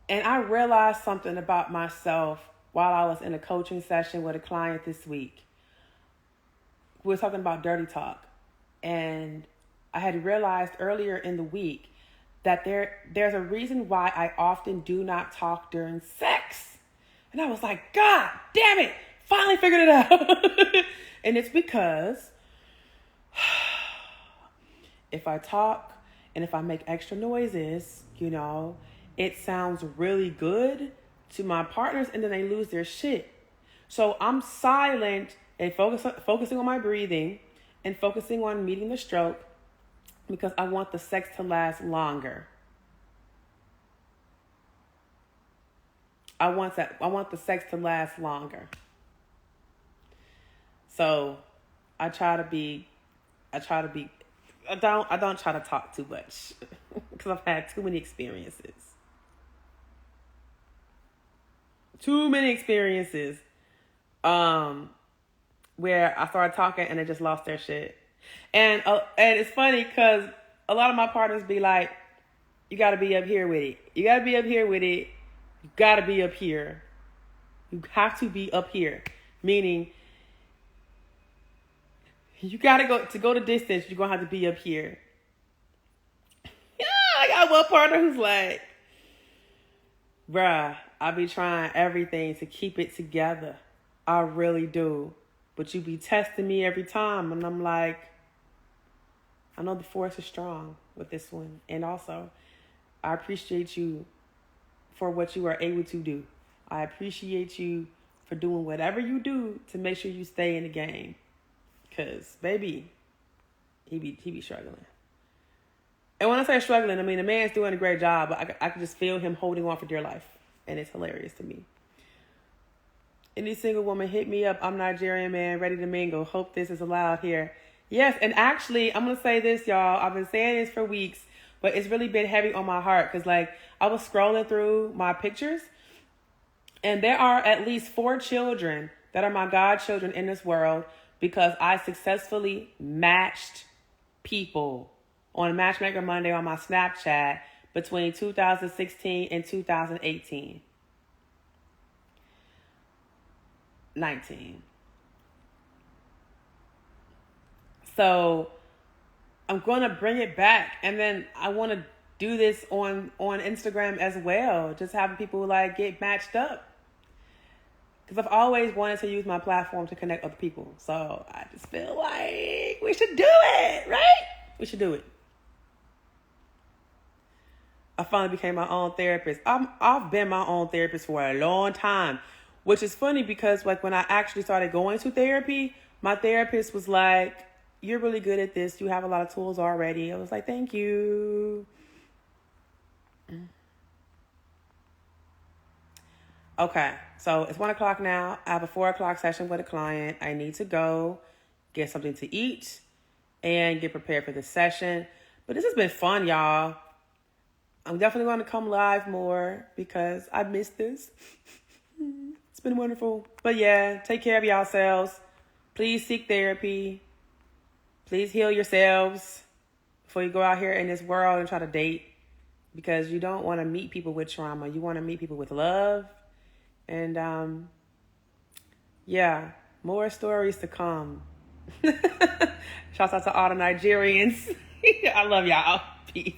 And I realized something about myself while I was in a coaching session with a client this week. We were talking about dirty talk. And I had realized earlier in the week that there's a reason why I often do not talk during sex. And I was like, God damn it, finally figured it out. And it's because if I talk and if I make extra noises, it sounds really good to my partners, and then they lose their shit. So I'm silent and focusing on my breathing and focusing on meeting the stroke, because I want the sex to last longer. I want the sex to last longer. So I don't try to talk too much because I've had too many experiences. Where I started talking and they just lost their shit. And it's funny because a lot of my partners be like, you got to be up here with it. You got to be up here with it. You got to be up here. You have to be up here. Meaning, you got to go the distance. You're going to have to be up here. Yeah, I got one partner who's like, bruh, I be trying everything to keep it together. I really do. But you be testing me every time. And I'm like, I know the force is strong with this one. And also, I appreciate you for what you are able to do. I appreciate you for doing whatever you do to make sure you stay in the game. Because, baby, he be struggling. And when I say struggling, I mean, the man's doing a great job. But I can just feel him holding on for dear life. And it's hilarious to me. Any single woman, hit me up. I'm Nigerian, man, ready to mingle. Hope this is allowed here. Yes, and actually, I'm going to say this, y'all. I've been saying this for weeks, but it's really been heavy on my heart. Because, I was scrolling through my pictures, and there are at least 4 children that are my godchildren in this world, because I successfully matched people on Matchmaker Monday on my Snapchat between 2016 and 2018. 19. So I'm going to bring it back. And then I want to do this on Instagram as well. Just having people get matched up. Because I've always wanted to use my platform to connect other people. So I just feel like we should do it, right? We should do it. I finally became my own therapist. I've been my own therapist for a long time. Which is funny because when I actually started going to therapy, my therapist was like, you're really good at this. You have a lot of tools already. I was like, thank you. Okay, so it's 1 o'clock now. I have a 4 o'clock session with a client. I need to go get something to eat and get prepared for the session. But this has been fun, y'all. I'm definitely going to come live more because I missed this. It's been wonderful. But yeah, take care of yourselves. Please seek therapy. Please heal yourselves before you go out here in this world and try to date, because you don't want to meet people with trauma. You want to meet people with love. And yeah, more stories to come. Shouts out to all the Nigerians. I love y'all. Peace.